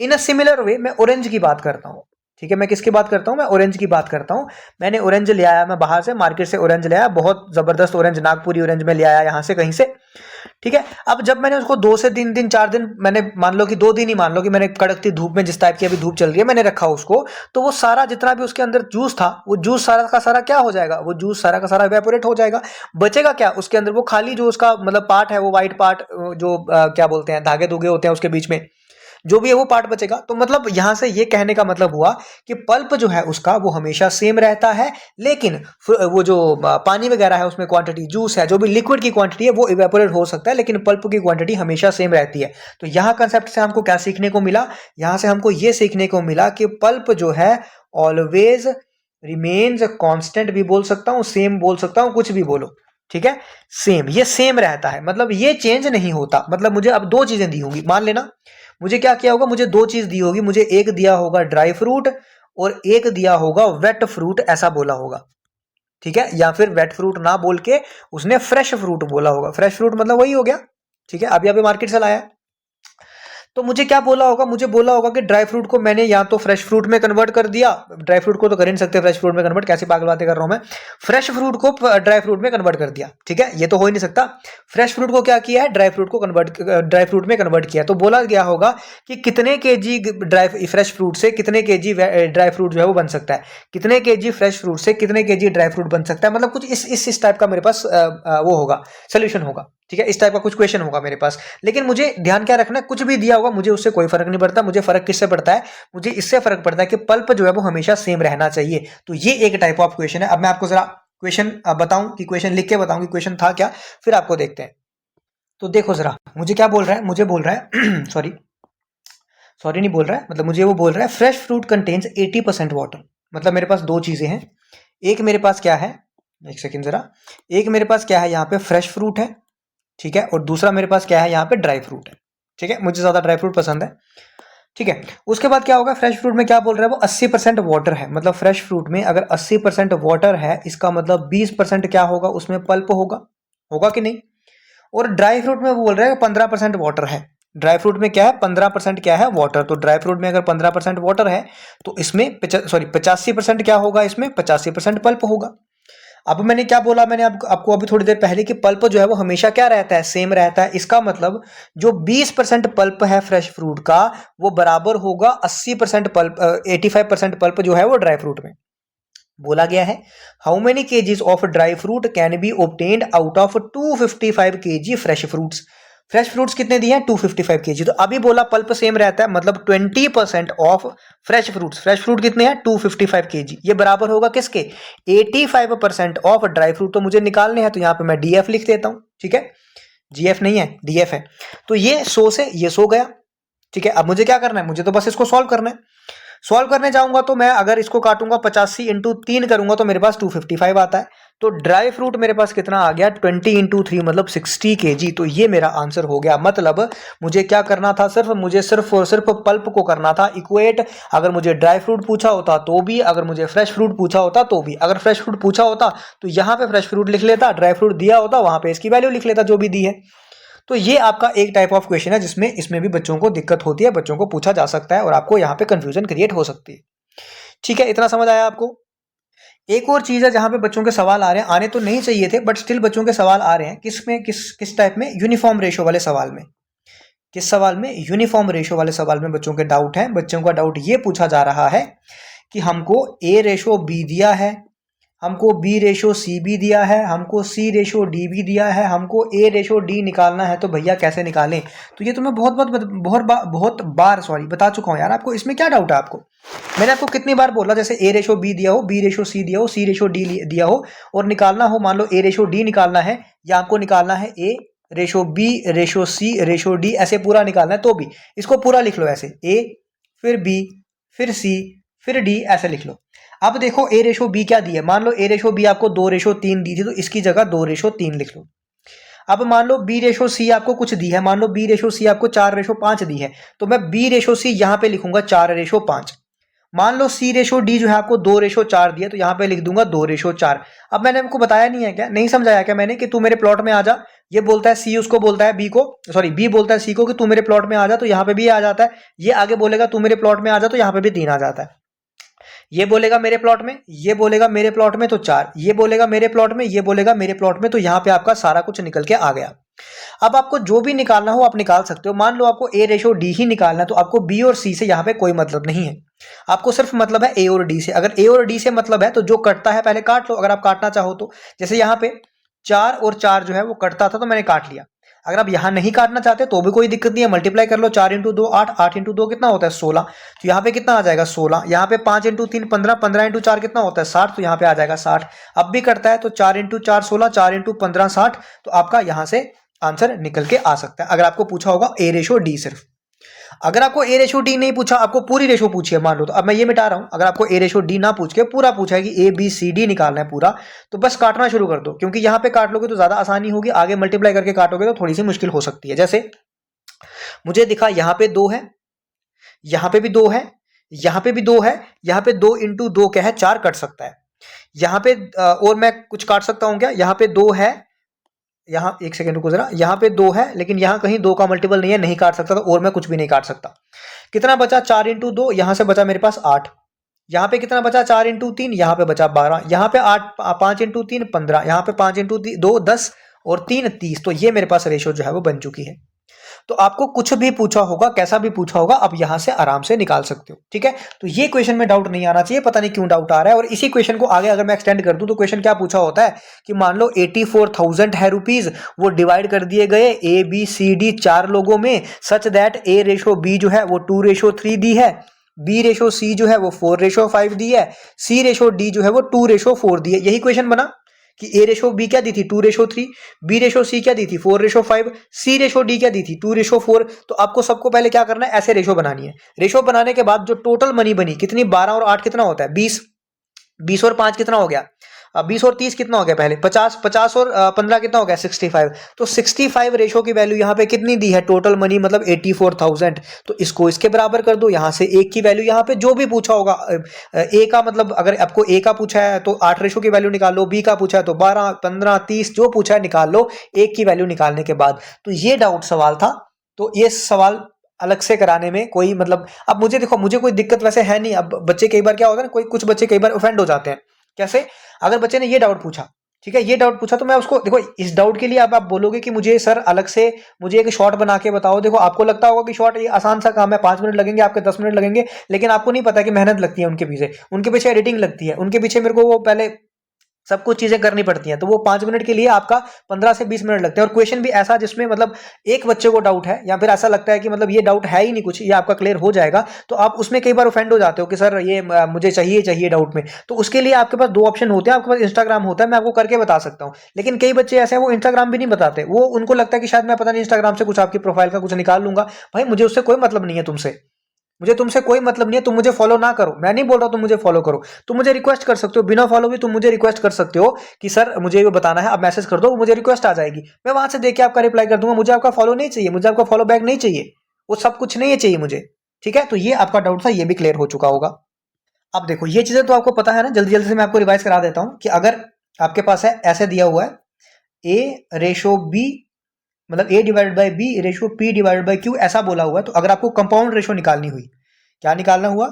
इन अ सिमिलर वे मैं ऑरेंज की बात करता हूं। ठीक है, मैं किसकी बात करता हूं, मैं ऑरेंज की बात करता हूं। मैंने ऑरेंज ले आया, मैं बाहर से मार्केट से ऑरेंज ले आया, बहुत जबरदस्त ऑरेंज, नागपुरी ऑरेंज में ले आया यहां से कहीं से। ठीक है, अब जब मैंने उसको 2 से 3 दिन 4 दिन, मैंने मान लो कि 2 दिन ही मान लो कि मैंने कड़कती धूप में, जिस टाइप की अभी धूप चल रही है, मैंने रखा उसको, तो वो सारा जितना भी उसके अंदर जूस था, वो जूस सारा का सारा क्या हो जाएगा, वो जूस सारा का सारा इवेपोरेट हो जाएगा। बचेगा क्या उसके अंदर, वो खाली जो उसका मतलब पार्ट है, वो व्हाइट पार्ट, जो क्या बोलते हैं, धागे धुगे होते हैं उसके बीच में, जो भी है वो पार्ट बचेगा। तो मतलब यहां से ये कहने का मतलब हुआ कि पल्प जो है उसका वो हमेशा सेम रहता है, लेकिन वो जो पानी वगैरह है उसमें क्वांटिटी, जूस है, जो भी लिक्विड की क्वांटिटी है वो इवेपोरेट हो सकता है, लेकिन पल्प की क्वांटिटी हमेशा सेम रहती है। तो यहाँ कंसेप्ट से हमको क्या सीखने को मिला, यहां से हमको ये सीखने को मिला कि पल्प जो है ऑलवेज रिमेन्स कांस्टेंट भी बोल सकता हूं, सेम बोल सकता हूं, कुछ भी बोलो। ठीक है, सेम, ये सेम रहता है, मतलब ये चेंज नहीं होता। मतलब मुझे अब 2 चीजें दी होंगी, मान लेना मुझे क्या किया होगा, मुझे 2 चीज दी होगी, मुझे एक दिया होगा ड्राई फ्रूट और एक दिया होगा वेट फ्रूट, ऐसा बोला होगा। ठीक है, या फिर वेट फ्रूट ना बोल के उसने फ्रेश फ्रूट बोला होगा। फ्रेश फ्रूट मतलब वही हो गया, ठीक है, अभी अभी मार्केट से लाया। तो मुझे क्या बोला होगा, मुझे बोला होगा कि ड्राई फ्रूट को मैंने या तो फ्रेश फ्रूट में कन्वर्ट कर दिया, ड्राई फ्रूट को तो कर ही नहीं सकते फ्रेश फ्रूट में कन्वर्ट, कैसी पागल बातें कर रहा हूं मैं, फ्रेश फ्रूट को ड्राई फ्रूट में कन्वर्ट कर दिया। ठीक है, ये तो हो ही नहीं सकता। फ्रेश फ्रूट को क्या किया है, ड्राई फ्रूट को कन्वर्ट, ड्राई फ्रूट में कन्वर्ट किया। तो बोला गया होगा कि कितने केजी ड्राई फ्रेश फ्रूट से कितने केजी ड्राई फ्रूट जो है वो बन सकता है, कितने केजी फ्रेश फ्रूट से कितने केजी ड्राई फ्रूट बन सकता है, मतलब कुछ इस टाइप का मेरे पास वो होगा, सोल्यूशन होगा। ठीक है, इस टाइप का कुछ क्वेश्चन होगा मेरे पास। लेकिन मुझे ध्यान क्या रखना है, कुछ भी दिया होगा मुझे उससे कोई फर्क नहीं पड़ता। मुझे फर्क किससे पड़ता है, मुझे इससे फर्क पड़ता है कि पल्प जो है वो हमेशा सेम रहना चाहिए। तो ये एक टाइप ऑफ क्वेश्चन है। अब मैं आपको जरा क्वेश्चन बताऊं, कि क्वेश्चन लिख के बताऊं कि क्वेश्चन था क्या, फिर आपको देखते हैं। तो देखो जरा, मुझे क्या बोल रहा है, मुझे बोल रहा है सॉरी सॉरी नहीं बोल रहा है, मतलब मुझे वो बोल रहा है फ्रेश फ्रूट कंटेन्स 80% वाटर। मतलब मेरे पास 2 चीजें हैं, एक मेरे पास क्या है, एक सेकेंड जरा, एक मेरे पास क्या है, यहाँ पे फ्रेश फ्रूट है, ठीक है, और दूसरा मेरे पास क्या है, यहाँ पे ड्राई फ्रूट है। ठीक है, मुझे ज्यादा ड्राई फ्रूट पसंद है। ठीक है, उसके बाद क्या होगा, फ्रेश फ्रूट में क्या बोल रहा है वो 80% वाटर है। मतलब फ्रेश फ्रूट में अगर 80% वाटर है, इसका मतलब 20% क्या होगा, उसमें पल्प होगा, होगा कि नहीं। और ड्राई फ्रूट में वो बोल रहा है 15% वाटर है। ड्राई फ्रूट में क्या है, 15% क्या है, वाटर। तो ड्राई फ्रूट में अगर 15% वाटर है तो इसमें 85% क्या होगा, इसमें 85% पल्प होगा। अब मैंने क्या बोला, मैंने आपको अभी थोड़ी देर पहले कि पल्प जो है वो हमेशा क्या रहता है, सेम रहता है। इसका मतलब जो 20% पल्प है फ्रेश फ्रूट का, वो बराबर होगा 80% पल्प, 85% पल्प जो है वो ड्राई फ्रूट में। बोला गया है how many KGs of dry fruit can be obtained out of 255 KG fresh fruits. Fresh fruits कितने दिए हैं, 255 केजी। तो अभी बोला पल्प सेम रहता है, मतलब 20% of fresh fruits, fresh fruit कितने हैं, 255 केजी। ये बराबर होगा किसके, 85% ऑफ ड्राई फ्रूट। तो मुझे निकालने हैं, तो यहाँ पे मैं डीएफ लिख देता हूं। ठीक है, जीएफ नहीं है, डीएफ है। तो ये 100 से ये 100 गया। ठीक है, अब मुझे क्या करना है, मुझे तो बस इसको सॉल्व करना है। सॉल्व करने जाऊंगा तो मैं अगर इसको काटूंगा 85 इंटू 3 करूंगा तो मेरे पास 255 आता है। तो ड्राई फ्रूट मेरे पास कितना आ गया 20 इंटू 3 मतलब 60 kg। तो ये मेरा आंसर हो गया। मतलब मुझे क्या करना था, मुझे सिर्फ और सिर्फ पल्प को करना था इक्वेट। अगर मुझे ड्राई फ्रूट पूछा होता तो भी, अगर मुझे फ्रेश फ्रूट पूछा होता तो भी। अगर फ्रेश फ्रूट पूछा होता तो यहाँ पे फ्रेश फ्रूट लिख लेता, ड्राई फ्रूट दिया होता वहां पे इसकी वैल्यू लिख लेता जो भी दी है। तो ये आपका एक टाइप ऑफ क्वेश्चन है जिसमें इसमें भी बच्चों को दिक्कत होती है, बच्चों को पूछा जा सकता है और आपको यहाँ पे कंफ्यूजन क्रिएट हो सकती है। ठीक है, इतना समझ आया आपको। एक और चीज है जहां पे बच्चों के सवाल आ रहे हैं, आने तो नहीं चाहिए थे बट स्टिल बच्चों के सवाल आ रहे हैं। किस टाइप में? यूनिफॉर्म रेशो वाले सवाल में। किस सवाल में? यूनिफॉर्म रेशो वाले सवाल में बच्चों के डाउट है। बच्चों का डाउट ये पूछा जा रहा है कि हमको A रेशो B दिया है, हमको B रेशो C भी दिया है, हमको C रेशो D भी दिया है, हमको A रेशो D निकालना है, तो भैया कैसे निकालें? तो ये तो मैं बहुत बार बता चुका हूँ यार आपको। इसमें क्या डाउट है आपको? मैंने आपको कितनी बार बोला, जैसे A रेशो B दिया हो, B रेशो C दिया हो, C रेशो D दिया हो और निकालना हो, मान लो A रेशो D निकालना है या आपको निकालना है A ratio B ratio C ratio D, ऐसे पूरा निकालना है तो भी इसको पूरा लिख लो ऐसे, A फिर B फिर C फिर D ऐसे लिख लो। अब देखो A रेशो B क्या दी है, मान लो A रेशो B आपको 2 रेशो 3 दी थी तो इसकी जगह 2 रेशो 3 लिख लो। अब मान लो B रेशो C आपको कुछ दी है, मान लो B रेशो C आपको 4 रेशो 5 दी है तो मैं B रेशो C यहां पे लिखूंगा 4 रेशो 5। मान लो C रेशो D जो है आपको 2 रेशो 4 दिया तो यहां पे लिख दूंगा 2 रेशो 4। अब मैंने आपको बताया नहीं है क्या, नहीं समझाया क्या मैंने कि तू मेरे प्लॉट में आ जा? ये बोलता है C उसको बोलता है B को, सॉरी B बोलता है C को कि तू मेरे प्लॉट में आ जा, तो यहां पे भी आ जाता है। ये आगे बोलेगा तू मेरे प्लॉट में आ जा तो यहां पे भी 3 आ जाता है। ये बोलेगा मेरे प्लॉट में, ये बोलेगा मेरे प्लॉट में तो 4, ये बोलेगा मेरे प्लॉट में, ये बोलेगा मेरे प्लॉट में, तो यहां पे आपका सारा कुछ निकल के आ गया। अब आपको जो भी निकालना हो आप निकाल सकते हो। मान लो आपको A रेशो D ही निकालना है तो आपको B और C से यहाँ पे कोई मतलब नहीं है, आपको सिर्फ मतलब है A और D से। अगर A और D से मतलब है तो जो कटता है पहले काट लो, अगर आप काटना चाहो तो। जैसे यहाँ पे 4 और 4 जो है वो कटता था तो मैंने काट लिया। अगर आप यहां नहीं काटना चाहते तो भी कोई दिक्कत नहीं है, मल्टीप्लाई कर लो। 4 इंटू 2 8, 8 इंटू 2 कितना होता है 16, तो यहाँ पे कितना आ जाएगा 16। यहाँ पे 5 इंटू 3 15, 15 इंटू 4 कितना होता है 60, तो यहाँ पे आ जाएगा 60। अब भी करता है तो 4 इंटू 4 16, 4 इंटू 15 60, तो आपका यहां से आंसर निकल के आ सकता है। अगर आपको पूछा होगा A रेशो D सिर्फ। अगर आपको A रेशो D नहीं पूछा, आपको पूरी रेशो पूछी है मान लो, तो अब मैं ये मिटा रहा हूं। अगर आपको A रेशो D ना पूछ के पूरा पूछा है कि A B C D निकालना है पूरा, तो बस काटना शुरू कर दो, क्योंकि यहां पे काट लोगे तो ज्यादा आसानी होगी, आगे मल्टीप्लाई करके काटोगे तो थोड़ी सी मुश्किल हो सकती है। जैसे मुझे दिखा यहां पे 2 है, यहां पे भी 2 है, यहां पे भी 2 है, यहां पे 2 इंटू 2 क्या है 4 कट सकता है। यहां पे और मैं कुछ काट सकता हूं क्या? यहां पे 2 है, यहाँ एक सेकंड रुको जरा, यहाँ पे 2 है लेकिन यहाँ कहीं 2 का मल्टीपल नहीं है, नहीं काट सकता, तो और मैं कुछ भी नहीं काट सकता। कितना बचा 4 इंटू 2, यहाँ से बचा मेरे पास 8। यहाँ पे कितना बचा 4 इंटू 3, यहाँ पे बचा 12। यहाँ पे 8 5 इंटू 3 15, यहाँ पे 5 इंटू 2 10 और 3 30। तो ये मेरे पास रेशो जो है वो बन चुकी है। तो आपको कुछ भी पूछा होगा, कैसा भी पूछा होगा, आप यहां से आराम से निकाल सकते हो। ठीक है, तो ये क्वेश्चन में डाउट नहीं आना चाहिए, पता नहीं क्यों डाउट आ रहा है। और इसी क्वेश्चन को आगे अगर मैं एक्सटेंड कर दूं तो क्वेश्चन क्या पूछा होता है कि मान लो 84,000 है रुपीज, वो डिवाइड कर दिए गए A B C D 4 लोगों में, such that A ratio B जो है वो 2 रेशो 3 दी है, B रेशो C जो है वो 4 रेशो 5 दी है, C रेशो D जो है वो 2 रेशो 4 दी है। यही क्वेश्चन बना कि A रेशो B क्या दी थी 2 रेशो 3, B रेशो C क्या दी थी 4 रेशो 5, C रेशो D क्या दी थी 2 रेशो 4। तो आपको सबको पहले क्या करना है, ऐसे रेशो बनानी है। रेशो बनाने के बाद जो टोटल मनी बनी कितनी, 12 और 8 कितना होता है 20, 20 और 5 कितना हो गया 20 और 30 कितना हो गया पहले 50, 50 और 15 कितना हो गया 65। तो 65 रेशो की वैल्यू यहाँ पे कितनी दी है, टोटल मनी मतलब 84,000। तो इसको इसके बराबर कर दो, यहाँ से एक की वैल्यू यहाँ पे जो भी पूछा होगा, ए का मतलब अगर आपको ए का पूछा है तो 8 रेशो की वैल्यू निकाल लो, बी का पूछा है तो 12 15 30 जो पूछा है निकाल लो एक की वैल्यू निकालने के बाद। तो ये डाउट सवाल था, तो ये सवाल अलग से कराने में कोई मतलब, अब मुझे देखो मुझे कोई दिक्कत वैसे है नहीं। अब बच्चे कई बार क्या होता है ना, कोई कुछ बच्चे कई बार ऑफेंड हो जाते हैं। कैसे? अगर बच्चे ने ये डाउट पूछा, ठीक है, ये डाउट पूछा तो मैं उसको, देखो इस डाउट के लिए अब आप बोलोगे कि मुझे सर अलग से मुझे एक शॉर्ट बना के बताओ। देखो आपको लगता होगा कि शॉर्ट ये आसान सा काम है, 5 मिनट लगेंगे आपके 10 मिनट लगेंगे, लेकिन आपको नहीं पता कि मेहनत लगती है उनके पीछे एडिटिंग लगती है, उनके पीछे मेरे को वो पहले सब कुछ चीजें करनी पड़ती हैं। तो वो 5 मिनट के लिए आपका 15 से 20 मिनट लगते हैं। और क्वेश्चन भी ऐसा जिसमें मतलब एक बच्चे को डाउट है या फिर ऐसा लगता है कि मतलब ये डाउट है ही नहीं कुछ, ये आपका क्लियर हो जाएगा, तो आप उसमें कई बार ऑफेंड हो जाते हो कि सर ये मुझे चाहिए डाउट में। तो उसके लिए आपके पास 2 ऑप्शन होते हैं, आपके पास इंस्टाग्राम होता है, मैं आपको करके बता सकता हूँ। लेकिन कई बच्चे ऐसे हैं वो इंस्टाग्राम भी नहीं बताते, वो उनको लगता है कि शायद मैं पता नहीं इंस्टाग्राम से कुछ आपकी प्रोफाइल का कुछ निकाल लूंगा। भाई मुझे उससे कोई मतलब नहीं है तुमसे, मुझे तुमसे कोई मतलब नहीं है, तुम मुझे फॉलो ना करो, मैं नहीं बोल रहा तुम मुझे फॉलो करो, तुम मुझे रिक्वेस्ट कर सकते हो, बिना फॉलो भी तुम मुझे रिक्वेस्ट कर सकते हो कि सर मुझे ये बताना है, आप मैसेज कर दो, मुझे रिक्वेस्ट आ जाएगी, मैं वहां से देख के आपका रिप्लाई कर दूंगा। मुझे आपका फॉलो नहीं चाहिए, मुझे आपका फॉलो बैक नहीं चाहिए, वो सब कुछ नहीं है चाहिए मुझे। ठीक है, तो ये आपका डाउट था, ये भी क्लियर हो चुका होगा। अब देखो ये चीजें तो आपको पता है ना, जल्दी जल्दी से मैं आपको रिवाइज करा देता हूं कि अगर आपके पास है ऐसे दिया हुआ है ए रेशो बी, मतलब A divided by B ratio P divided by Q, ऐसा बोला हुआ है, तो अगर आपको कंपाउंड रेशो निकालनी हुई, क्या निकालना हुआ,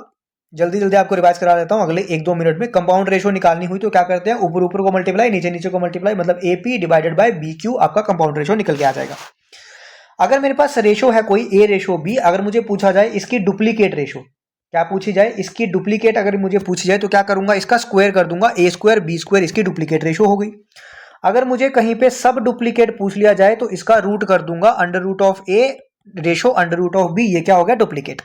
जल्दी जल्दी आपको रिवाइज करा देता हूं अगले 1-2 मिनट में। कंपाउंड रेशो निकालनी हुई तो क्या करते हैं, ऊपर ऊपर को मल्टीप्लाई, नीचे नीचे को मल्टीप्लाई, मतलब A P divided by B Q, आपका कंपाउंड रेशो निकल के आ जाएगा। अगर मेरे पास रेशो है कोई ए रेशो बी, अगर मुझे पूछा जाए इसकी डुप्लीकेट रेशो, क्या पूछी जाए, इसकी डुप्लीकेट अगर मुझे पूछी जाए तो क्या करूंगा, इसका स्क्वायर कर दूंगा, ए स्क्वायर बी स्क्वायर इसकी डुप्लीकेट रेशो हो गई। अगर मुझे कहीं पे सब डुप्लीकेट पूछ लिया जाए तो इसका रूट कर दूंगा under root of A ratio under root of B, ये क्या हो गया, डुप्लीकेट।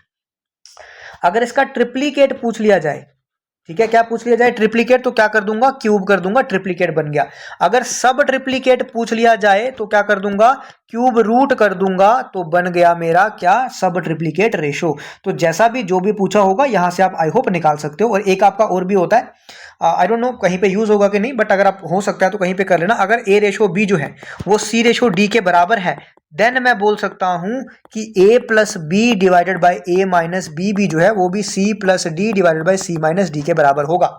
अगर इसका ट्रिप्लीकेट पूछ लिया जाए, ठीक है, क्या पूछ लिया जाए, ट्रिप्लीकेट, तो क्या कर दूंगा, क्यूब कर दूंगा, ट्रिप्लीकेट बन गया। अगर सब ट्रिप्लीकेट पूछ लिया जाए तो क्या कर दूंगा, क्यूब रूट कर दूंगा, तो बन गया मेरा क्या, सब ट्रिप्लीकेट रेशो। तो जैसा भी जो भी पूछा होगा यहां से आप आई होप निकाल सकते हो। और एक आपका और भी होता है, आई डोंट नो कहीं पे यूज होगा कि नहीं, बट अगर आप हो सकता है तो कहीं पे कर लेना। अगर ए रेशो बी जो है वो सी रेशो डी के बराबर है, देन मैं बोल सकता हूं कि A plus B divided by A minus B भी जो है वो भी C plus D divided by C minus D के बराबर होगा।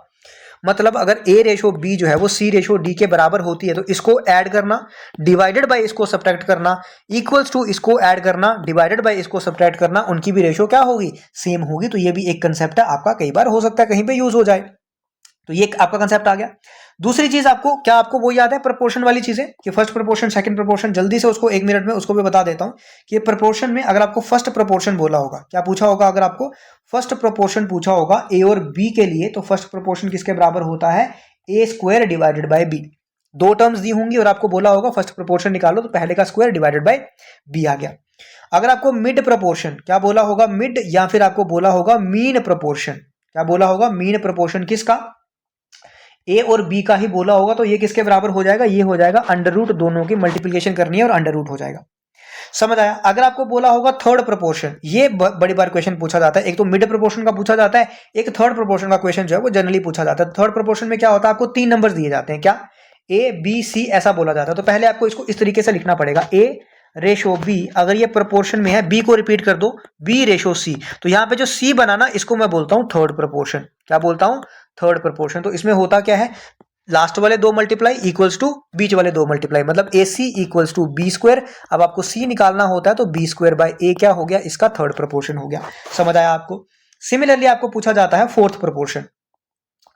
मतलब अगर ए रेशो बी जो है वो सी रेशो डी के बराबर होती है तो इसको ऐड करना, डिवाइडेड बाई इसको सब्ट्रैक्ट करना, इक्वल्स टू इसको ऐड करना, डिवाइडेड बाई इसको सब्ट्रैक्ट करना, उनकी भी रेशो क्या होगी, सेम होगी। तो ये भी एक कंसेप्ट है आपका, कई बार हो सकता है कहीं पे यूज हो जाए। तो ये आपका कंसेप्ट आ गया। दूसरी चीज आपको क्या, आपको वो याद है प्रपोर्शन वाली चीजें, कि फर्स्ट प्रपोर्शन सेकंड प्रपोर्शन, जल्दी से उसको 1 मिनट में उसको भी बता देता हूं कि प्रपोर्शन में अगर आपको फर्स्ट प्रपोर्शन बोला होगा, क्या पूछा होगा, अगर आपको फर्स्ट प्रपोर्शन पूछा होगा ए और बी के लिए, तो फर्स्ट प्रपोर्शन किसके बराबर होता है, ए स्क्वायर डिवाइडेड बाय बी। दो टर्म्स दी होंगी और आपको बोला होगा फर्स्ट प्रपोर्शन निकालो, तो पहले का स्क्वायर डिवाइडेड बाय बी आ गया। अगर आपको मिड प्रपोर्शन क्या बोला होगा, मिड, या फिर आपको बोला होगा मीन प्रपोर्शन, क्या बोला होगा, मीन प्रपोर्शन किसका, ए और बी का ही बोला होगा, तो ये किसके बराबर हो जाएगा, ये हो जाएगा अंडर रूट, दोनों की मल्टीप्लिकेशन करनी है और अंडर रूट हो जाएगा। समझ आया। अगर आपको बोला होगा थर्ड प्रपोर्शन, ये बड़ी बार क्वेश्चन पूछा जाता है, एक तो मिड प्रपोर्शन का पूछा जाता है, एक थर्ड प्रपोर्शन का क्वेश्चन जो है वो जनरली पूछा जाता है। थर्ड प्रपोर्शन में क्या होता है, आपको 3 नंबर दिए जाते हैं, क्या, ए बी सी ऐसा बोला जाता है। तो पहले आपको इसको इस तरीके से लिखना पड़ेगा, ए रेशो बी, अगर ये प्रपोर्शन में है बी को रिपीट कर दो, बी रेशो सी, तो यहां पे जो सी बनाना इसको मैं बोलता हूं थर्ड प्रपोर्शन, क्या बोलता हूं, थर्ड प्रपोर्शन। तो इसमें होता क्या है, लास्ट वाले 2 मल्टीप्लाई इक्वल्स टू बीच वाले 2 मल्टीप्लाई, मतलब ए सी इक्वल्स टू बी स्क्वायर। अब आपको सी निकालना होता है तो बी स्क्वायर बाय ए क्या हो गया, इसका थर्ड प्रपोर्शन हो गया। समझ आया आपको। सिमिलरली आपको पूछा जाता है फोर्थ प्रपोर्शन,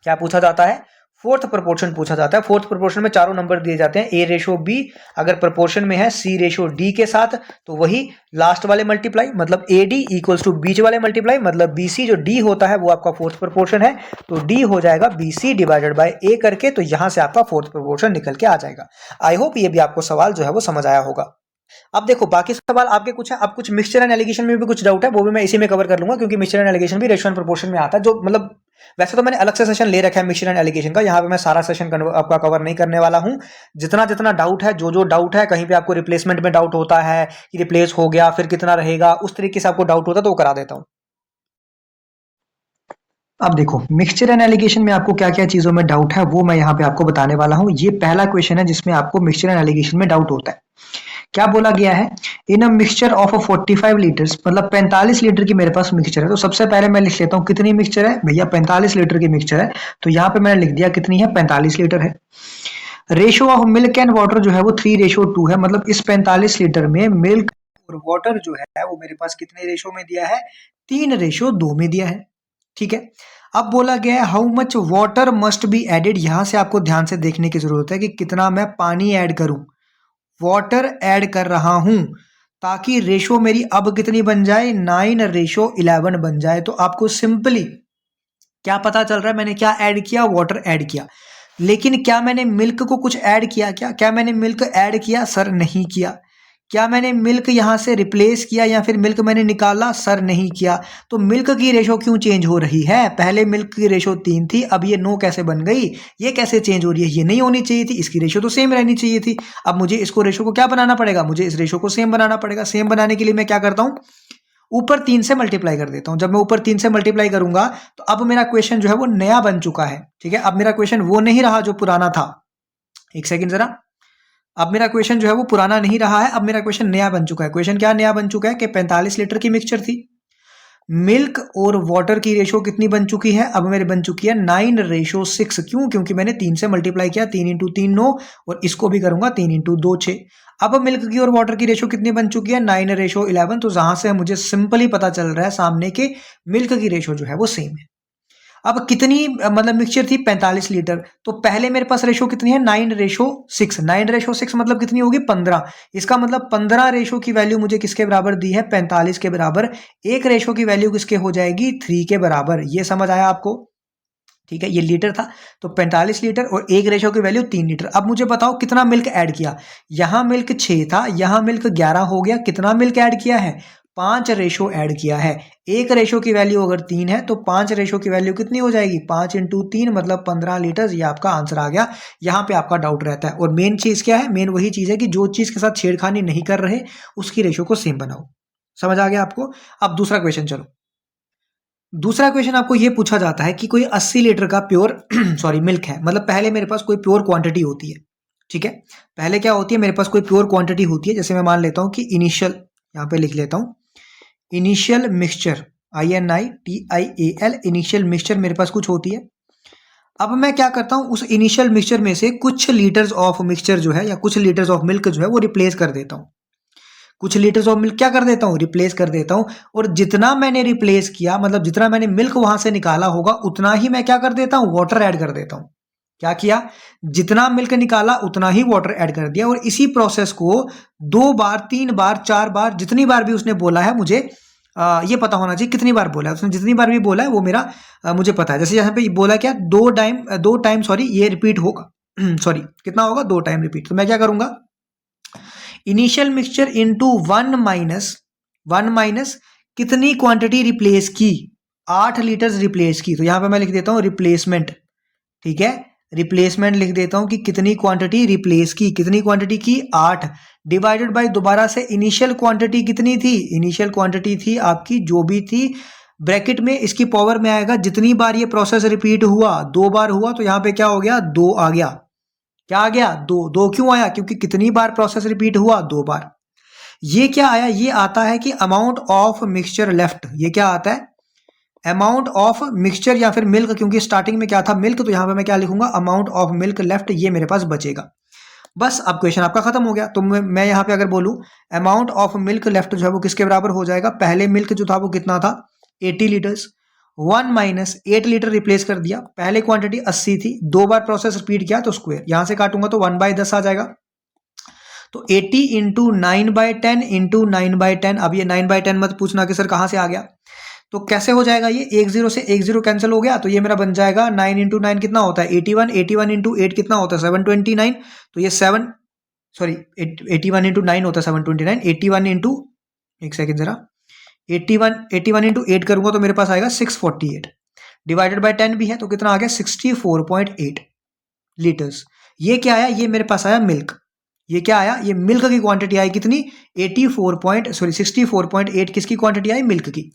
क्या पूछा जाता है, फोर्थ प्रपोर्शन पूछा जाता है। फोर्थ प्रपोर्शन में चारों नंबर दिए जाते हैं, ए रेशो बी अगर प्रपोर्शन में है सी रेशो डी के साथ, तो वही लास्ट वाले मल्टीप्लाई, मतलब ए डी इक्वल्स टू बीच वाले मल्टीप्लाई, मतलब बी सी जो डी होता है वो आपका फोर्थ प्रपोर्शन है, तो डी हो जाएगा बी सी डिवाइडेड बाय ए करके, तो यहां से आपका फोर्थ प्रपोर्शन निकल के आ जाएगा। आई होप ये भी आपको सवाल जो है वो समझ आया होगा। अब देखो बाकी सवाल आपके कुछ है, अब कुछ मिक्सचर एंड एलिगेशन में भी कुछ डाउट है, वो भी मैं इसी में कवर कर लूंगा, क्योंकि मिक्सचर एंड एलिगेशन भी रेशियो एंड प्रोपोर्शन में आता है। जो मतलब वैसे तो मैंने अलग से सेशन ले रखा है मिक्सचर एंड एलिगेशन का, यहाँ पे मैं सारा सेशन आपका कवर नहीं करने वाला हूँ। जितना जितना डाउट है, जो जो डाउट है, कहीं पे आपको रिप्लेसमेंट में डाउट होता है कि रिप्लेस हो गया फिर कितना रहेगा, उस तरीके से आपको डाउट होता है तो वो करा देता हूँ। अब देखो मिक्सचर एंड एलिगेशन में आपको क्या क्या चीजों में डाउट है वो मैं यहाँ पे आपको बताने वाला हूँ। ये पहला क्वेश्चन है जिसमें आपको मिक्सचर एंड एलिगेशन में डाउट होता है। क्या बोला गया है, इन अ मिक्सचर ऑफ 45 लीटर्स, मतलब 45 लीटर की मेरे पास मिक्सचर है। तो सबसे पहले मैं लिख लेता हूँ कितनी मिक्सचर है भैया, 45 लीटर की मिक्सचर है, तो यहाँ पे मैंने लिख दिया कितनी है, 45 लीटर है। Ratio of milk and water जो है वो 3:2 है, मतलब इस 45 लीटर में मिल्क और वाटर जो है वो मेरे पास कितने रेशो में दिया है, 3:2 में दिया है। ठीक है। अब बोला गया है how much water must be added, यहां से आपको ध्यान से देखने की जरूरत है कि कितना मैं पानी ऐड करूं, वाटर ऐड कर रहा हूं, ताकि रेशो मेरी अब कितनी बन जाए, 9:11 बन जाए। तो आपको सिंपली क्या पता चल रहा है, मैंने क्या ऐड किया, वाटर ऐड किया। लेकिन क्या मैंने मिल्क को कुछ ऐड किया, क्या मैंने मिल्क ऐड किया, सर नहीं किया। क्या मैंने मिल्क यहां से रिप्लेस किया या फिर मिल्क मैंने निकाला, सर नहीं किया। तो मिल्क की रेशो क्यों चेंज हो रही है, पहले मिल्क की रेशो 3 थी, अब ये 9 कैसे बन गई, ये कैसे चेंज हो रही है, ये नहीं होनी चाहिए थी, इसकी रेशो तो सेम रहनी चाहिए थी। अब मुझे इसको रेशो को क्या बनाना पड़ेगा, मुझे इस रेशो को सेम बनाना पड़ेगा। सेम बनाने के लिए मैं क्या करता हूं, ऊपर 3 से मल्टीप्लाई कर देता हूं। जब मैं ऊपर 3 से मल्टीप्लाई करूंगा तो अब मेरा क्वेश्चन जो है वो नया बन चुका है। ठीक है, अब मेरा क्वेश्चन वो नहीं रहा जो पुराना था। एक सेकंड जरा, अब मेरा क्वेश्चन जो है वो पुराना नहीं रहा है, अब मेरा क्वेश्चन नया बन चुका है। क्वेश्चन क्या नया बन चुका है कि 45 लीटर की मिक्सचर थी, मिल्क और वाटर की रेशो कितनी बन चुकी है, अब मेरी बन चुकी है 9:6। क्यों? क्योंकि मैंने 3 से मल्टीप्लाई किया, 3 इंटू 3 9, और इसको भी करूंगा 3 इंटू 2 6। अब मिल्क की और वाटर की रेशो कितनी बन चुकी है, 9:11। तो जहां से मुझे सिंपली पता चल रहा है सामने के मिल्क की रेशो जो है वो सेम है। अब कितनी मतलब मिक्सचर थी 45 लीटर, तो पहले मेरे पास रेशो कितनी है 9:6। 9:6 मतलब कितनी होगी 15। इसका मतलब 15 रेशो की वैल्यू मुझे किसके बराबर दी है 45 के बराबर। एक रेशो की वैल्यू किसके हो जाएगी 3 के बराबर। ये समझ आया आपको? ठीक है, ये लीटर था तो 45 लीटर और एक रेशो की वैल्यू 3 लीटर। अब मुझे बताओ कितना मिल्क ऐड किया। यहां मिल्क 6 था, यहां मिल्क 11 हो गया। कितना मिल्क ऐड किया है 5 रेशो ऐड किया है। एक रेशो की वैल्यू अगर 3 है तो 5 रेशो की वैल्यू कितनी हो जाएगी 5 इंटू 3 मतलब 15 लीटर। ये आपका आंसर आ गया। यहां पे आपका डाउट रहता है। और मेन चीज क्या है, मेन वही चीज है कि जो चीज के साथ छेड़खानी नहीं कर रहे उसकी रेशो को सेम बनाओ। समझ आ गया आपको? अब दूसरा क्वेश्चन चलो। दूसरा क्वेश्चन आपको ये पूछा जाता है कि कोई 80 लीटर का प्योर सॉरी मिल्क है। मतलब पहले मेरे पास कोई प्योर क्वांटिटी होती है। ठीक है, पहले क्या होती है मेरे पास कोई प्योर क्वांटिटी होती है। जैसे मैं मान लेता हूं कि इनिशियल, यहां पे लिख लेता हूं initial mixture, INITIAL, initial mixture मेरे पास कुछ होती है। अब मैं क्या करता हूं उस इनिशियल मिक्सचर में से कुछ लीटर्स ऑफ मिक्सचर जो है या कुछ लीटर्स ऑफ मिल्क जो है वो रिप्लेस कर देता हूं। कुछ लीटर्स ऑफ मिल्क क्या कर देता हूं रिप्लेस कर देता हूं। और जितना मैंने रिप्लेस किया मतलब जितना मैंने मिल्क वहां से निकाला होगा उतना ही मैं क्या कर देता हूं वाटर ऐड कर देता हूं। क्या किया, जितना मिल्क निकाला उतना ही वाटर ऐड कर दिया। और इसी प्रोसेस को 2 बार 3 बार 4 बार जितनी बार भी उसने बोला है मुझे ये पता होना चाहिए कितनी बार बोला है उसने। जितनी बार भी बोला है वो मेरा मुझे पता है। जैसे यहाँ पे बोला क्या 2 टाइम सॉरी ये रिपीट होगा सॉरी कितना होगा 2 टाइम रिपीट। तो मैं क्या करूंगा इनिशियल मिक्सचर इंटू 1 माइनस कितनी क्वांटिटी रिप्लेस की 8 लीटर रिप्लेस की। तो यहां पे मैं लिख देता हूं रिप्लेसमेंट। ठीक है, रिप्लेसमेंट लिख देता हूं कि कितनी क्वांटिटी रिप्लेस की, कितनी क्वांटिटी की 8 डिवाइडेड बाय दोबारा से इनिशियल क्वांटिटी कितनी थी, इनिशियल क्वांटिटी थी आपकी जो भी थी ब्रैकेट में इसकी पावर में आएगा जितनी बार ये प्रोसेस रिपीट हुआ। 2 बार हुआ तो यहां पे क्या हो गया 2 आ गया। क्या आ गया 2। 2 क्यों आया क्योंकि कितनी बार प्रोसेस रिपीट हुआ 2 बार। ये क्या आया, ये आता है कि अमाउंट ऑफ मिक्सचर लेफ्ट। ये क्या आता है अमाउंट ऑफ मिक्सचर या फिर मिल्क, क्योंकि स्टार्टिंग में क्या था मिल्क, तो यहां पे मैं क्या लिखूंगा अमाउंट ऑफ मिल्क लेफ्ट। ये मेरे पास बचेगा। बस अब क्वेश्चन आपका खत्म हो गया। तो मैं यहां पे अगर बोलूं अमाउंट ऑफ मिल्क लेफ्ट जो है वो किसके बराबर हो जाएगा, पहले मिल्क जो था वो कितना था 80 लीटर्स, 1 माइनस 8 लीटर रिप्लेस कर दिया। पहले क्वांटिटी 80 थी, 2 बार प्रोसेस रिपीट किया तो स्क्वायर, यहां से काटूंगा तो 1/10 आ जाएगा। तो 80 इंटू 9/10 इंटू 9/10। अब ये 9/10 मत पूछना कि सर कहां से आ गया। तो कैसे हो जाएगा ये 1 0 से 1 0 कैंसिल हो गया। तो ये मेरा बन जाएगा 9 इंटू 9 कितना होता है 81, 81 इंटू 8 कितना होता है 729। तो ये 7 सॉरी 81 इंटू 9 होता है 729। 81 इंटू एक सेकेंड जरा 81 इंटू 8 करूंगा तो मेरे पास आएगा 648 डिवाइडेड बाय 10 भी है तो कितना आ गया 64.8 लीटर्स। ये क्या आया, ये मेरे पास आया मिल्क। ये क्या आया, ये मिल्क की क्वांटिटी आई कितनी 64.8 किसकी क्वांटिटी आई मिल्क की।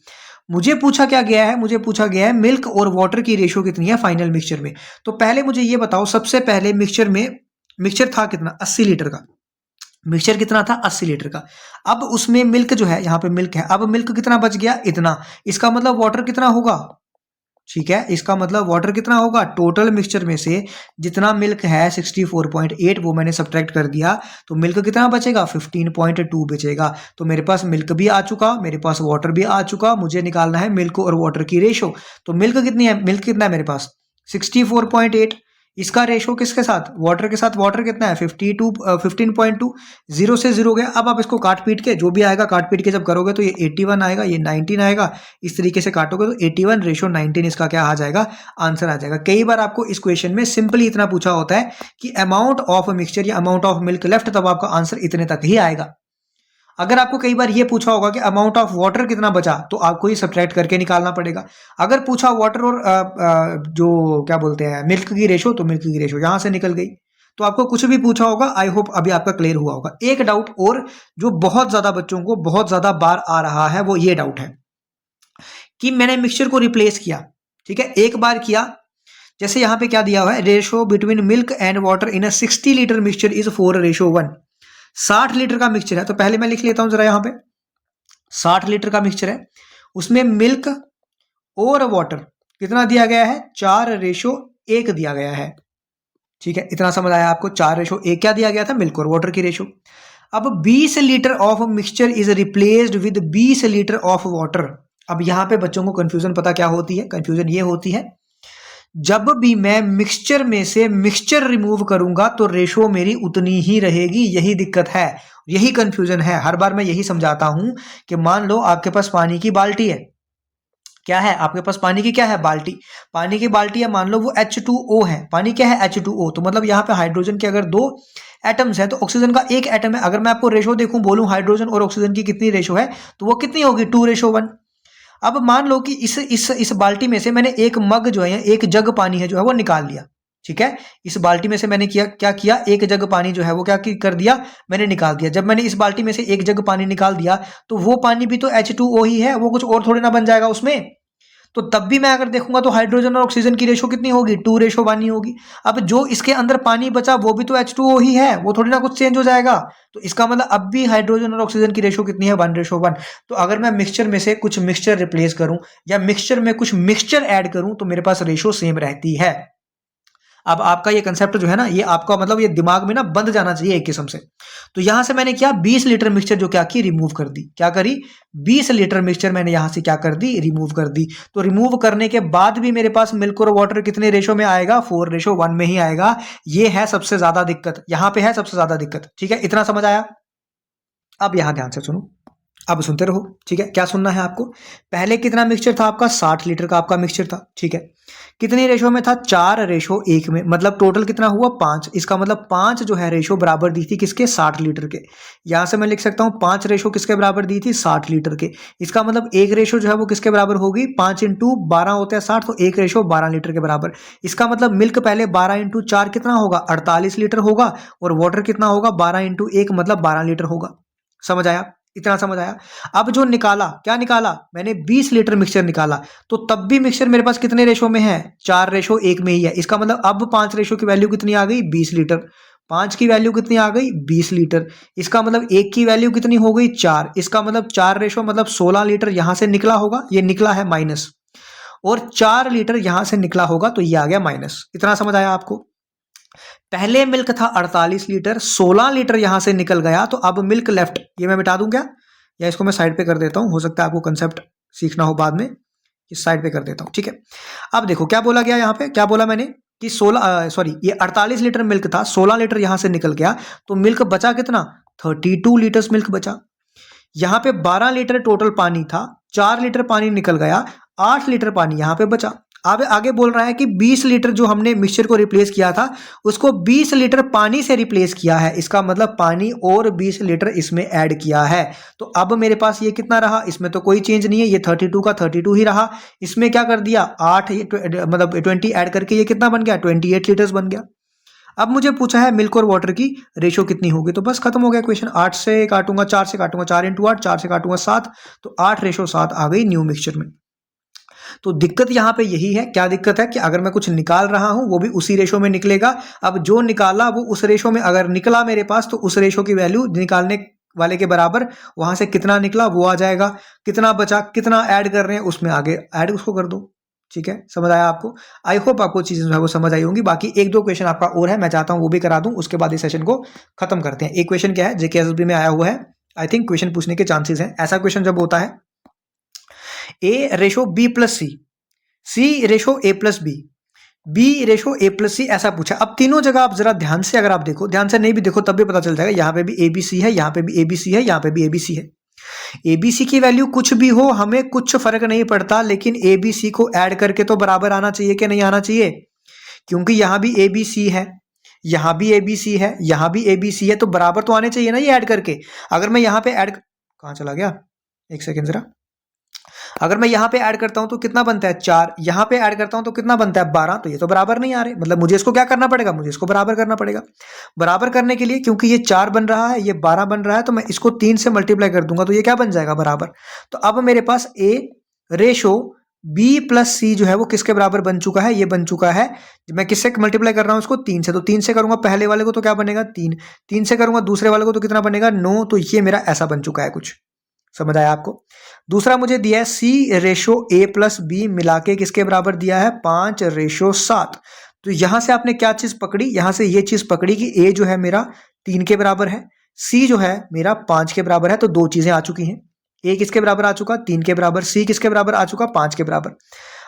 मुझे पूछा क्या गया है, मुझे पूछा गया है मिल्क और वाटर की रेशियो कितनी है फाइनल मिक्सचर में। तो पहले मुझे ये बताओ सबसे पहले मिक्सचर था कितना 80 लीटर का। मिक्सचर कितना था 80 लीटर का। अब उसमें मिल्क जो है यहाँ पे मिल्क है, अब मिल्क कितना बच गया इतना। इसका मतलब वाटर कितना होगा, ठीक है, इसका मतलब वाटर कितना होगा टोटल मिक्सचर में से जितना मिल्क है 64.8 वो मैंने सब्ट्रैक्ट कर दिया तो मिल्क कितना बचेगा 15.2 बचेगा। तो मेरे पास मिल्क भी आ चुका, मेरे पास वाटर भी आ चुका। मुझे निकालना है मिल्क और वाटर की रेशो। तो मिल्क कितनी है, मिल्क कितना है मेरे पास 64.8। इसका रेशो किसके साथ वाटर के साथ, वाटर कितना है 15.2। 0 से 0 गया। अब आप इसको काट पीट के जो भी आएगा काट पीट के जब करोगे तो ये 81 आएगा, ये 19 आएगा। इस तरीके से काटोगे तो 81:19 इसका क्या आ जाएगा आंसर आ जाएगा। कई बार आपको इस क्वेश्चन में सिंपली इतना पूछा होता है कि अमाउंट ऑफ मिक्सचर या अमाउंट ऑफ मिल्क लेफ्ट, तब आपका आंसर इतने तक ही आएगा। अगर आपको कई बार ये पूछा होगा कि अमाउंट ऑफ वाटर कितना बचा तो आपको ही सब्ट्रैक्ट करके निकालना पड़ेगा। अगर पूछा वाटर और जो क्या बोलते हैं मिल्क की रेशो तो मिल्क की रेशो यहां से निकल गई। तो आपको कुछ भी पूछा होगा, आई होप अभी आपका क्लियर हुआ होगा। एक डाउट और जो बहुत ज्यादा बच्चों को बहुत ज्यादा बार आ रहा है वो ये डाउट है कि मैंने मिक्सचर को रिप्लेस किया, ठीक है, एक बार किया, जैसे यहाँ पे क्या दिया हुआ है, ratio between milk and water in a 60 litre mixture is 4:1। 60 litre का मिक्सचर है, तो पहले मैं लिख लेता हूं जरा, यहाँ पे 60 लीटर का मिक्सचर है, उसमें मिल्क और वाटर कितना दिया गया है, 4:1 दिया गया है, ठीक है, इतना समझ आया आपको। 4:1 क्या दिया गया था, मिल्क और वाटर की रेशो। अब 20 litre of mixture is replaced with 20 litre of water. अब यहां पे बच्चों को कंफ्यूजन पता क्या होती है, कंफ्यूजन ये होती है, जब भी मैं मिक्सचर में से मिक्सचर रिमूव करूंगा तो रेशो मेरी उतनी ही रहेगी, यही दिक्कत है, यही कंफ्यूजन है। हर बार मैं यही समझाता हूं कि मान लो आपके पास पानी की बाल्टी है, क्या है आपके पास, पानी की क्या है, बाल्टी, पानी की बाल्टी है, मान लो वो H2O है, पानी क्या है, H2O, तो मतलब यहाँ पे हाइड्रोजन के अगर 2 एटम्स है तो ऑक्सीजन का 1 एटम है। अगर मैं आपको रेशो देखूं, बोलूं हाइड्रोजन और ऑक्सीजन की कितनी रेशो है, तो वो कितनी होगी, 2:1। अब मान लो कि इस बाल्टी में से मैंने एक मग जो है, एक जग पानी है जो है वो निकाल लिया, ठीक है, इस बाल्टी में से मैंने क्या किया, एक जग पानी जो है वो क्या कर दिया, मैंने निकाल दिया। जब मैंने इस बाल्टी में से एक जग पानी निकाल दिया तो वो पानी भी तो H2O ही है, वो कुछ और थोड़ी ना बन जाएगा उसमें। तो तब भी मैं अगर देखूंगा तो हाइड्रोजन और ऑक्सीजन की रेशो कितनी होगी, 2:1 ही होगी। अब जो इसके अंदर पानी बचा वो भी तो H2O ही है, वो थोड़ी ना कुछ चेंज हो जाएगा। तो इसका मतलब अब भी हाइड्रोजन और ऑक्सीजन की रेशो कितनी है, 1:1। तो अगर मैं मिक्सचर में से कुछ मिक्सचर रिप्लेस करूं या मिक्सचर में कुछ मिक्सचर ऐड करूं तो मेरे पास रेशो सेम रहती है। अब आपका ये कंसेप्ट जो है ना, ये आपका मतलब ये दिमाग में ना बंद जाना चाहिए एक किस्म से। तो यहां से मैंने क्या, 20 लीटर मिक्सचर जो क्या की, रिमूव कर दी, क्या करी, 20 लीटर मिक्सचर मैंने यहां से क्या कर दी, रिमूव कर दी। तो रिमूव करने के बाद भी मेरे पास मिल्क और वाटर कितने रेशो में आएगा, 4:1 में ही आएगा। ये है सबसे ज्यादा दिक्कत, यहां पे है सबसे ज्यादा दिक्कत, ठीक है, इतना समझ आया। अब यहां ध्यान से सुनो, अब सुनते रहो, ठीक है, क्या सुनना है आपको। पहले कितना मिक्सचर था आपका, 60 लीटर का आपका मिक्सचर था, ठीक है, कितनी रेशो में था, 4:1 में, मतलब टोटल कितना हुआ, 5। इसका मतलब 5 जो है रेशो बराबर दी थी किसके, 60 लीटर के। यहां से मैं लिख सकता हूं 5 रेशो किसके बराबर दी थी, 60 लीटर के। इसका मतलब एक रेशो जो है वो किसके बराबर होगी, 5 इंटू 12 होते हैं 60, तो एक रेशो 12 लीटर के बराबर। इसका मतलब मिल्क पहले 12 इंटू 4 कितना होगा, 48 लीटर होगा, और वाटर कितना होगा, 12 इंटू 1 मतलब 12 लीटर होगा। समझ आया, इतना समझ आया। अब जो निकाला, क्या निकाला मैंने, 20 लीटर मिक्सचर निकाला, तो तब भी मिक्सचर मेरे पास कितने रेशो में है, 4:1 में ही है। इसका मतलब अब 5 रेशो की वैल्यू कितनी आ गई, 20 लीटर। 5 की वैल्यू कितनी आ गई, 20 लीटर। इसका मतलब 1 की वैल्यू कितनी हो गई, 4। इसका मतलब 4 रेशो मतलब 16 लीटर यहां से निकला होगा, ये निकला है माइनस, और 4 लीटर यहां से निकला होगा, तो ये आ गया माइनस। इतना समझ आया आपको। पहले मिल्क था 48 लीटर, 16 लीटर यहां से निकल गया, तो अब मिल्क लेफ्ट, ये मैं मिटा दूं क्या, या इसको मैं साइड पे कर देता हूं, हो सकता है आपको कंसेप्ट सीखना हो बाद में, इस साइड पे कर देता हूं, ठीक है। अब देखो क्या बोला गया यहां पे, क्या बोला मैंने कि 16 ये 48 लीटर मिल्क था, 16 लीटर यहां से निकल गया, तो मिल्क बचा कितना, 32 लीटर्स मिल्क बचा। यहां पे 12 लीटर टोटल पानी था, 4 लीटर पानी निकल गया, 8 लीटर पानी यहां पे बचा। अब आगे बोल रहा है कि 20 लीटर जो हमने मिक्सचर को रिप्लेस किया था उसको 20 लीटर पानी से रिप्लेस किया है। इसका मतलब पानी और 20 लीटर इसमें ऐड किया है। तो अब मेरे पास ये कितना रहा, इसमें तो कोई चेंज नहीं है, ये 32 का 32 ही रहा। इसमें क्या कर दिया, 8 मतलब 20 ऐड करके ये कितना बन गया, 28 लीटर्स बन गया। अब मुझे पूछा है मिल्क और वाटर की रेशो कितनी होगी, तो बस खत्म हो गया क्वेश्चन। 8 से काटूंगा, 4 से काटूंगा, 4 इंटू 8, 4 से काटूंगा 7, तो 8:7 आ गई न्यू मिक्सचर में। तो दिक्कत यहां पे यही है, क्या दिक्कत है कि अगर मैं कुछ निकाल रहा हूं वो भी उसी रेशो में निकलेगा। अब जो निकाला वो उस रेशो में अगर निकला मेरे पास, तो उस रेशो की वैल्यू निकालने वाले के बराबर वहां से कितना निकला वो आ जाएगा, कितना बचा, कितना ऐड कर रहे हैं उसमें आगे ऐड उसको कर दो, ठीक है, समझ आया आपको। आई होप आपको चीजें जो है वो समझ आई होंगी। बाकी 1-2 क्वेश्चन आपका और है, मैं चाहता हूं वो भी करा दूं, उसके बाद इस सेशन को खत्म करते हैं। एक क्वेश्चन क्या है, जेकेएसएसबी में आया हुआ है, आई थिंक क्वेश्चन पूछने के चांसेस हैं। ऐसा क्वेश्चन जब होता है, A:B+C, C:A+B, B:A+C, ऐसा पूछा। अब तीनों जगह आप जरा ध्यान से अगर आप देखो, ध्यान से नहीं भी देखो तब भी पता चल जाएगा, यहाँ पे भी ABC है, यहाँ पे भी ABC है, यहाँ पे भी ABC है। ABC की वैल्यू कुछ भी हो हमें कुछ फर्क नहीं पड़ता, लेकिन ABC को ऐड करके तो बराबर आना चाहिए कि नहीं आना चाहिए, क्योंकि यहाँ भी ABC है, यहाँ भी ABC है, यहाँ भी ABC है, तो बराबर तो आने चाहिए ना ये ऐड करके। अगर मैं यहाँ पे ऐड, कहाँ चला गया, एक सेकेंड जरा, अगर मैं यहाँ पे ऐड करता हूँ तो कितना बनता है 4, यहाँ पे ऐड करता हूँ तो कितना बनता है 12, तो ये तो बराबर नहीं आ रहे, मतलब मुझे इसको क्या करना पड़ेगा, मुझे इसको बराबर करना पड़ेगा। बराबर करने के लिए क्योंकि ये 4 बन रहा है, ये 12 बन रहा है, तो मैं इसको 3 से मल्टीप्लाई कर दूंगा तो ये क्या बन जाएगा बराबर। तो अब मेरे पास ए रेशो बी प्लस सी जो है वो किसके बराबर बन चुका है, ये बन चुका है, मैं किससे मल्टीप्लाई कर रहा हूँ इसको 3 से, तो 3 से करूंगा पहले वाले को तो क्या बनेगा 3, 3 से करूंगा दूसरे वाले को तो कितना बनेगा 9, तो ये मेरा ऐसा बन चुका है कुछ, समझ आया आपको। दूसरा मुझे दिया है सी रेशो ए प्लस बी मिला के किसके बराबर दिया है 5:7, तो यहां से आपने क्या चीज पकड़ी, यहां से ये चीज पकड़ी कि ए जो है मेरा 3 के बराबर है, सी जो है मेरा 5 के बराबर है, तो दो चीजें आ चुकी हैं, ए किसके बराबर आ चुका 3 के बराबर, सी किसके बराबर आ चुका 5 के बराबर।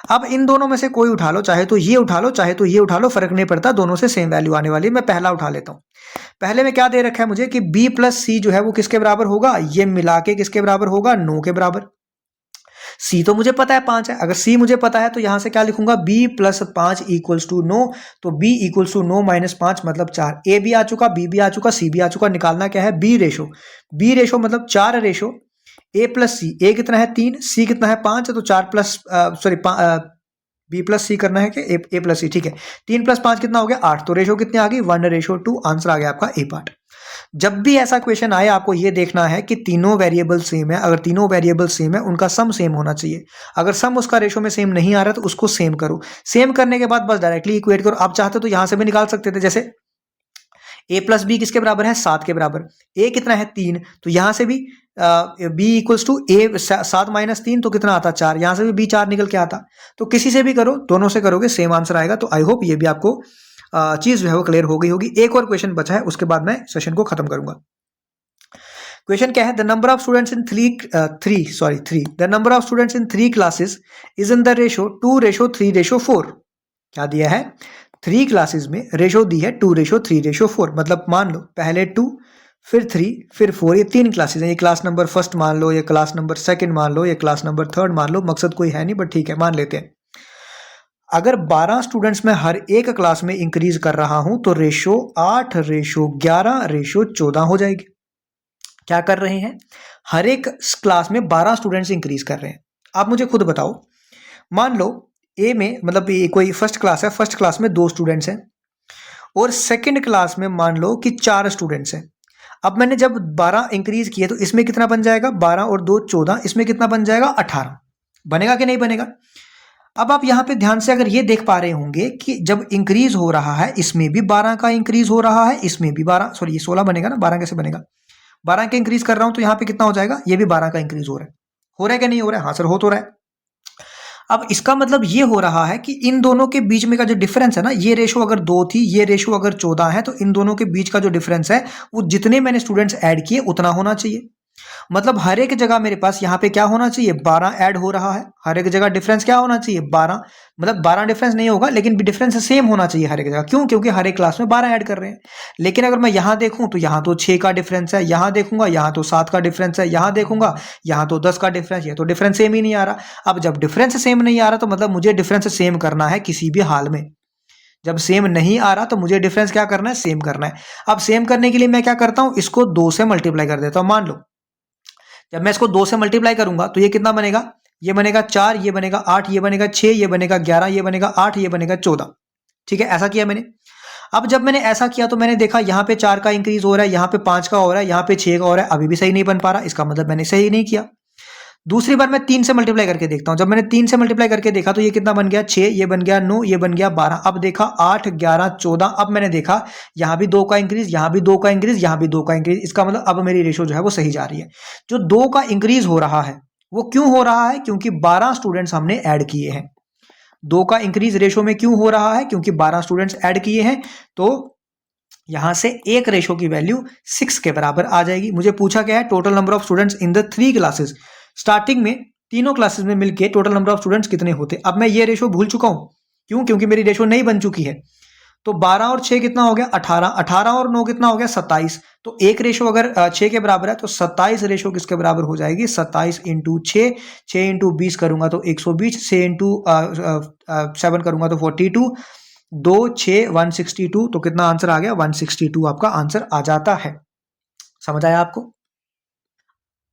अब इन दोनों में से कोई उठा लो, चाहे तो ये उठा लो चाहे तो ये उठा लो, फर्क नहीं पड़ता, दोनों से सेम वैल्यू आने वाली है। मैं पहला उठा लेता हूं। पहले में क्या दे रखा है मुझे कि b प्लस सी जो है वो किसके बराबर होगा, ये मिला के किसके बराबर होगा 9 के बराबर। c तो मुझे पता है 5 है, अगर c मुझे पता है तो यहां से क्या लिखूंगा b प्लस 5 इक्वल्स टू 9, तो b इक्वल्स टू 9 माइनस 5 मतलब 4, a भी आ चुका, b भी आ चुका, c भी आ चुका, निकालना क्या है b रेशो मतलब 4 ratio a plus C, a कितना है 3, c कितना है 5, तो 4 प्लस बी प्लस सी करना है कि ए प्लस सी, ठीक है, 3 प्लस 5 कितना हो गया 8, तो रेशो कितनी आ गई 1:2, आंसर आ गया आपका ए पार्ट। जब भी ऐसा क्वेश्चन आए आपको ये देखना है कि तीनों वेरिएबल सेम है, अगर तीनों वेरिएबल सेम है उनका सम सेम होना चाहिए, अगर सम उसका रेशो में सेम नहीं आ रहा तो उसको सेम करो, सेम करने के बाद बस डायरेक्टली इक्वेट करो। आप चाहते तो यहां से भी निकाल सकते थे, जैसे ए प्लस बी किसके बराबर है 7 के बराबर, ए कितना है 3, तो यहां से भी B equals to A 7 minus 3 तो कितना आता 4, यहां से भी बी 4 निकल के आता, तो किसी से भी करो, दोनों से करोगे सेम आंसर आएगा। तो आई होप ये भी आपको चीज जो है वो क्लियर हो गई होगी। एक और क्वेश्चन बचा है, उसके बाद मैं सेशन को खत्म करूंगा। क्वेश्चन क्या है, the number of students in three the number of students in 3 classes is in the ratio 2:3:4। क्या दिया है 3 क्लासेस में रेशो दी है 2:3:4, मतलब मान लो पहले 2 फिर 3 फिर 4, ये 3 क्लासेस हैं, ये क्लास नंबर फर्स्ट मान लो, ये क्लास नंबर सेकंड मान लो, ये क्लास नंबर थर्ड मान लो, मकसद कोई है नहीं बट ठीक है मान लेते हैं। अगर 12 स्टूडेंट्स में हर एक क्लास में इंक्रीज कर रहा हूं तो रेशो 8:11:14 हो जाएगी। क्या कर रहे हैं, हर एक क्लास में 12 स्टूडेंट्स इंक्रीज कर रहे हैं। आप मुझे खुद बताओ, मान लो ए में मतलब ये कोई फर्स्ट क्लास है, फर्स्ट क्लास में 2 स्टूडेंट्स हैं और सेकंड क्लास में मान लो कि 4 स्टूडेंट्स हैं। अब मैंने जब 12 इंक्रीज किए तो इसमें कितना बन जाएगा 12 और 2 14, इसमें कितना बन जाएगा 18, बनेगा कि नहीं बनेगा। अब आप यहां पे ध्यान से अगर ये देख पा रहे होंगे कि जब इंक्रीज हो रहा है इसमें भी 12 का इंक्रीज हो रहा है, इसमें भी 12, सॉरी ये 16 बनेगा ना, 12 कैसे बनेगा, 12 का इंक्रीज कर रहा हूं तो यहाँ पे कितना हो जाएगा, ये भी 12 का इंक्रीज हो रहा है कि नहीं हो रहा है, हाँ सर हो तो रहा है। अब इसका मतलब ये हो रहा है कि इन दोनों के बीच में का जो डिफरेंस है ना, ये रेशो अगर 2 थी, ये रेशो अगर 14 है, तो इन दोनों के बीच का जो डिफरेंस है वो जितने मैंने स्टूडेंट्स ऐड किए उतना होना चाहिए। मतलब हर एक जगह मेरे पास यहाँ पे क्या होना चाहिए 12 ऐड हो रहा है, हर एक जगह डिफरेंस क्या होना चाहिए 12, मतलब 12 डिफरेंस नहीं होगा लेकिन डिफरेंस सेम होना चाहिए हर एक जगह, क्यों, क्योंकि हर एक क्लास में 12 ऐड कर रहे हैं। लेकिन अगर मैं यहाँ देखूं तो यहाँ तो 6 का डिफरेंस है, यहाँ देखूंगा यहाँ तो 7 का डिफरेंस है, यहाँ देखूंगा यहाँ तो 10 का डिफरेंस, ये तो डिफरेंस सेम ही नहीं आ रहा। अब जब डिफरेंस सेम नहीं आ रहा तो मतलब मुझे डिफरेंस सेम करना है किसी भी हाल में, जब सेम नहीं आ रहा तो मुझे डिफरेंस क्या करना है सेम करना है। अब सेम करने के लिए मैं क्या करता हूं, इसको 2 से मल्टीप्लाई कर देता हूं। मान लो जब मैं इसको 2 से मल्टीप्लाई करूंगा तो ये कितना बनेगा, ये बनेगा 4, ये बनेगा 8, ये बनेगा 6, ये बनेगा 11, ये बनेगा 8, ये बनेगा 14। ठीक है, ऐसा किया मैंने। अब जब मैंने ऐसा किया तो मैंने देखा यहाँ पे 4 का इंक्रीज हो रहा है, यहाँ पे 5 का हो रहा है, यहाँ पे 6 का हो रहा है, अभी भी सही नहीं बन पा रहा, इसका मतलब मैंने सही नहीं किया। दूसरी बार मैं 3 से मल्टीप्लाई करके देखता हूं। जब मैंने 3 से मल्टीप्लाई करके देखा तो ये कितना बन गया 6, ये बन गया 9, ये बन गया 12। अब देखा 8, 11, 14। अब मैंने देखा यहां भी 2 का इंक्रीज, यहां भी 2 का इंक्रीज, यहां भी 2 का इंक्रीज, इसका मतलब अब मेरी रेशो जो है वो सही जा रही है। जो 2 का इंक्रीज हो रहा है वो क्यों हो रहा है, क्योंकि 12 स्टूडेंट्स हमने ऐड किए हैं। 2 का इंक्रीज रेशो में क्यों हो रहा है, क्योंकि 12 स्टूडेंट्स ऐड किए हैं। तो यहां से एक रेशो की वैल्यू 6 के बराबर आ जाएगी। मुझे पूछा गया है total number of students in the 3 classes, starting में तीनों क्लासेस में मिलके टोटल नंबर ऑफ स्टूडेंट्स कितने होते। अब मैं ये रेशो भूल चुका हूं, क्यों, क्योंकि मेरी रेशो नहीं बन चुकी है। तो 12 और 6 कितना हो गया 18, 18 और 9 कितना हो गया 27। तो एक रेशो अगर 6 के बराबर है तो 27 रेशो किसके बराबर हो जाएगी 27 इंटू 6, 6 इंटू 20 करूंगा तो 120, 6 इंटू 7 करूंगा तो 42, 2 6 162, तो कितना आंसर आ गया 162 आपका आंसर आ जाता है। समझ आया आपको।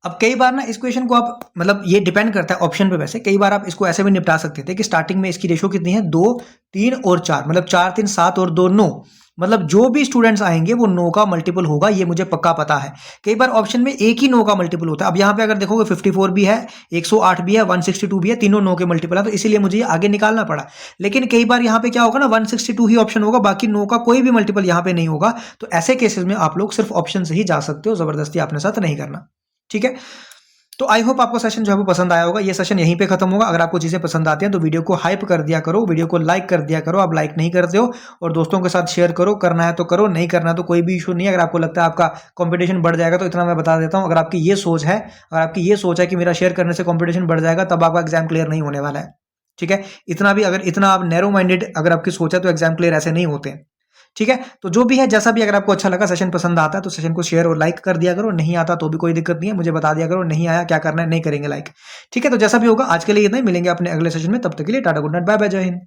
अब कई बार ना इस क्वेश्चन को आप मतलब ये डिपेंड करता है ऑप्शन पे, वैसे कई बार आप इसको ऐसे भी निपटा सकते थे कि स्टार्टिंग में इसकी रेशो कितनी है 2 3 और 4, मतलब 4 3 7 और 2 9, मतलब जो भी स्टूडेंट्स आएंगे वो 9 का मल्टीपल होगा, ये मुझे पक्का पता है। कई बार ऑप्शन में एक ही 9 का मल्टीपल होता है। अब यहाँ पे अगर देखोगे 54 भी है, 108 भी है, 162 भी है, तीनों 9 के मल्टीपल है, तो इसीलिए मुझे ये आगे निकालना पड़ा। लेकिन कई बार यहाँ पे क्या होगा ना 162 ही ऑप्शन होगा, बाकी 9 का कोई भी मल्टीपल यहाँ पे नहीं होगा। तो ऐसे केसेस में आप लोग सिर्फ ऑप्शन से ही जा सकते हो, जबरदस्ती अपने साथ नहीं करना, ठीक है। तो आई होप आपको सेशन जो है वो पसंद आया होगा। ये सेशन यहीं पे खत्म होगा। अगर आपको चीजें पसंद आती हैं तो वीडियो को हाइप कर दिया करो, वीडियो को लाइक कर दिया करो। आप लाइक नहीं करते हो, और दोस्तों के साथ शेयर करो, करना है तो करो, नहीं करना तो कोई भी इशू नहीं है। अगर आपको लगता है आपका कंपटीशन बढ़ जाएगा तो इतना मैं बता देता हूँ, अगर आपकी ये सोच है, अगर आपकी ये सोच है कि मेरा शेयर करने से कंपटीशन बढ़ जाएगा, तब आपका एग्जाम क्लियर नहीं होने वाला है, ठीक है। इतना भी अगर इतना आप नैरो माइंडेड अगर आपकी सोच है तो एग्जाम क्लियर ऐसे नहीं होते हैं, ठीक है। तो जो भी है, जैसा भी, अगर आपको अच्छा लगा, सेशन पसंद आता है तो सेशन को शेयर और लाइक कर दिया करो, नहीं आता तो भी कोई दिक्कत नहीं है, मुझे बता दिया करो नहीं आया क्या करना है, नहीं करेंगे लाइक, ठीक है। तो जैसा भी होगा आज के लिए इतना ही, मिलेंगे अपने अगले सेशन में, तब तक के लिए tata good night, bye bye, जय हिंद।